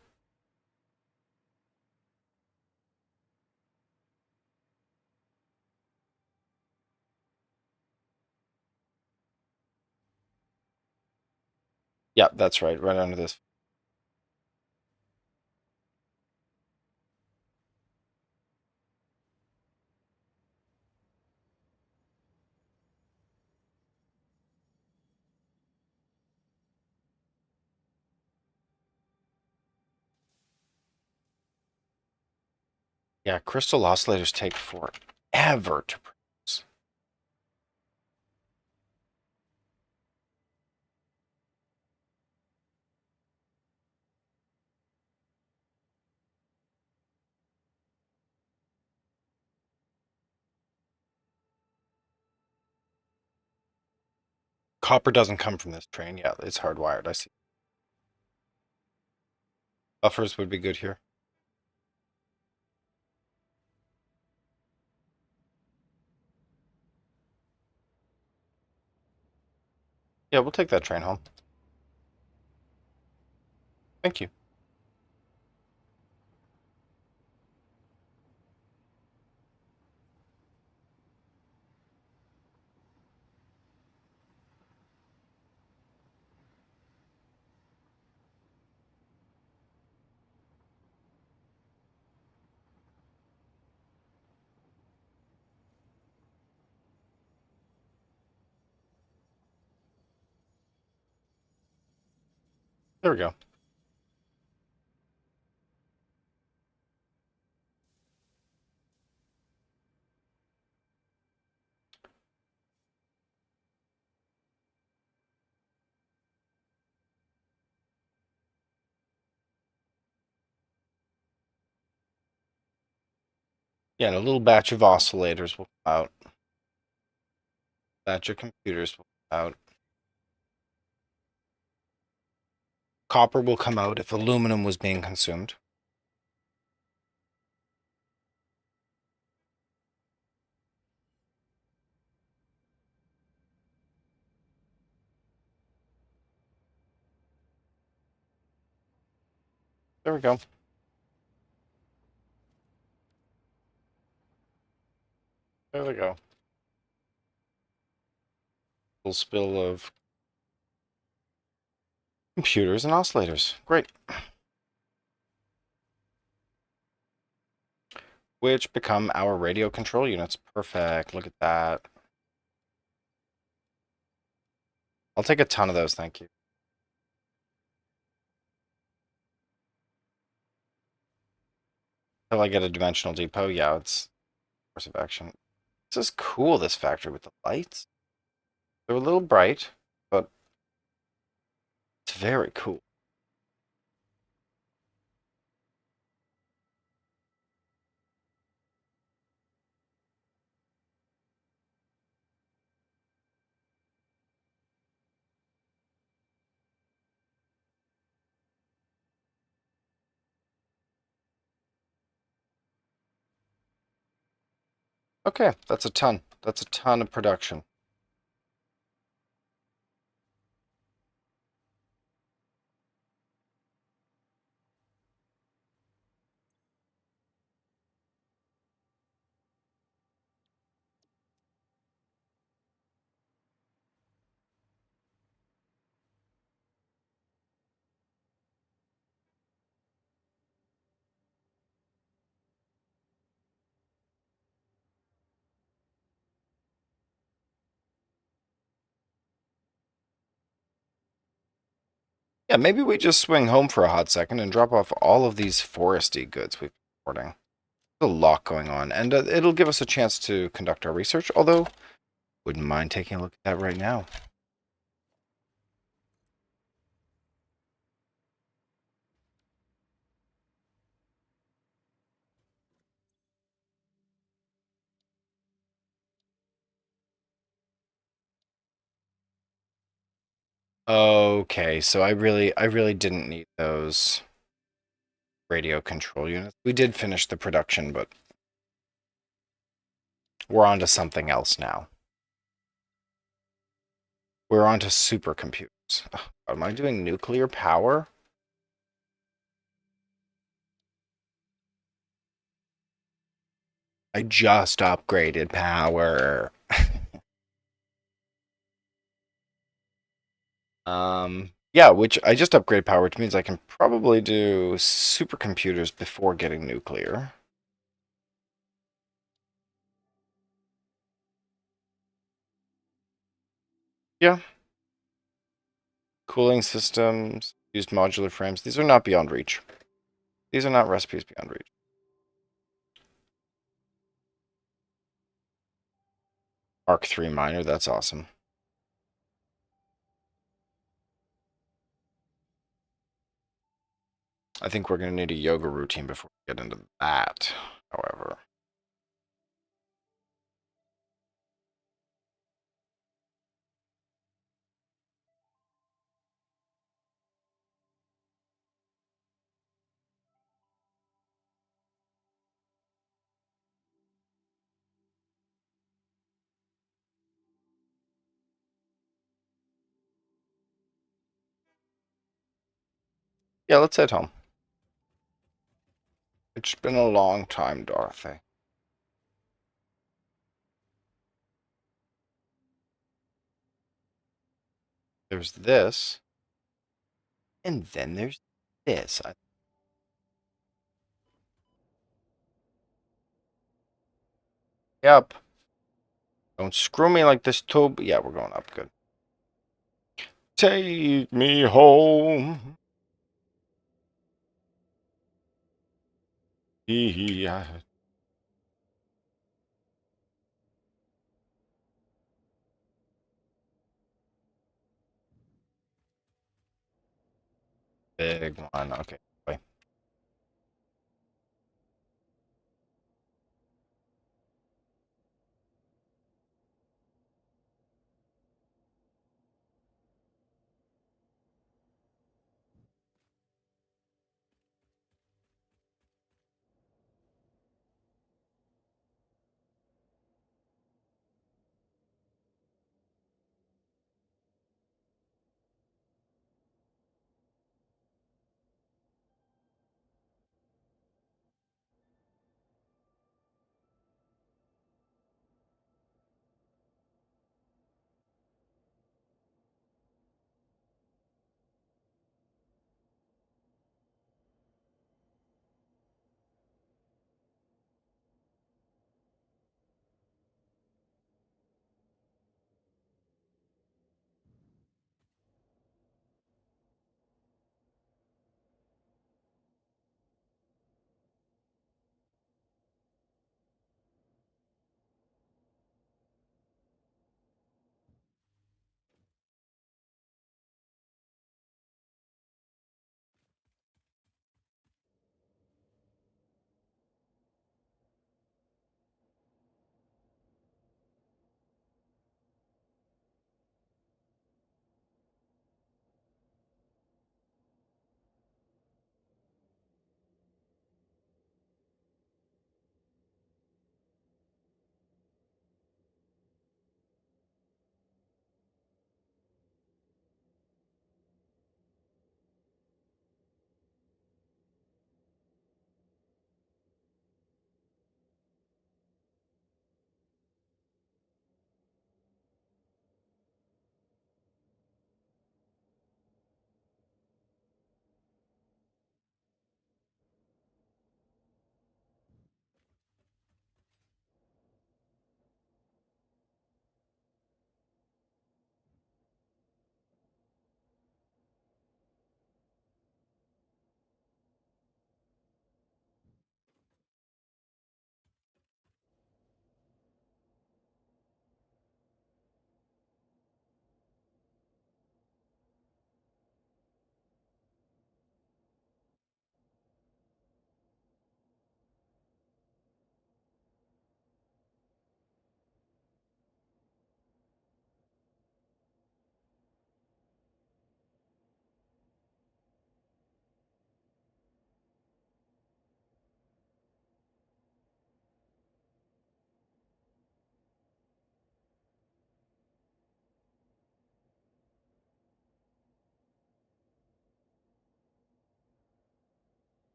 Yeah, that's right, right under this. Yeah, crystal oscillators take forever to produce. Copper doesn't come from this train. Yeah, it's hardwired. I see. Buffers would be good here. Yeah, we'll take that train home. Thank you. There we go. Yeah, and a little batch of oscillators will come out. Batch of computers will come out. Copper will come out if aluminum was being consumed. There we go. There we go. Little spill of computers and oscillators. Great. Which become our radio control units. Perfect. Look at that. I'll take a ton of those, thank you. Until I get a dimensional depot, yeah, it's course of action. This is cool, this factory with the lights. They're a little bright, but it's very cool. Okay, that's a ton. That's a ton of production. Yeah, maybe we just swing home for a hot second and drop off all of these foresty goods we've been importing. There's a lot going on, and it'll give us a chance to conduct our research, although wouldn't mind taking a look at that right now. Okay, so I really didn't need those radio control units. We did finish the production, but we're on to something else now. We're on to supercomputers. Ugh, am I doing nuclear power? I just upgraded power. Yeah, which I just upgraded power, which means I can probably do supercomputers before getting nuclear. Yeah. Cooling systems, used modular frames. These are not beyond reach. These are not recipes beyond reach. Mark III miner, that's awesome. I think we're going to need a yoga routine before we get into that, however. Yeah, let's head home. It's been a long time, Dorothy. There's this, and then there's this. Yep. Don't screw me like this, Toby. Yeah, we're going up. Good. Take me home. Yeah. Big one. Okay. Bye.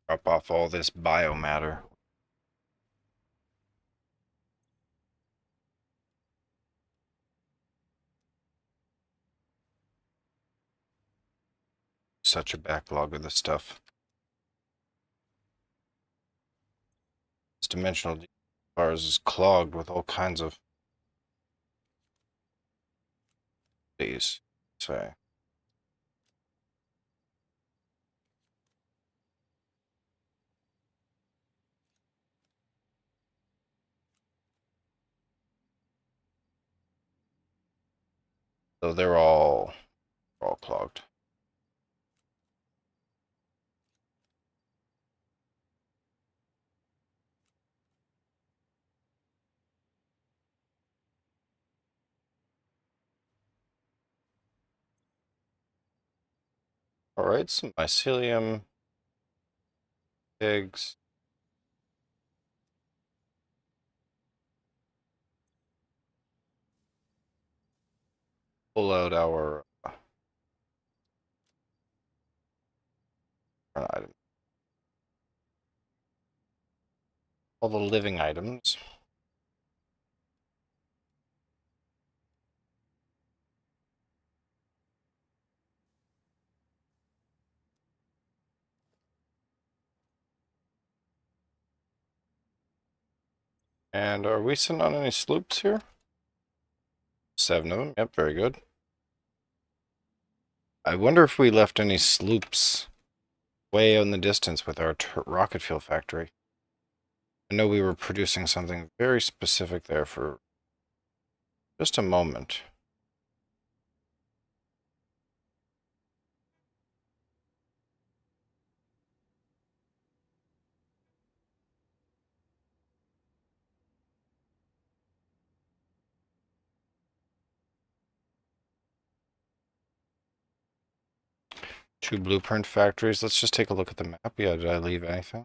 Drop off all this biomatter. Such a backlog of this stuff. This dimensional bars is clogged with all kinds of these. Say. So they're all clogged. All right, some mycelium, pigs. Pull out our item. All the living items. And are we sitting on any sloops here? 7 of them. Yep, very good. I wonder if we left any sloops way out in the distance with our rocket fuel factory. I know we were producing something very specific there for just a moment. Two blueprint factories. Let's just take a look at the map. Yeah, did I leave anything?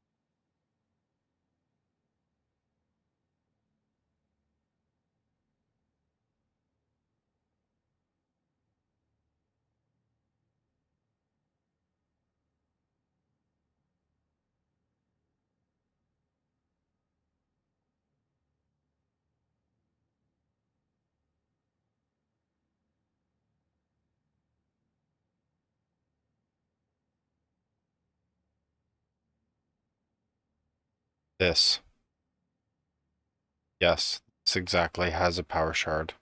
This. Yes, this exactly has a power shard.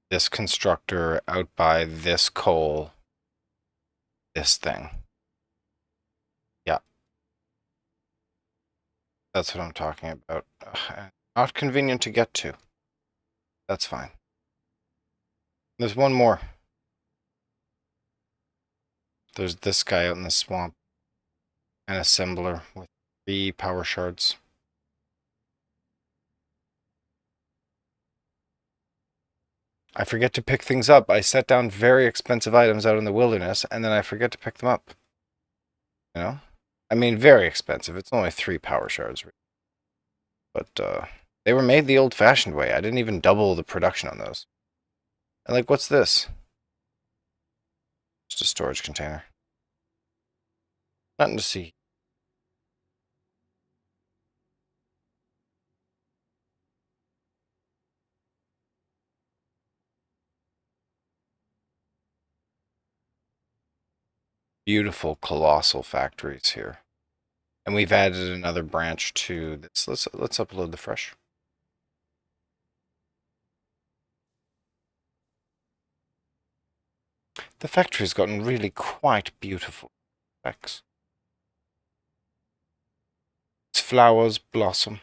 This constructor out by this coal. This thing. Yeah. That's what I'm talking about. Not convenient to get to. That's fine. There's one more. There's this guy out in the swamp. An assembler with 3 power shards. I forget to pick things up. I set down very expensive items out in the wilderness, and then I forget to pick them up. You know? I mean, very expensive. It's only 3 power shards. But, they were made the old-fashioned way. I didn't even double the production on those. And, like, what's this? Just a storage container. Nothing to see. Beautiful, colossal factories here. And we've added another branch to this. Let's upload the fresh. The factory's gotten really quite beautiful effects. Its flowers blossom.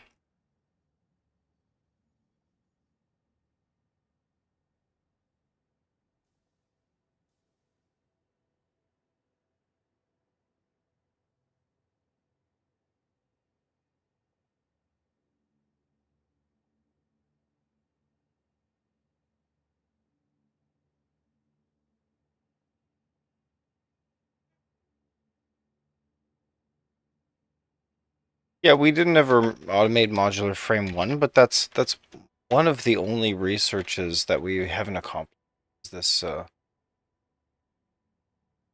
Yeah, we didn't ever automate modular frame 1, but that's one of the only researches that we haven't accomplished. This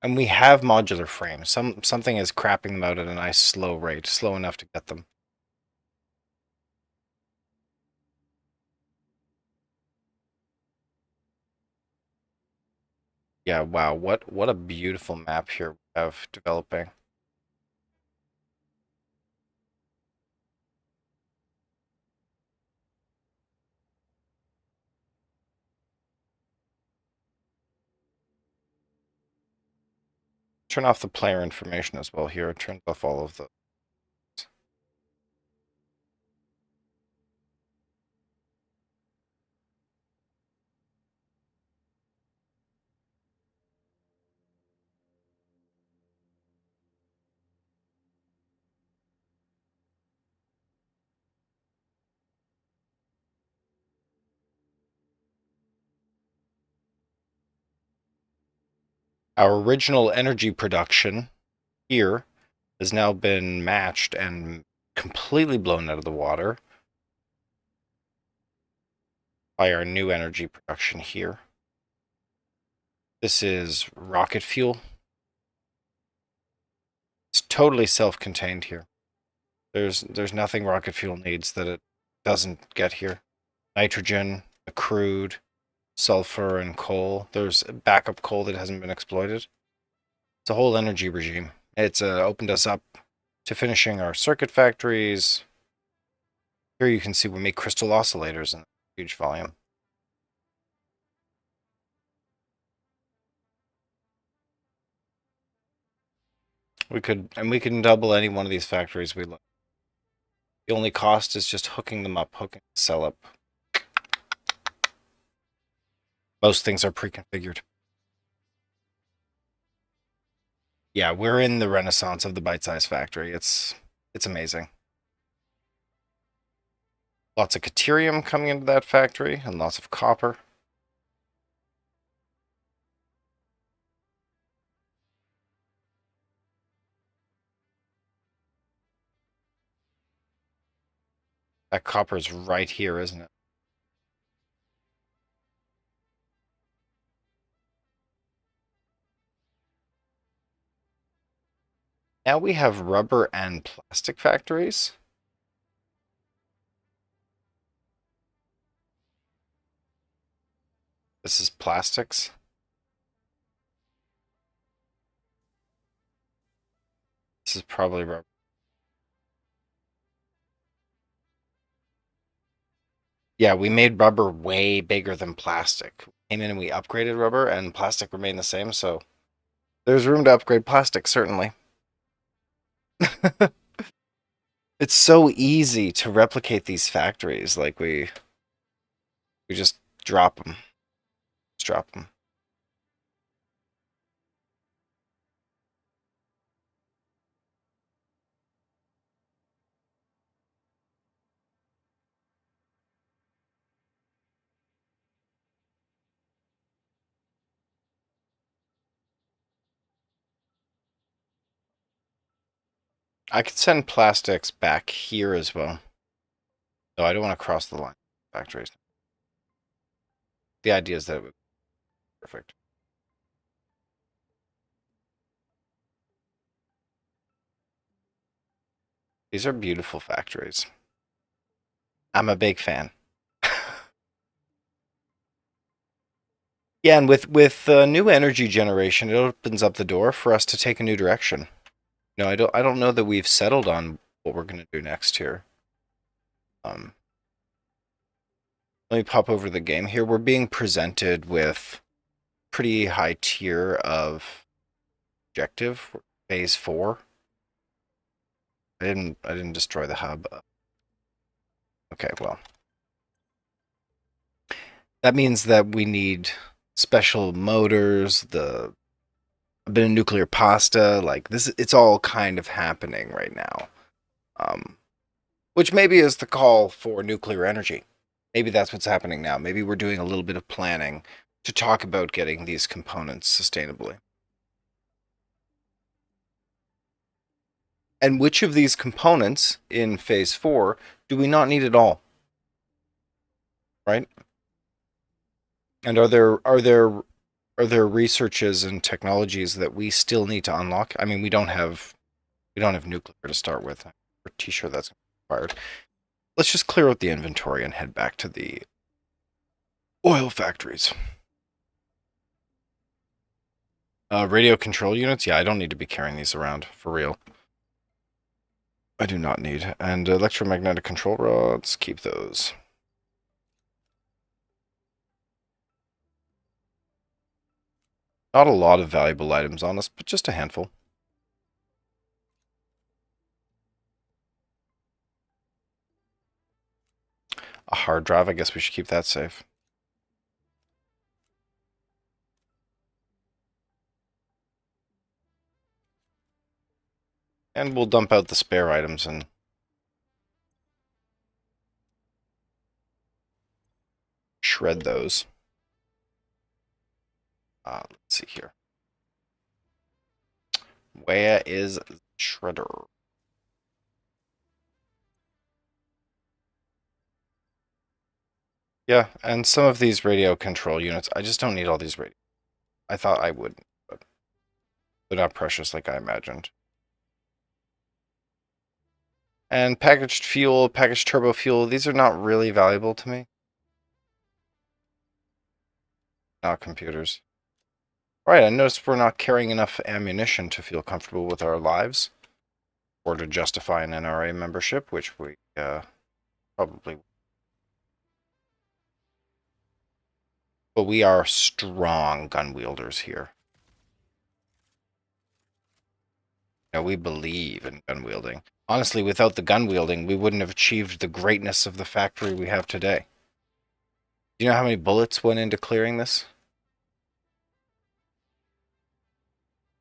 and we have modular frames. Something is crapping them out at a nice slow rate, slow enough to get them. Yeah, wow, what a beautiful map here we have developing. Turn off the player information as well here. It turns off all of the. Our original energy production here has now been matched and completely blown out of the water by our new energy production here. This is rocket fuel. It's totally self-contained here. There's nothing rocket fuel needs that it doesn't get here. Nitrogen, the crude, sulfur, and coal. There's backup coal that hasn't been exploited. It's a whole energy regime. It's opened us up to finishing our circuit factories, Here you can see we make crystal oscillators in huge volume. We can double any one of these factories we like. The only cost is just hooking them up, hooking the cell up. Most things are pre-configured. Yeah, we're in the renaissance of the bite-sized factory. It's amazing. Lots of Caterium coming into that factory and lots of copper. That copper's right here, isn't it? Now we have rubber and plastic factories. This is plastics. This is probably rubber. Yeah, we made rubber way bigger than plastic. Came in and we upgraded rubber, and plastic remained the same, so there's room to upgrade plastic, certainly. It's so easy to replicate these factories. Like we just drop them. Just drop them. I could send plastics back here as well. No, I don't want to cross the line. Factories. The idea is that it would be perfect. These are beautiful factories. I'm a big fan. Yeah, and with new energy generation, it opens up the door for us to take a new direction. No, I don't know that we've settled on what we're going to do next here. Let me pop over the game here. We're being presented with pretty high tier of objective, phase 4. I didn't destroy the hub. Okay, well. That means that we need special motors, a bit of nuclear pasta, like this. It's all kind of happening right now, which maybe is the call for nuclear energy. Maybe that's what's happening now. Maybe we're doing a little bit of planning to talk about getting these components sustainably. And which of these components in phase 4 do we not need at all? Right? And are there researches and technologies that we still need to unlock? I mean, we don't have nuclear to start with. I'm pretty sure that's required. Let's just clear out the inventory and head back to the oil factories. Radio control units? Yeah, I don't need to be carrying these around, for real. I do not need. And electromagnetic control rods, keep those. Not a lot of valuable items on us, but just a handful. A hard drive, I guess we should keep that safe. And we'll dump out the spare items and shred those. Let's see here. Where is shredder? Yeah, and some of these radio control units, I just don't need all these radio. I thought I would, but they're not precious like I imagined. And packaged fuel, packaged turbo fuel, these are not really valuable to me. Not computers. All right, I noticed we're not carrying enough ammunition to feel comfortable with our lives, or to justify an NRA membership, which we Probably. But we are strong gun wielders here. We believe in gun wielding. Honestly, without the gun wielding, we wouldn't have achieved the greatness of the factory we have today. Do you know how many bullets went into clearing this?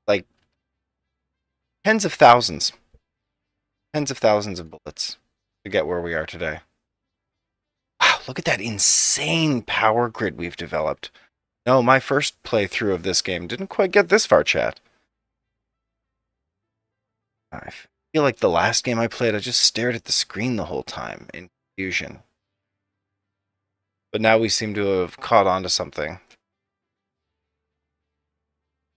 Like tens of thousands. Tens of thousands of bullets to get where we are today. Wow, look at that insane power grid we've developed. No, my first playthrough of this game didn't quite get this far, chat. I feel like the last game I played, I just stared at the screen the whole time in confusion. But now we seem to have caught on to something.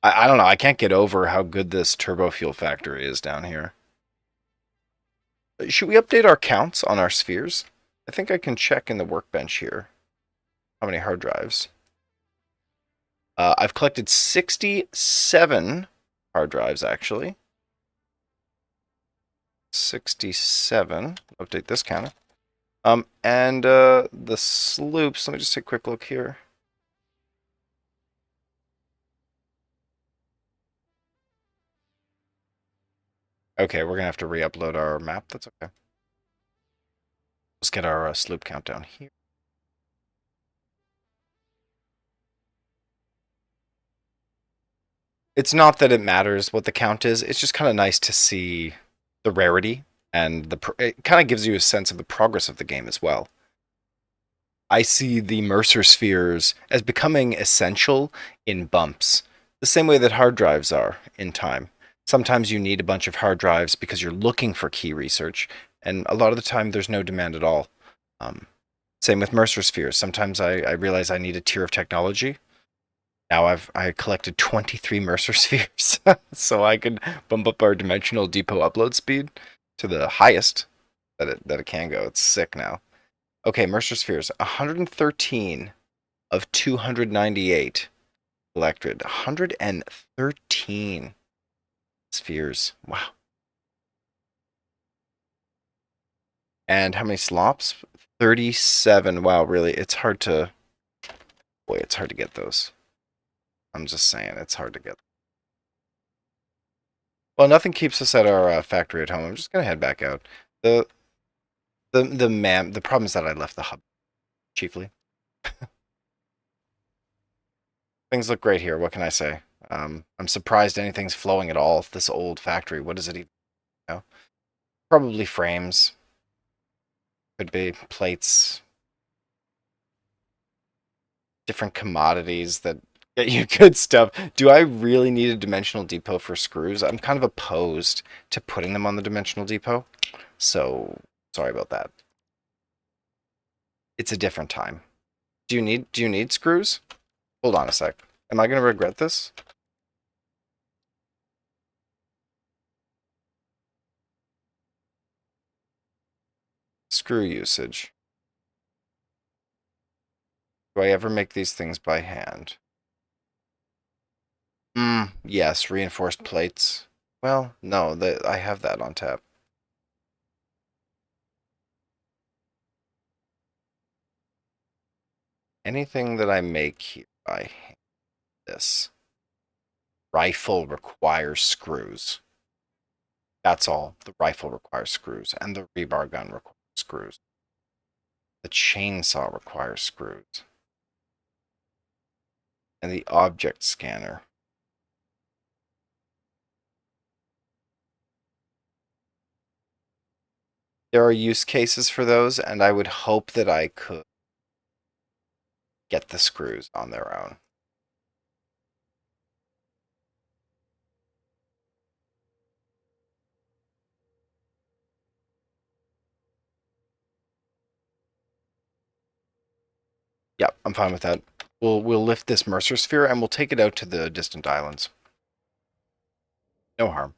I don't know. I can't get over how good this turbo fuel factory is down here. Should we update our counts on our spheres? I think I can check in the workbench here. How many hard drives? I've collected 67 hard drives, actually. 67. Update this counter. And the sloops, let me just take a quick look here. Okay, we're going to have to re-upload our map. That's okay. Let's get our sloop count down here. It's not that it matters what the count is. It's just kind of nice to see the rarity, and it kind of gives you a sense of the progress of the game as well. I see the Mercer spheres as becoming essential in bumps, the same way that hard drives are in time. Sometimes you need a bunch of hard drives because you're looking for key research, and a lot of the time there's no demand at all. Same with Mercer spheres. Sometimes I realize I need a tier of technology. Now I collected 23 Mercer spheres, so I could bump up our dimensional depot upload speed to the highest that it can go. It's sick now. Okay, Mercer spheres, 113 of 298 collected. 113 spheres. Wow. And how many slops? 37. Wow, really? It's hard to... Boy, it's hard to get those. I'm just saying, it's hard to get. Well, nothing keeps us at our factory at home. I'm just gonna head back out. The problem is that I left the hub chiefly. Things look great here. What can I say? I'm surprised anything's flowing at all. This old factory. What is it even? You know? Probably frames. Could be plates. Different commodities that get you good stuff. Do I really need a dimensional depot for screws? I'm kind of opposed to putting them on the dimensional depot. So sorry about that. It's a different time. Do you need screws? Hold on a sec. Am I gonna regret this? Screw usage. Do I ever make these things by hand? Yes, reinforced plates. Well, no, I have that on tap. Anything that I make here by hand. This. Rifle requires screws. That's all. The rifle requires screws, and the rebar gun requires screws. The chainsaw requires screws. And the object scanner. There are use cases for those, and I would hope that I could get the screws on their own. Yeah, I'm fine with that. We'll lift this Mercer sphere and we'll take it out to the distant islands. No harm.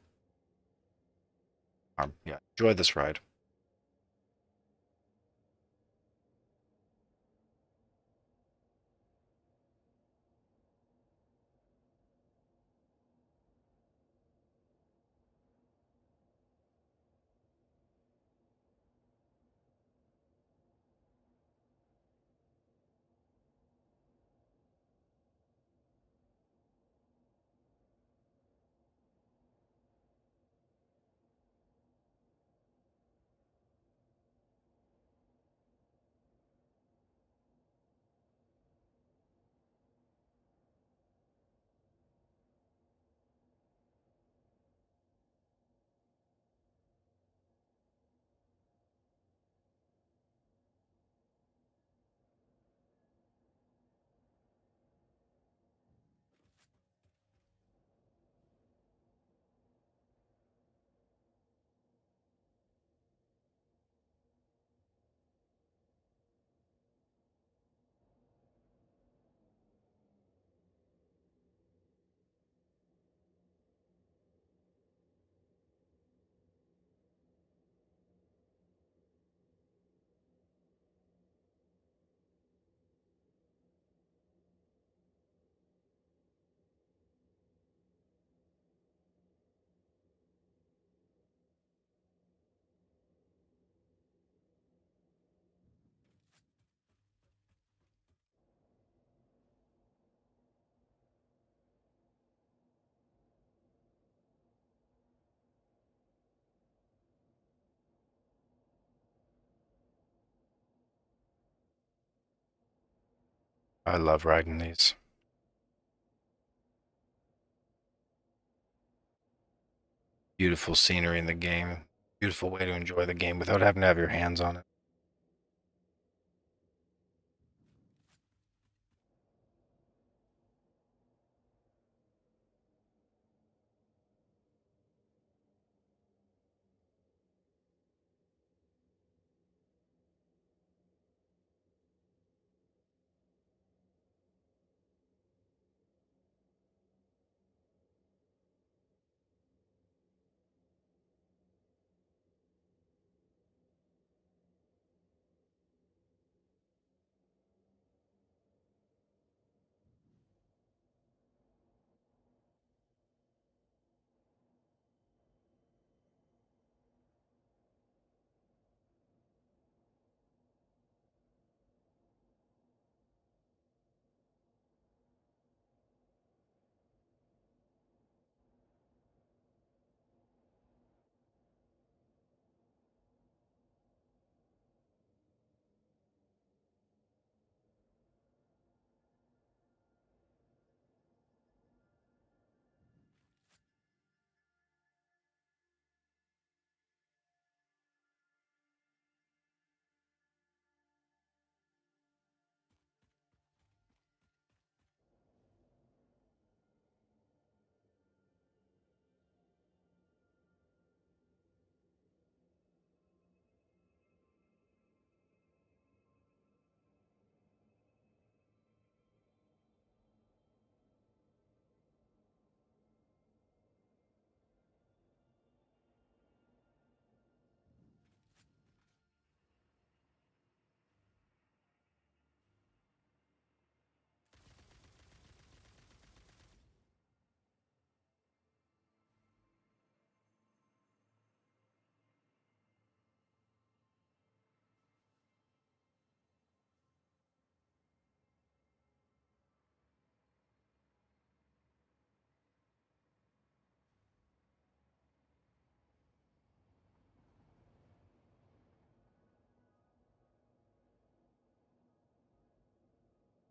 Yeah, enjoy this ride. I love riding these. Beautiful scenery in the game. Beautiful way to enjoy the game without having to have your hands on it.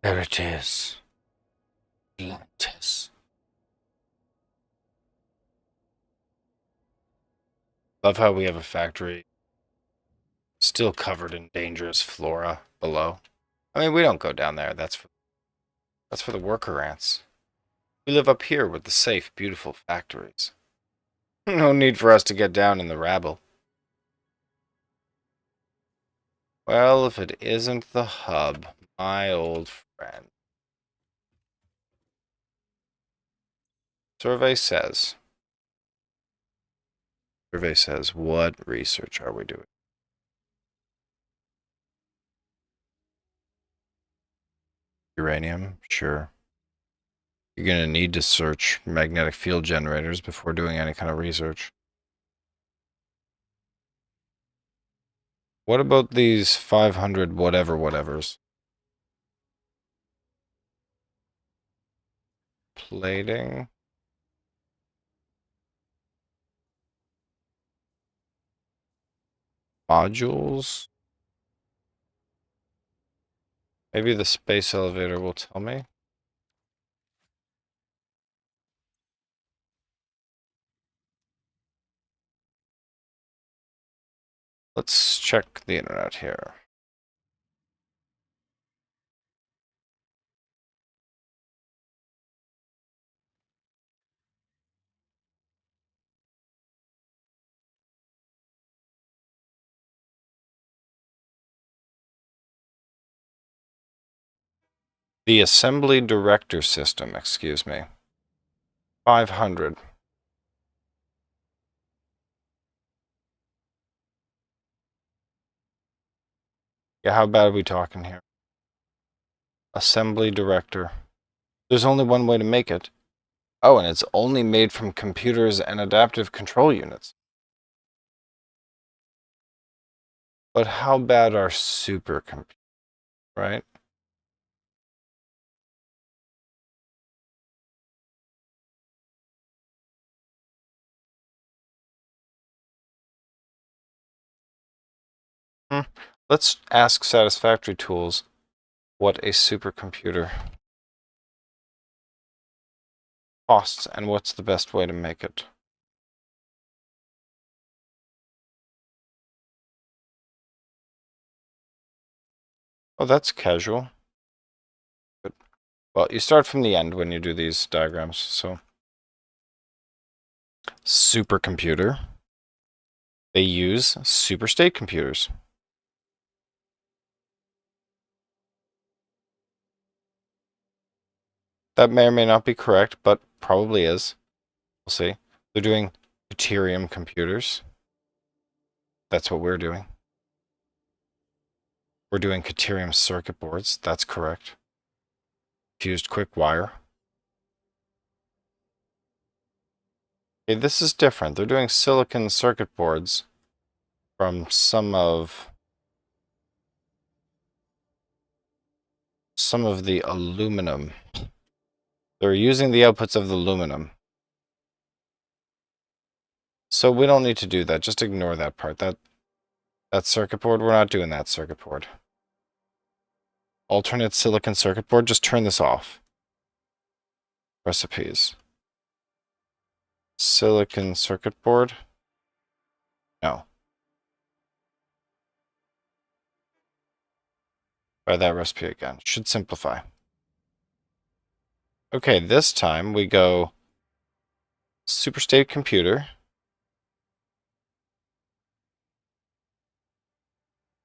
There it is. Atlantis. Love how we have a factory still covered in dangerous flora below. I mean, we don't go down there. That's for the worker ants. We live up here with the safe, beautiful factories. No need for us to get down in the rabble. Well, if it isn't the hub, my old friend. Survey says, what research are we doing? Uranium? Sure. You're going to need to search magnetic field generators before doing any kind of research. What about these 500 whatevers? Plating? Modules? Maybe the space elevator will tell me. Let's check the internet here. The assembly director system, excuse me. 500. Yeah, how bad are we talking here? Assembly director. There's only one way to make it. Oh, and it's only made from computers and adaptive control units. But how bad are supercomputers, right? Let's ask Satisfactory Tools what a supercomputer costs and what's the best way to make it. Oh, that's casual. Good. Well, you start from the end when you do these diagrams, so. Supercomputer. They use superstate computers. That may or may not be correct, but probably is. We'll see. They're doing deuterium computers. That's what we're doing. We're doing deuterium circuit boards. That's correct. Fused quick wire. Okay, this is different. They're doing silicon circuit boards from some of the aluminum. They're using the outputs of the aluminum. So we don't need to do that. Just ignore that part. That circuit board, we're not doing that circuit board. Alternate silicon circuit board, just turn this off. Recipes. Silicon circuit board. No. Try that recipe again. Should simplify. Okay, this time we go superstate computer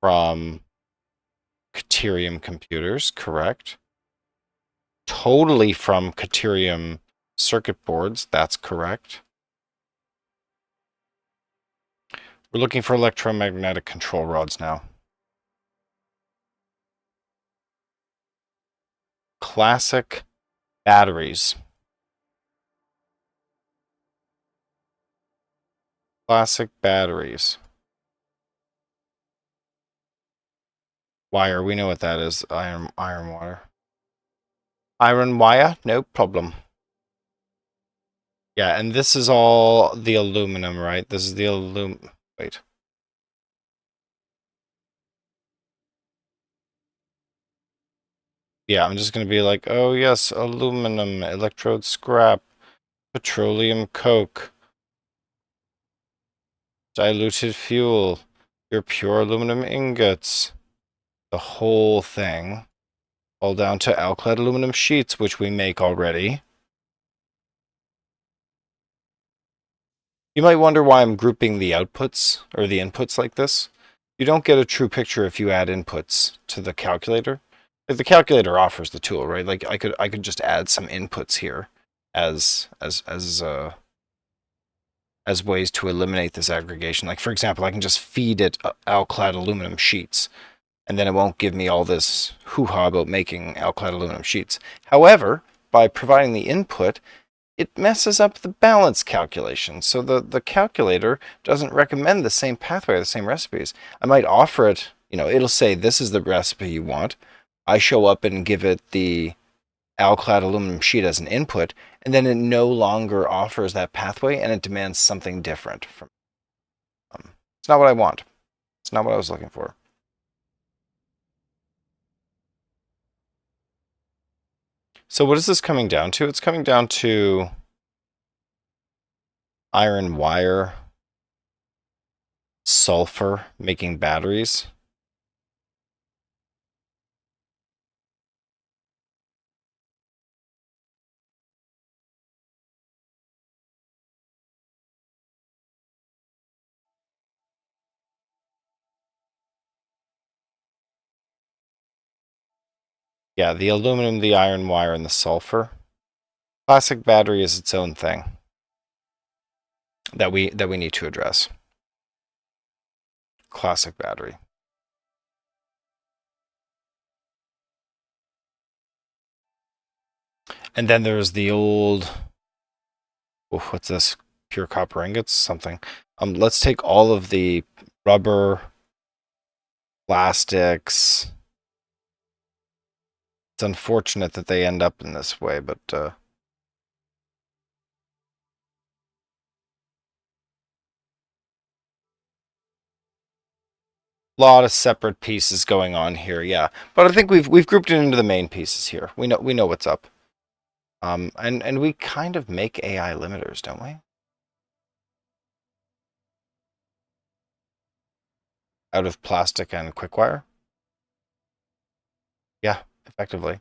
from deuterium computers, correct. Totally from deuterium circuit boards, that's correct. We're looking for electromagnetic control rods now. Classic batteries. Classic batteries. Wire, we know what that is. Iron wire. Iron wire, no problem. Yeah, and this is all the aluminum, right? This is the wait. Yeah, I'm just going to be like, oh yes, aluminum, electrode scrap, petroleum coke, diluted fuel, your pure aluminum ingots, the whole thing, all down to alkyd aluminum sheets, which we make already. You might wonder why I'm grouping the outputs or the inputs like this. You don't get a true picture if you add inputs to the calculator. Like the calculator offers the tool, right? Like I could just add some inputs here as ways to eliminate this aggregation. Like for example, I can just feed it alkyd aluminum sheets, and then it won't give me all this hoo-ha about making alkyd aluminum sheets. However, by providing the input, it messes up the balance calculation. So the calculator doesn't recommend the same pathway or the same recipes. I might offer it, it'll say this is the recipe you want. I show up and give it the alkyd aluminum sheet as an input, and then it no longer offers that pathway and it demands something different from it's not what I want. It's not what I was looking for. So what is this coming down to? It's coming down to iron wire, sulfur, making batteries. Yeah, the aluminum, the iron wire, and the sulfur. Classic battery is its own thing that we need to address. Classic battery. And then there's the old, what's this? Pure copper ingots, something. Let's take all of the rubber, plastics. It's unfortunate that they end up in this way, but Lot of separate pieces going on here, yeah. But I think we've grouped it into the main pieces here. We know what's up. And we kind of make AI limiters, don't we? Out of plastic and quick wire. Yeah, effectively.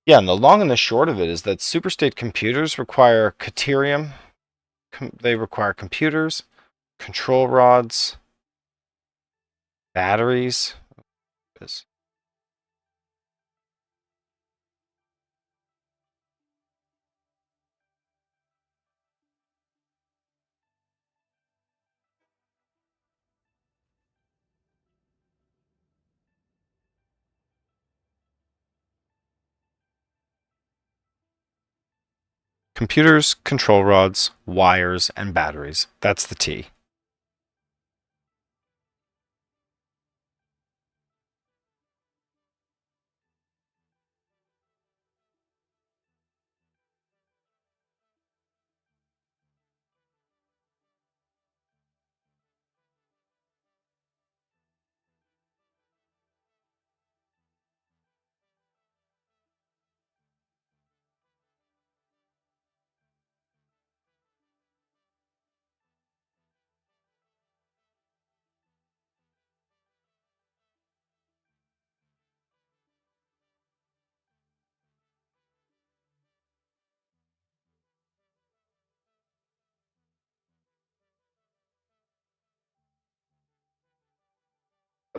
Yeah, and the long and the short of it is that superstate computers require caterium. They require computers, control rods, batteries. Computers, control rods, wires, and batteries. That's the T.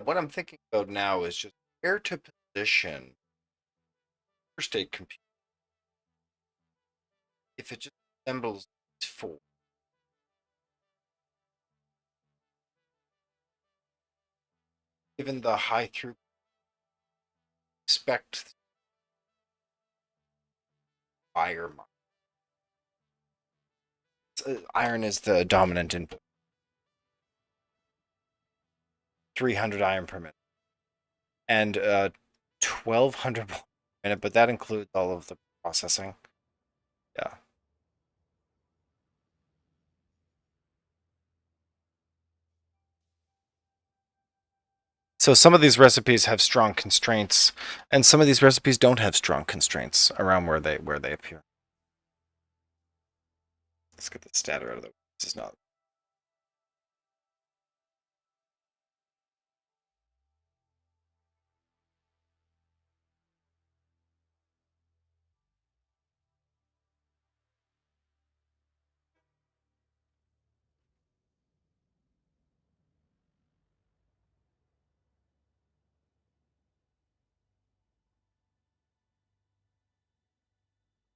What I'm thinking about now is just where to position superstate computer if it just assembles these four. Given the high throughput, expect iron. Iron is the dominant input. 300 iron per minute. And 1200 per minute, but that includes all of the processing. Yeah. So some of these recipes have strong constraints, and some of these recipes don't have strong constraints around where they appear. Let's get the statter out of the way. This is not.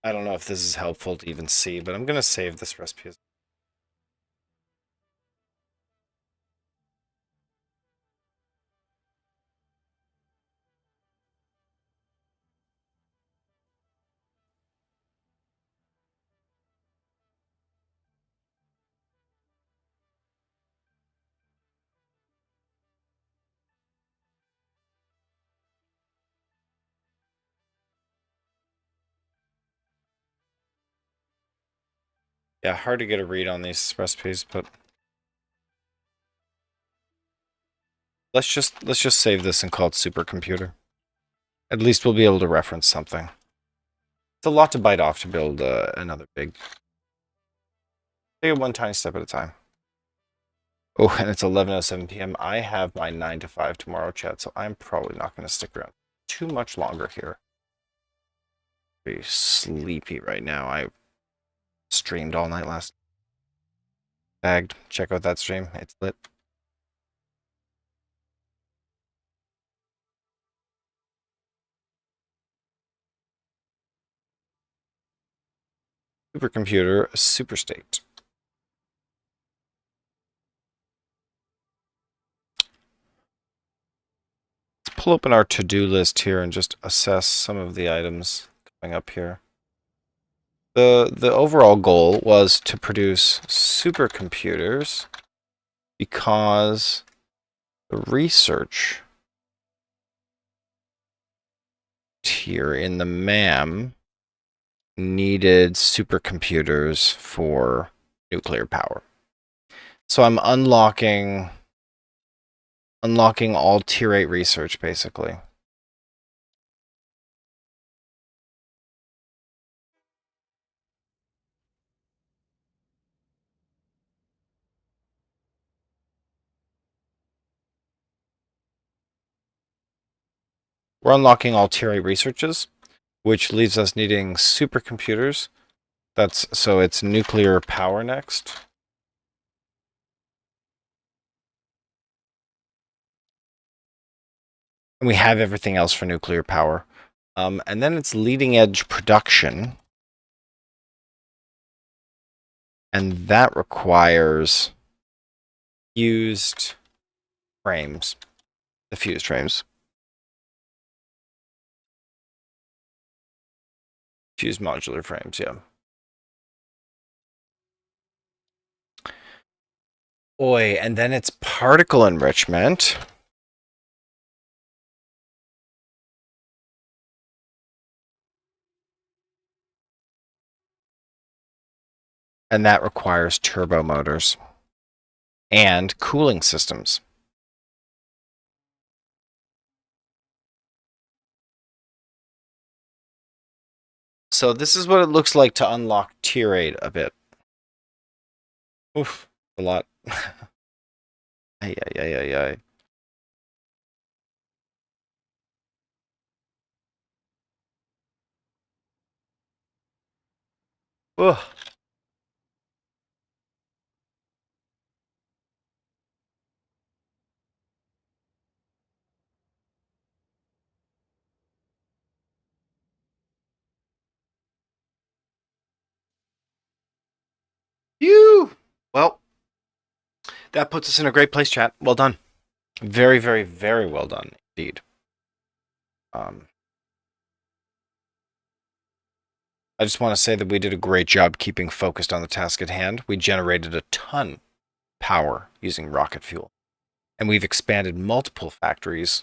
I don't know if this is helpful to even see, but I'm going to save this recipe as yeah, hard to get a read on these recipes, but let's just save this and call it supercomputer. At least we'll be able to reference something. It's a lot to bite off to build another big. Take it one tiny step at a time. Oh, and it's 11:07 p.m. I have my 9 to 5 tomorrow, chat, so I'm probably not going to stick around too much longer here. Pretty sleepy right now. I streamed all night last. Bagged. Check out that stream. It's lit. Supercomputer, superstate. Let's pull open our to-do list here and just assess some of the items coming up here. The overall goal was to produce supercomputers because the research here in the MAM needed supercomputers for nuclear power. So I'm unlocking all tier 8 research, basically. We're unlocking all tier 8 researches, which leaves us needing supercomputers. So it's nuclear power next. And we have everything else for nuclear power. And then it's leading edge production. And that requires fused frames. The fused frames. Fused modular frames, yeah. Oi, and then it's particle enrichment. And that requires turbo motors and cooling systems. So this is what it looks like to unlock tier 8 a bit. Oof, a lot. Ay, ay, ay, ay, ay. Ugh. Phew. Well, that puts us in a great place, chat. Well done. Very, very, very well done indeed. I just want to say that we did a great job keeping focused on the task at hand. We generated a ton of power using rocket fuel. And we've expanded multiple factories,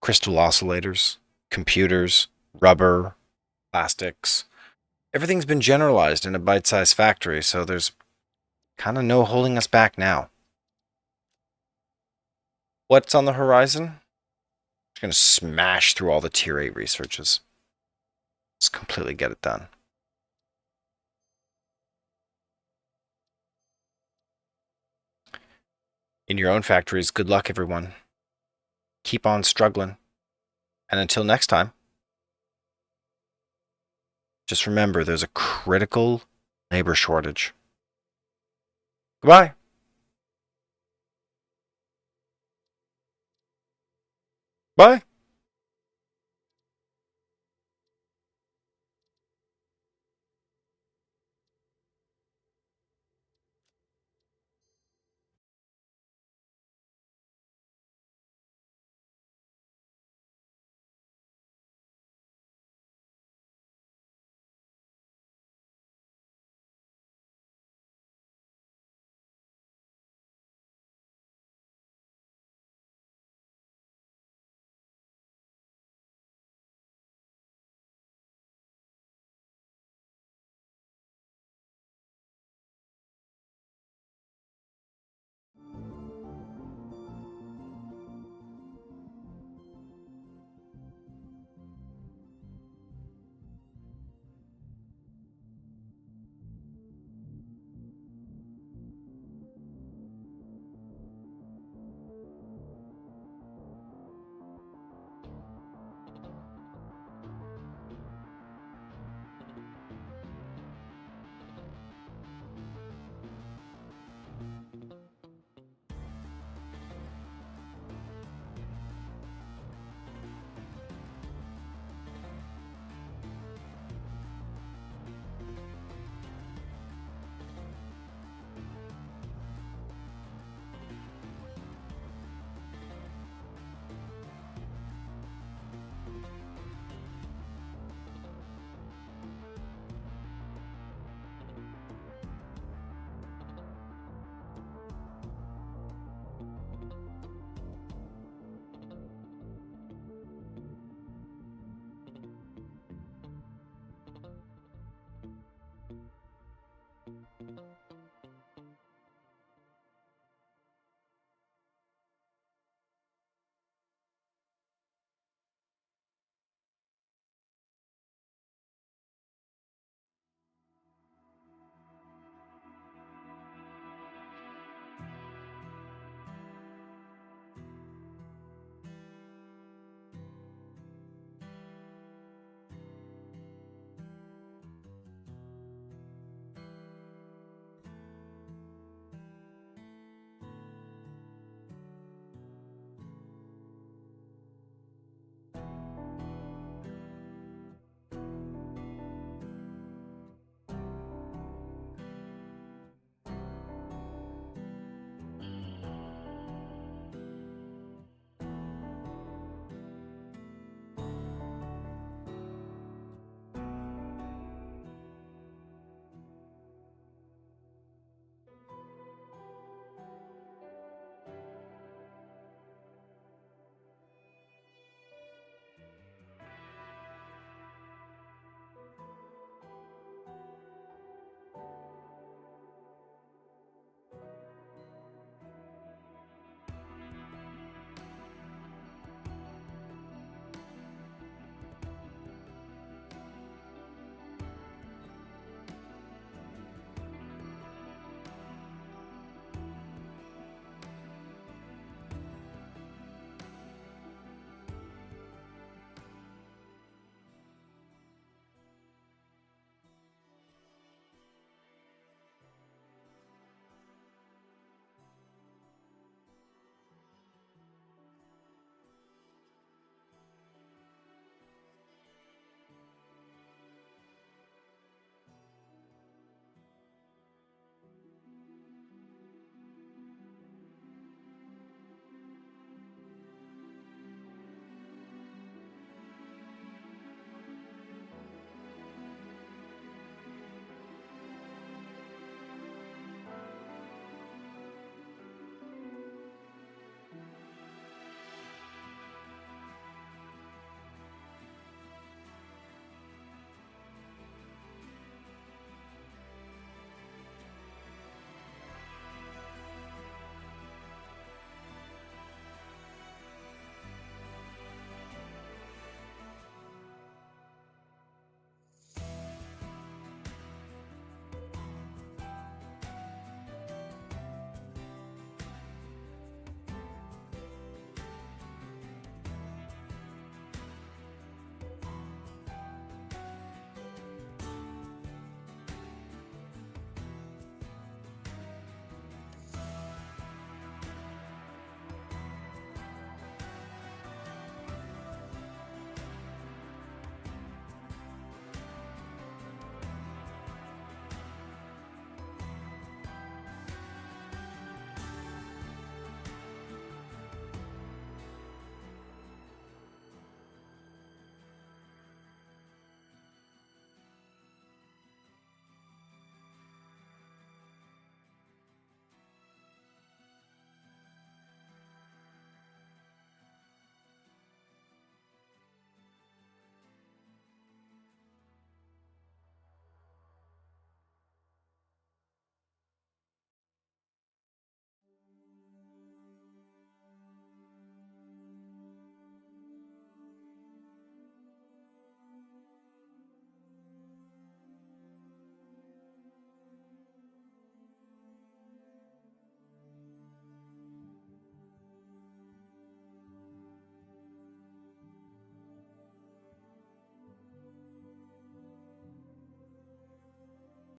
crystal oscillators, computers, rubber, plastics. Everything's been generalized in a bite-sized factory, so there's kind of no holding us back now. What's on the horizon? Just going to smash through all the tier 8 researches. Just completely get it done. In your own factories, good luck, everyone. Keep on struggling. And until next time, just remember there's a critical labor shortage. Goodbye. Bye.